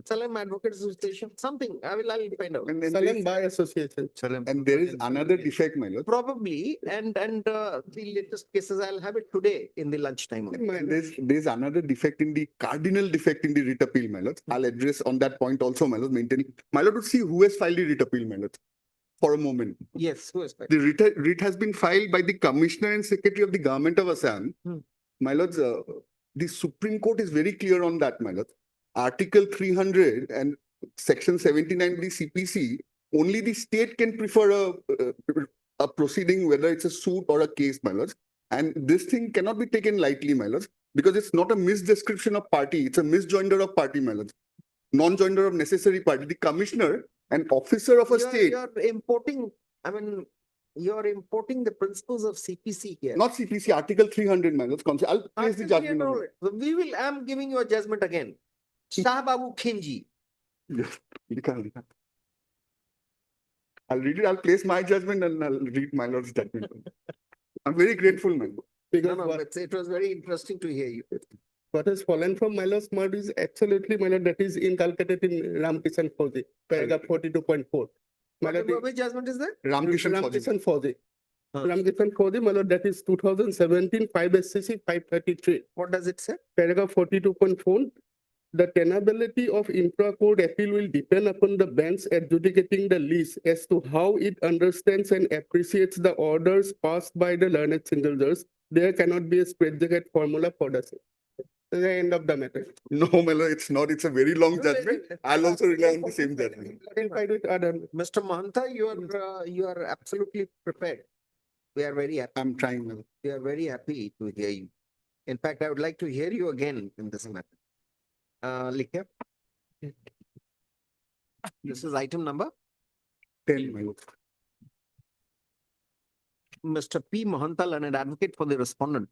Salem Advocates Association, something. I'll find out. And then there is- Association. and there is another defect, my lord. Probably, and the latest cases, I'll have it today in the lunchtime. hour. And there's another defect in the cardinal defect in the writ appeal, my lord. I'll address on that point also, my lord, maintaining. My lord, to see who has filed the writ appeal, my lord. For a moment. Yes, who is that? The writ has been filed by the Commissioner and Secretary of the Government of Assam. Hmm. My lords, the Supreme Court is very clear on that, my lord. Article 300 and Section 79 of the CPC, only the state can prefer a proceeding, whether it's a suit or a case, my lords. And this thing cannot be taken lightly, my lords, because it's not a misdescription of party, it's a misjoinder of party, my lords. Non-joinder of necessary party. The commissioner, an officer of a state, You're importing, I mean, you're importing the principles of CPC here. not CPC, Article 300, my lords. I'll place the Article judgment. 300 on already. So we will, I'm giving you a judgment again. Shah Babu Khenji. it. I'll read it, I'll place my judgment and I'll read my lord's judgment. I'm very grateful, man. No, no, it was very interesting to hear you. What has fallen from my lord's mouth is absolutely, my lord, that is inculcated in Ramkishan Fauzi, paragraph 42.4. My lord, Which judgment is that? Ramkishan Fauzi. Ramkishan Fauzi. Huh. Ramkishan Fauzi, my lord, that is 2017 5 SCC 533. What does it say? Paragraph 42.4. The tenability of intra-court appeal will depend upon the bench adjudicating the lease as to how it understands and appreciates the orders passed by the learned single judge. There cannot be a straightforward formula for the same. The end of the matter. No, my lord, it's not. It's a very long No, judgment. I'll also rely on the same judgment. Clarified with other. Mr. Mahanta, you are absolutely prepared. We are very happy. I'm trying, my lord. We are very happy to hear you. In fact, I would like to hear you again in this matter. Likya. This is item number. 10, my lord. Mr. P. Mahanta, an advocate for the respondent,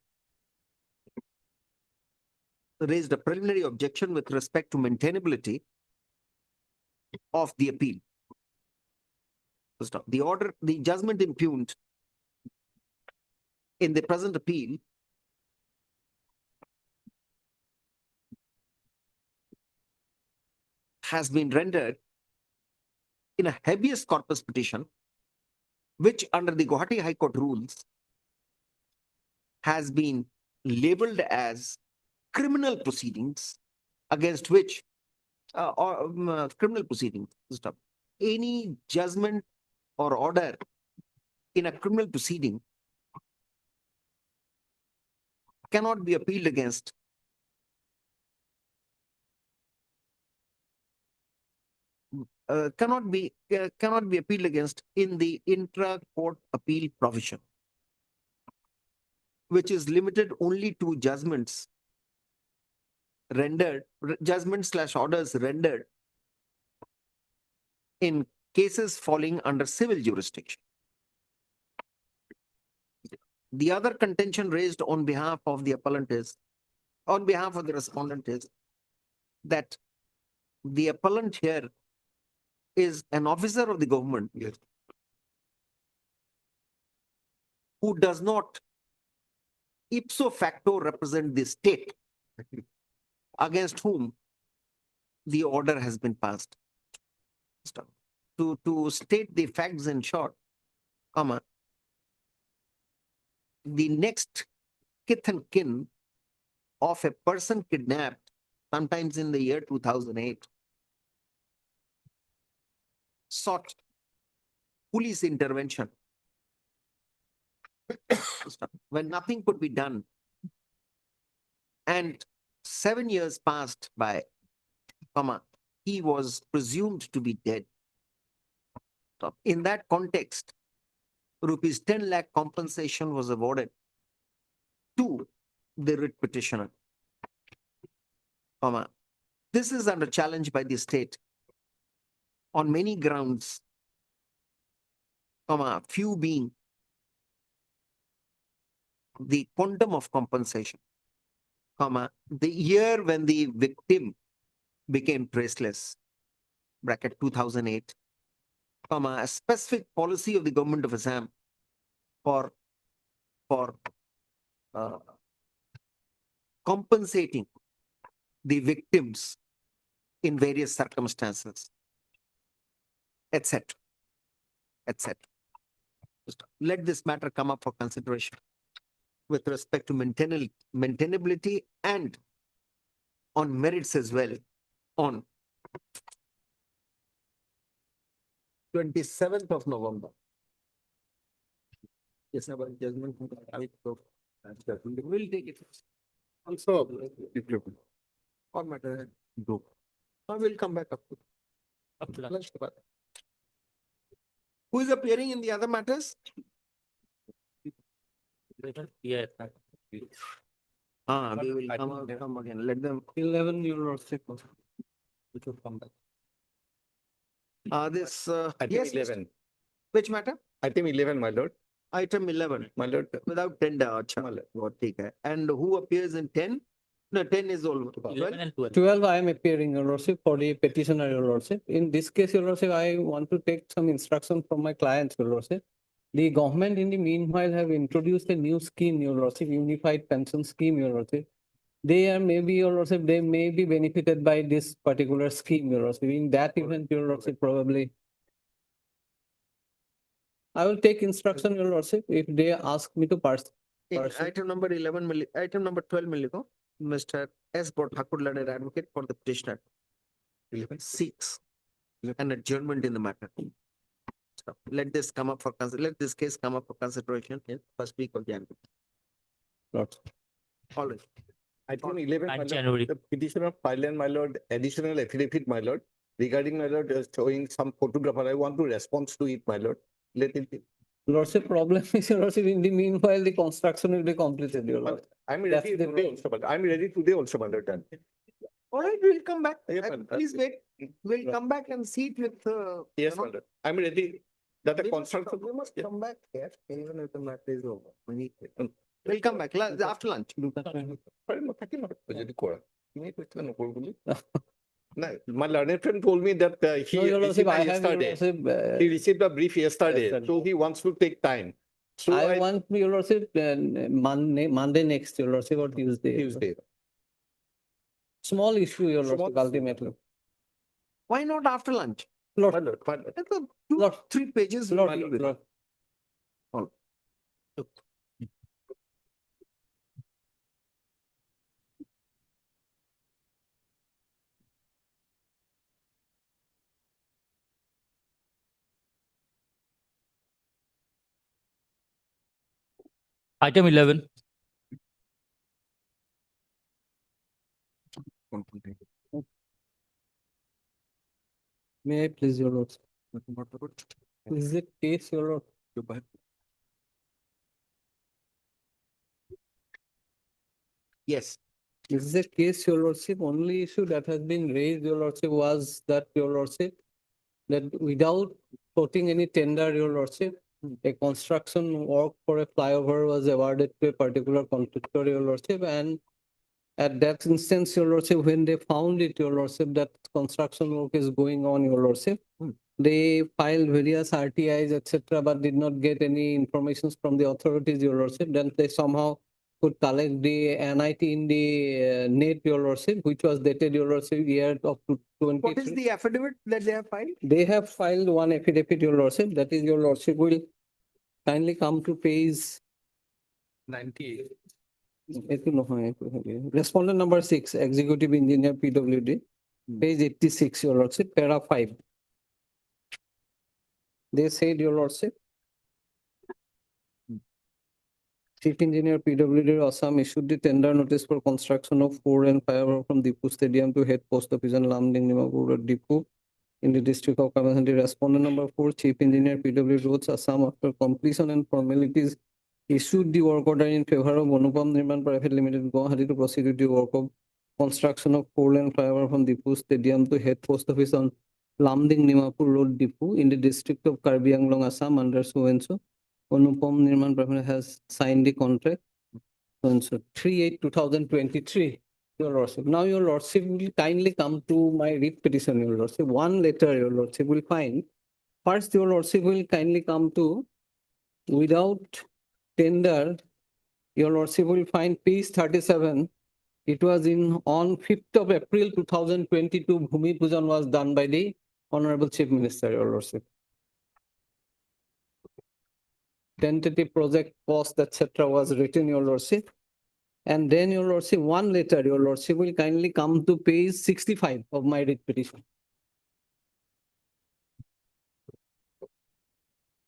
raised a preliminary objection with respect to maintainability of the appeal. Stop. The order, the judgment impugned in the present appeal has been rendered in a habeas corpus petition, which under the Guwahati High Court rules has been labeled as criminal proceedings against which criminal proceedings. Stop. Any judgment or order in a criminal proceeding cannot be appealed against cannot be appealed against in the intra-court appeal provision, which is limited only to judgments rendered, judgment/orders rendered in cases falling under civil jurisdiction. The other contention raised on behalf of the appellant is, on behalf of the respondent is that the appellant here is an officer of the government who does not ipso facto represent the state. against whom the order has been passed. Stop. To state the facts in short, comma, the next kith and kin of a person kidnapped sometimes in the year 2008 sought police intervention when nothing could be done. And 7 years passed by, comma, he was presumed to be dead. So in that context, rupees 10 lakh compensation was awarded to the writ petitioner. Comma, this is under challenge by the state on many grounds, comma, few being the quantum of compensation, comma, the year when the victim became traceless, bracket 2008, comma, a specific policy of the government of Assam for compensating the victims in various circumstances, etc., etc. Let this matter come up for consideration with respect to maintainability and on merits as well on 27th of November. Yes, our judgment. We'll take it. Also, or matter. Go. I will come back up to lunch. Who is appearing in the other matters? Yeah. They will come again. Let them. 11 euro sick. Which will come back. This, Item yes, 11. which matter? Item 11, my lord. Item 11, My lord. without tender. Acha. वो ठीक है. And who appears in 10? No, 10 is all. 11 and 12. 12, I am appearing, Your Lordship, for the petitioner, Your Lordship. In this case, Your Lordship, I want to take some instruction from my clients, Your Lordship. The government in the meanwhile have introduced a new scheme, Your Lordship, Unified Pension Scheme, Your Lordship. They are maybe, Your Lordship, they may be benefited by this particular scheme, Your Lordship. In that event, Your Lordship, probably. I will take instruction, Your Lordship, if they ask me to pass. Item number 11, item number 12, Milliko. Mr. S. Thakur, learned advocate for the petitioner, seeks an adjournment in the matter. So let this come up for let this case come up for consideration in first week of January. Lord. All right. Item 11, my 9th lord, January. the petitioner filed, my lord, additional affidavit, my lord, regarding, my lord, showing some photographer. I want to respond to it, my lord. Let it be. Lordship, problem is, Your Lordship, in the meanwhile, the construction will be completed, Your Lord. I'm That's ready the today way. also, but I'm ready today also, my lord. Done. All right, we'll come back. Yeah, but Please wait. We'll Yeah. come back and see it with, Yes, you my know, lord. I'm ready. That the we must construction. we must Yeah. come back here, even if the matter is over. We'll come back after lunch. Sorry, মই থাকিম আৰু যদি কৰা। তুমি কৈছিলা নকৰো বুলি। নাই, my learned friend told me that he No, Your Lordship, received I have, Your yesterday. Lordship, He received a brief yesterday, Yesterday. so he wants to take time. So I want, Your Lordship, Monday next, Your Lordship, or Tuesday. Tuesday. Small issue, Your Small- Lordship, ultimately. Why not after lunch? Lord, My lord, my lord. It's a two, Lord. 3 pages. we'll Lord, deal with it. Lord. Item 11. May I please, Your Lordship? This is a case, Your Lord. Yes. This is a case, Your Lordship. Only issue that has been raised, Your Lordship, was that, Your Lordship, that without quoting any tender, Your Lordship, a construction work for a flyover was awarded to a particular contractor, Your Lordship, and at that instance, Your Lordship, when they found it, Your Lordship, that construction work is going on, Your Lordship, they filed various RTIs, etc., but did not get any information from the authorities, Your Lordship. Then they somehow could collect the NIT in the net, your lordship, which was dated, your lordship, year of What is 23. the affidavit that they have filed? They have filed one affidavit, your lordship, that is, your lordship will kindly come to page 98. Respondent number 6, Executive Engineer PWD, page 86, your lordship, para 5. They said, your lordship, Chief Engineer PWD Assam issued the tender notice for construction of 4 and 5 from Dipu Stadium to head post office and Lamding Nimapur Road Dipu in the district of Kamasandi. Respondent number 4, Chief Engineer PWD Roads Assam, after completion and formalities, issued the work order in favor of Anupam Nirman Private Limited, Guwahati, to proceed with the work of construction of 4-lane flyover from Dipu Stadium to head post office on Lamding Nimapur Road Dipu in the district of Karbi Anglong, Assam, under so and so. Anupam Nirman Private has signed the contract. So and so 3/8/2023, your lordship. Now your lordship will kindly come to my writ petition, your lordship. One letter, your lordship will find. First, your lordship will kindly come to without tender, your lordship will find page 37. It was on 5th of April 2022, Bhumi Pujan was done by the Honorable Chief Minister, your lordship. Tentative project cost, etc. was written, your lordship. And then, your lordship, one letter, your lordship will kindly come to page 65 of my writ petition.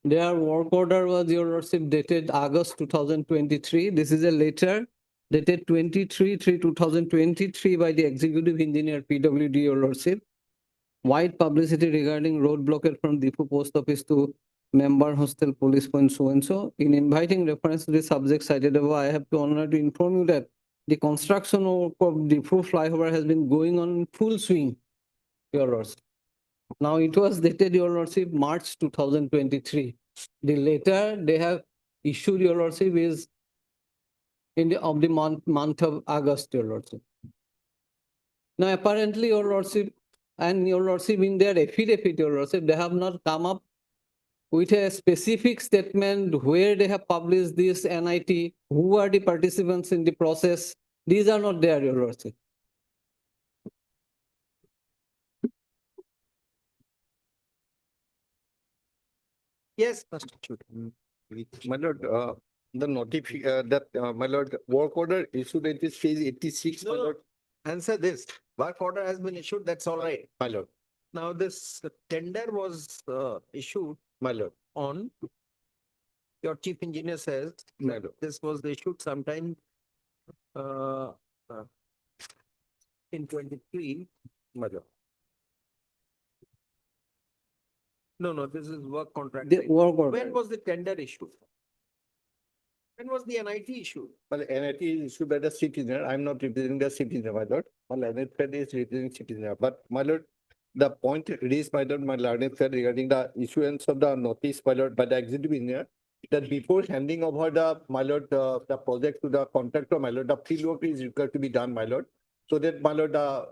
Their work order was, your lordship, dated August 2023. This is a letter dated 23/3/2023 by the Executive Engineer PWD, your lordship. Wide publicity regarding road blockade from Dipu Post Office to Member Hostel Police Point so and so. In inviting reference to the subject cited above, I have to honor to inform you that the construction of Dipu flyover has been going on in full swing, your lordship. Now it was dated, your lordship, March 2023. The letter they have issued, your lordship, is in the month of August, your lordship. Now apparently, your lordship, and your lordship, in their affidavit, your lordship, they have not come up with a specific statement where they have published this NIT, who are the participants in the process. These are not there, your lordship. Yes, Mr. Chud. My lord, my lord, work order issued at this phase 86, my No, no. lord. Answer this. Work order has been issued, that's all right. My lord, Now this tender was issued my lord, on, your chief engineer says, my lord. this was issued sometime uh, uh, in 23. My lord. No, this is work contract. The right? work order. When was the tender issued? When was the NIT issued? Well, NIT is issued by the citizen. I'm not representing the citizen, my lord. My learned friend is representing citizen. But my lord, the point raised by my learned friend regarding the issuance of the notice, my lord, by the executive engineer, that before handing over my lord, the project to the contractor, my lord, the field work is required to be done, my lord. So that, my lord, the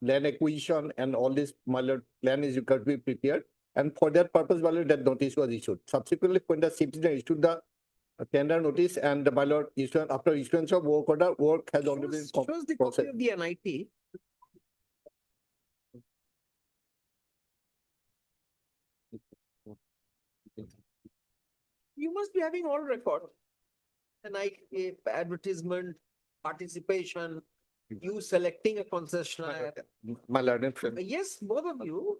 land acquisition and all this, my lord, plan is required to be prepared. And for that purpose, my lord, that notice was issued. Subsequently, when the citizen issued the tender notice and my lord, after issuance of work order, work has already been Shows the copy of the NIT. You must be having all record. NIT, advertisement, participation, you selecting a concessionaire. My learned friend. Yes, both of you.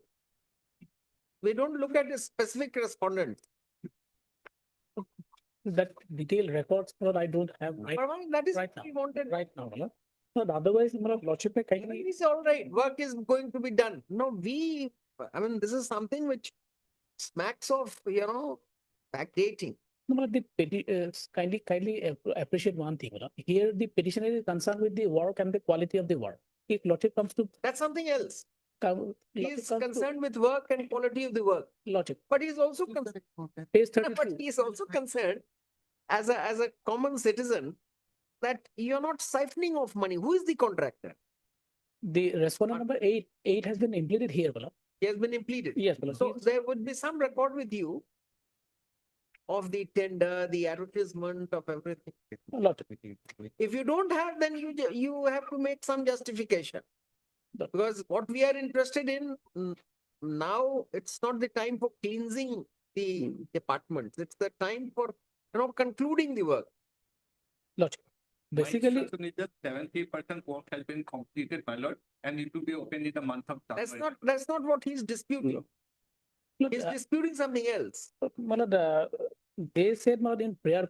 We don't look at a specific respondent. That detailed records, but I don't have Parvati, that is right what we wanted. right now. No? But otherwise, lordship mein kahin nahi- It's all right, work is going to be done. No, I mean, this is something which smacks of, backdating. No, but kindly appreciate one thing. Here, the petitioner is concerned with the work and the quality of the work. If lordship comes to That's something else. He is lordship comes to concerned with work and quality of the work, lordship. but he is also concerned. Page But 32. he is also concerned as a common citizen that you're not siphoning off money. Who is the contractor? The respondent number 8 has been implemented here. He has been impleted. Yes, So there would be some record with you of the tender, the advertisement of everything. If you don't have, then you have to make some justification. Because what we are interested in now, it's not the time for cleansing the departments. It's the time for, concluding the work. Basically, 70% work has been completed, my lord, and it will be opened in the month of January. That's not what he's disputing. He's disputing something else. They said in prayer.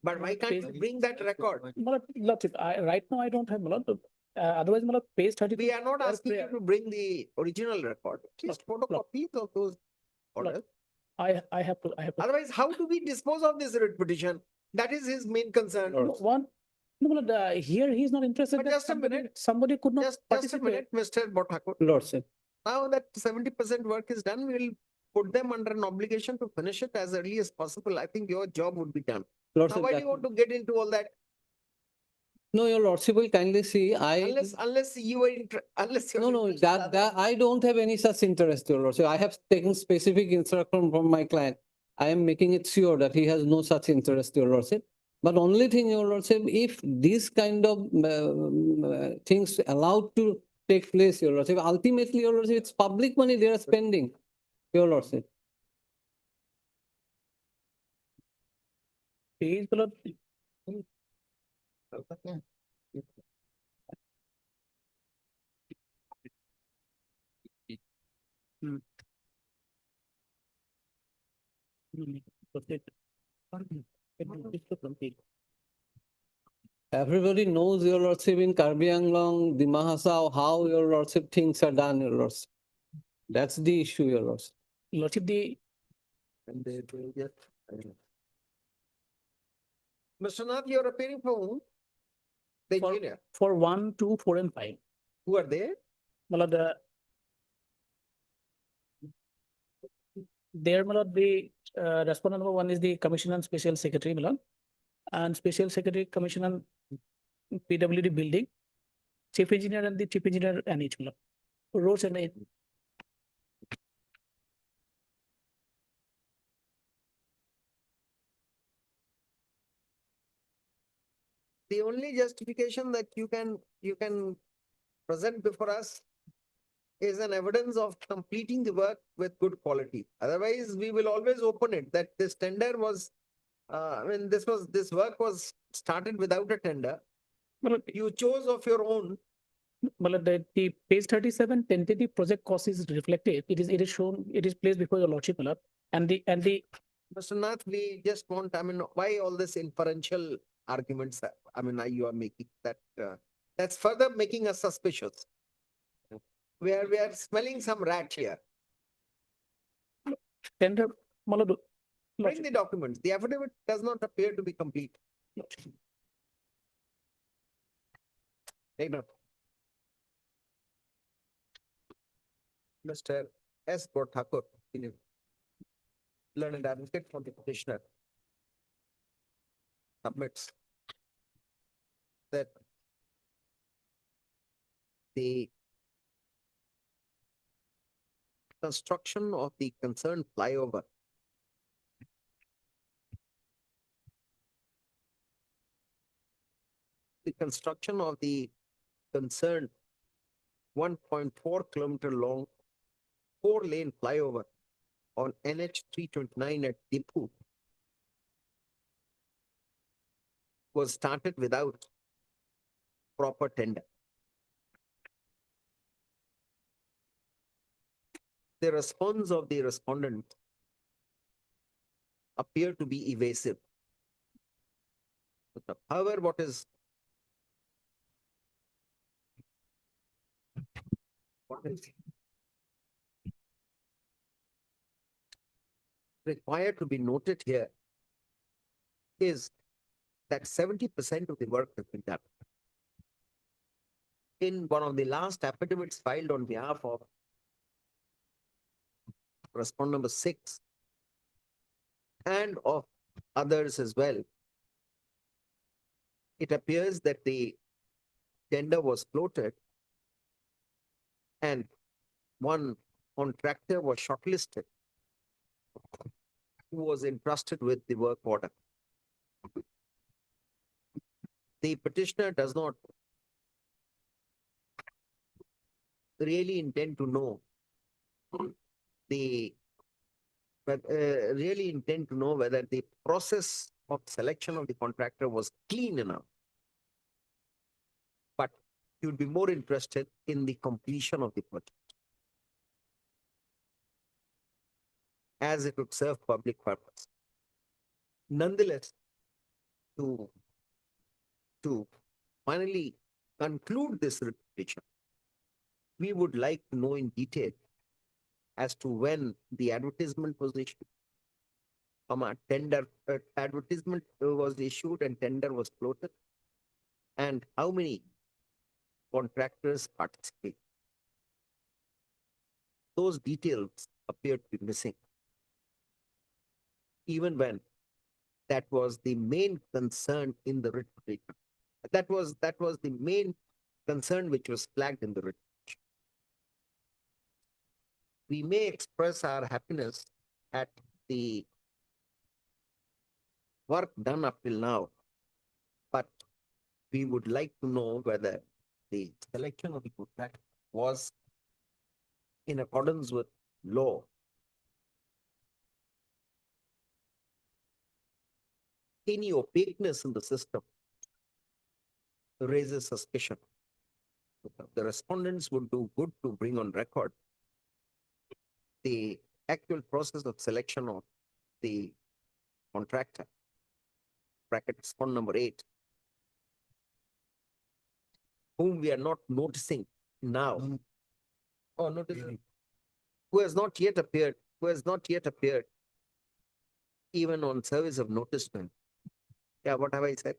But why can't you bring that record? Right now I don't have otherwise page 30. We are not asking you to bring the original record, just photocopies of those orders. I have to. Otherwise, how do we dispose of this writ petition? That is his main concern. Here he is not interested. But just a minute. Somebody could not Just a minute, Mr. Bhattakur. Lordship. Now that 70% work is done, we will put them under an obligation to finish it as early as possible. I think your job would be done. Now, Lordship, why do you want to get into all that? no, your lordship will kindly see, Unless you are, unless you're. no, interested in that, other- I don't have any such interest, your lordship. I have taken specific instruction from my client. I am making it sure that he has no such interest, your lordship. But only thing, your lordship, if these kind of things allowed to take place, your lordship, ultimately, your lordship, it's public money they are spending, your lordship. Page Everybody knows, your lordship, in Karbi Anglong, the Mahasao, how your lordship things are done, your lordship. That's the issue, your lordship. Lordship, And they will get. Mr. Nath, you're appearing for whom? The For- engineer. for 1, 2, 4 and 5. Who are they? There, the respondent number 1 is the Commissioner and Special Secretary, and Special Secretary, Commissioner PWD Building, Chief Engineer and the Chief Engineer NH, roads and The only justification that you can present before us is an evidence of completing the work with good quality. Otherwise, we will always open it that this tender was, this work was started without a tender. You chose of your own. the page 37 tentative project cost is reflected. It is shown, it is placed before your lordship, and the Mr. Nath, we just want, why all this inferential arguments, you are making that, that's further making us suspicious. We are smelling some rat here. tender, Bring the documents. The affidavit does not appear to be complete. Take note. Mr. S. Bhattakur, learned advocate for the petitioner, submits that the construction of the concerned flyover concerned 1.4 kilometer long 4-lane flyover on NH 329 at Dipu was started without proper tender. The response of the respondent appear to be evasive. However, what is required to be noted here is that 70% of the work has been done. In one of the last affidavits filed on behalf of respondent number 6 and of others as well, it appears that the tender was floated and one contractor was shortlisted. who was entrusted with the work order. The petitioner does not really intend to know whether the process of selection of the contractor was clean enough. But he would be more interested in the completion of the project, as it would serve public purpose. Nonetheless, to finally conclude this petition, we would like to know in detail as to when the advertisement was issued, advertisement was issued and tender was floated, and how many contractors participate. Those details appear to be missing, even when that was the main concern in the writ petition. That was the main concern which was flagged in the writ petition. We may express our happiness at the work done up till now, but we would like to know whether the selection of the contractor was in accordance with law. Any opaqueness in the system raises suspicion. The respondents would do good to bring on record the actual process of selection of the contractor. Bracket respond number 8, whom we are not noticing now. Oh, noticing. Who has not yet appeared, even on service of noticement. Yeah, what have I said?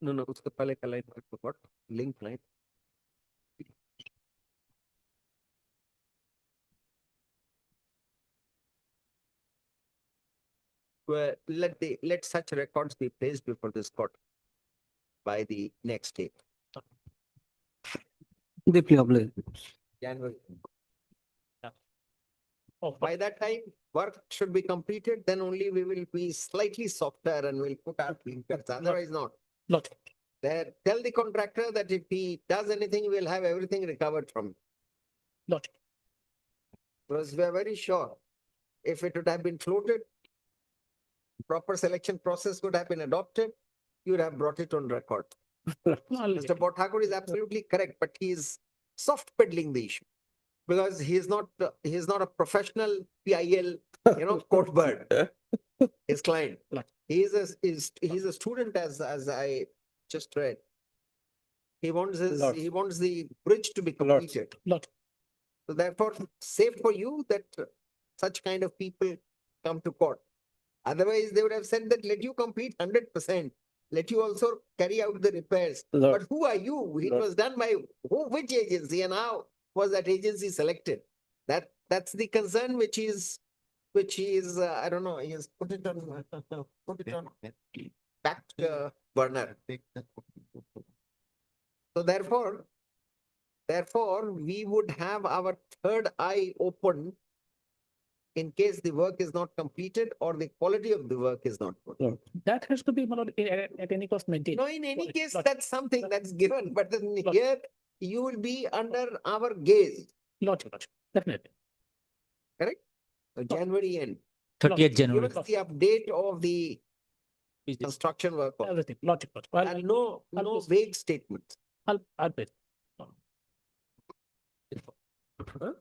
No, उसके पहले का line what? Link line. Well, let such records be placed before this court by the next date. Deeply obliged. January. By that time, work should be completed, then only we will be slightly softer and we'll put our blinkers, otherwise not. Not. There, tell the contractor that if he does anything, we'll have everything recovered from him. Not. Because we are very sure, if it would have been floated, proper selection process would have been adopted, you would have brought it on record. Mr. Bhattacharya is absolutely correct, but he is soft peddling the issue. Because he is not a professional PIL, court bird, his client. He is a student, as I just read. He wants the bridge to be completed. So therefore, safe for you that such kind of people come to court. Otherwise, they would have said that let you complete 100%. Let you also carry out the repairs. But who are you? It was done by which agency, and how was that agency selected? That's the concern which is I don't know. He has put it on back burner. So therefore, we would have our third eye open in case the work is not completed or the quality of the work is not good. That has to be at any cost maintained. No, in any case, that's something that's given, but then here you will be under our gaze. Logic, definitely. Correct? So January end. 30th Give us the update of the construction work. Everything, logic. And no vague statements. I'll bet.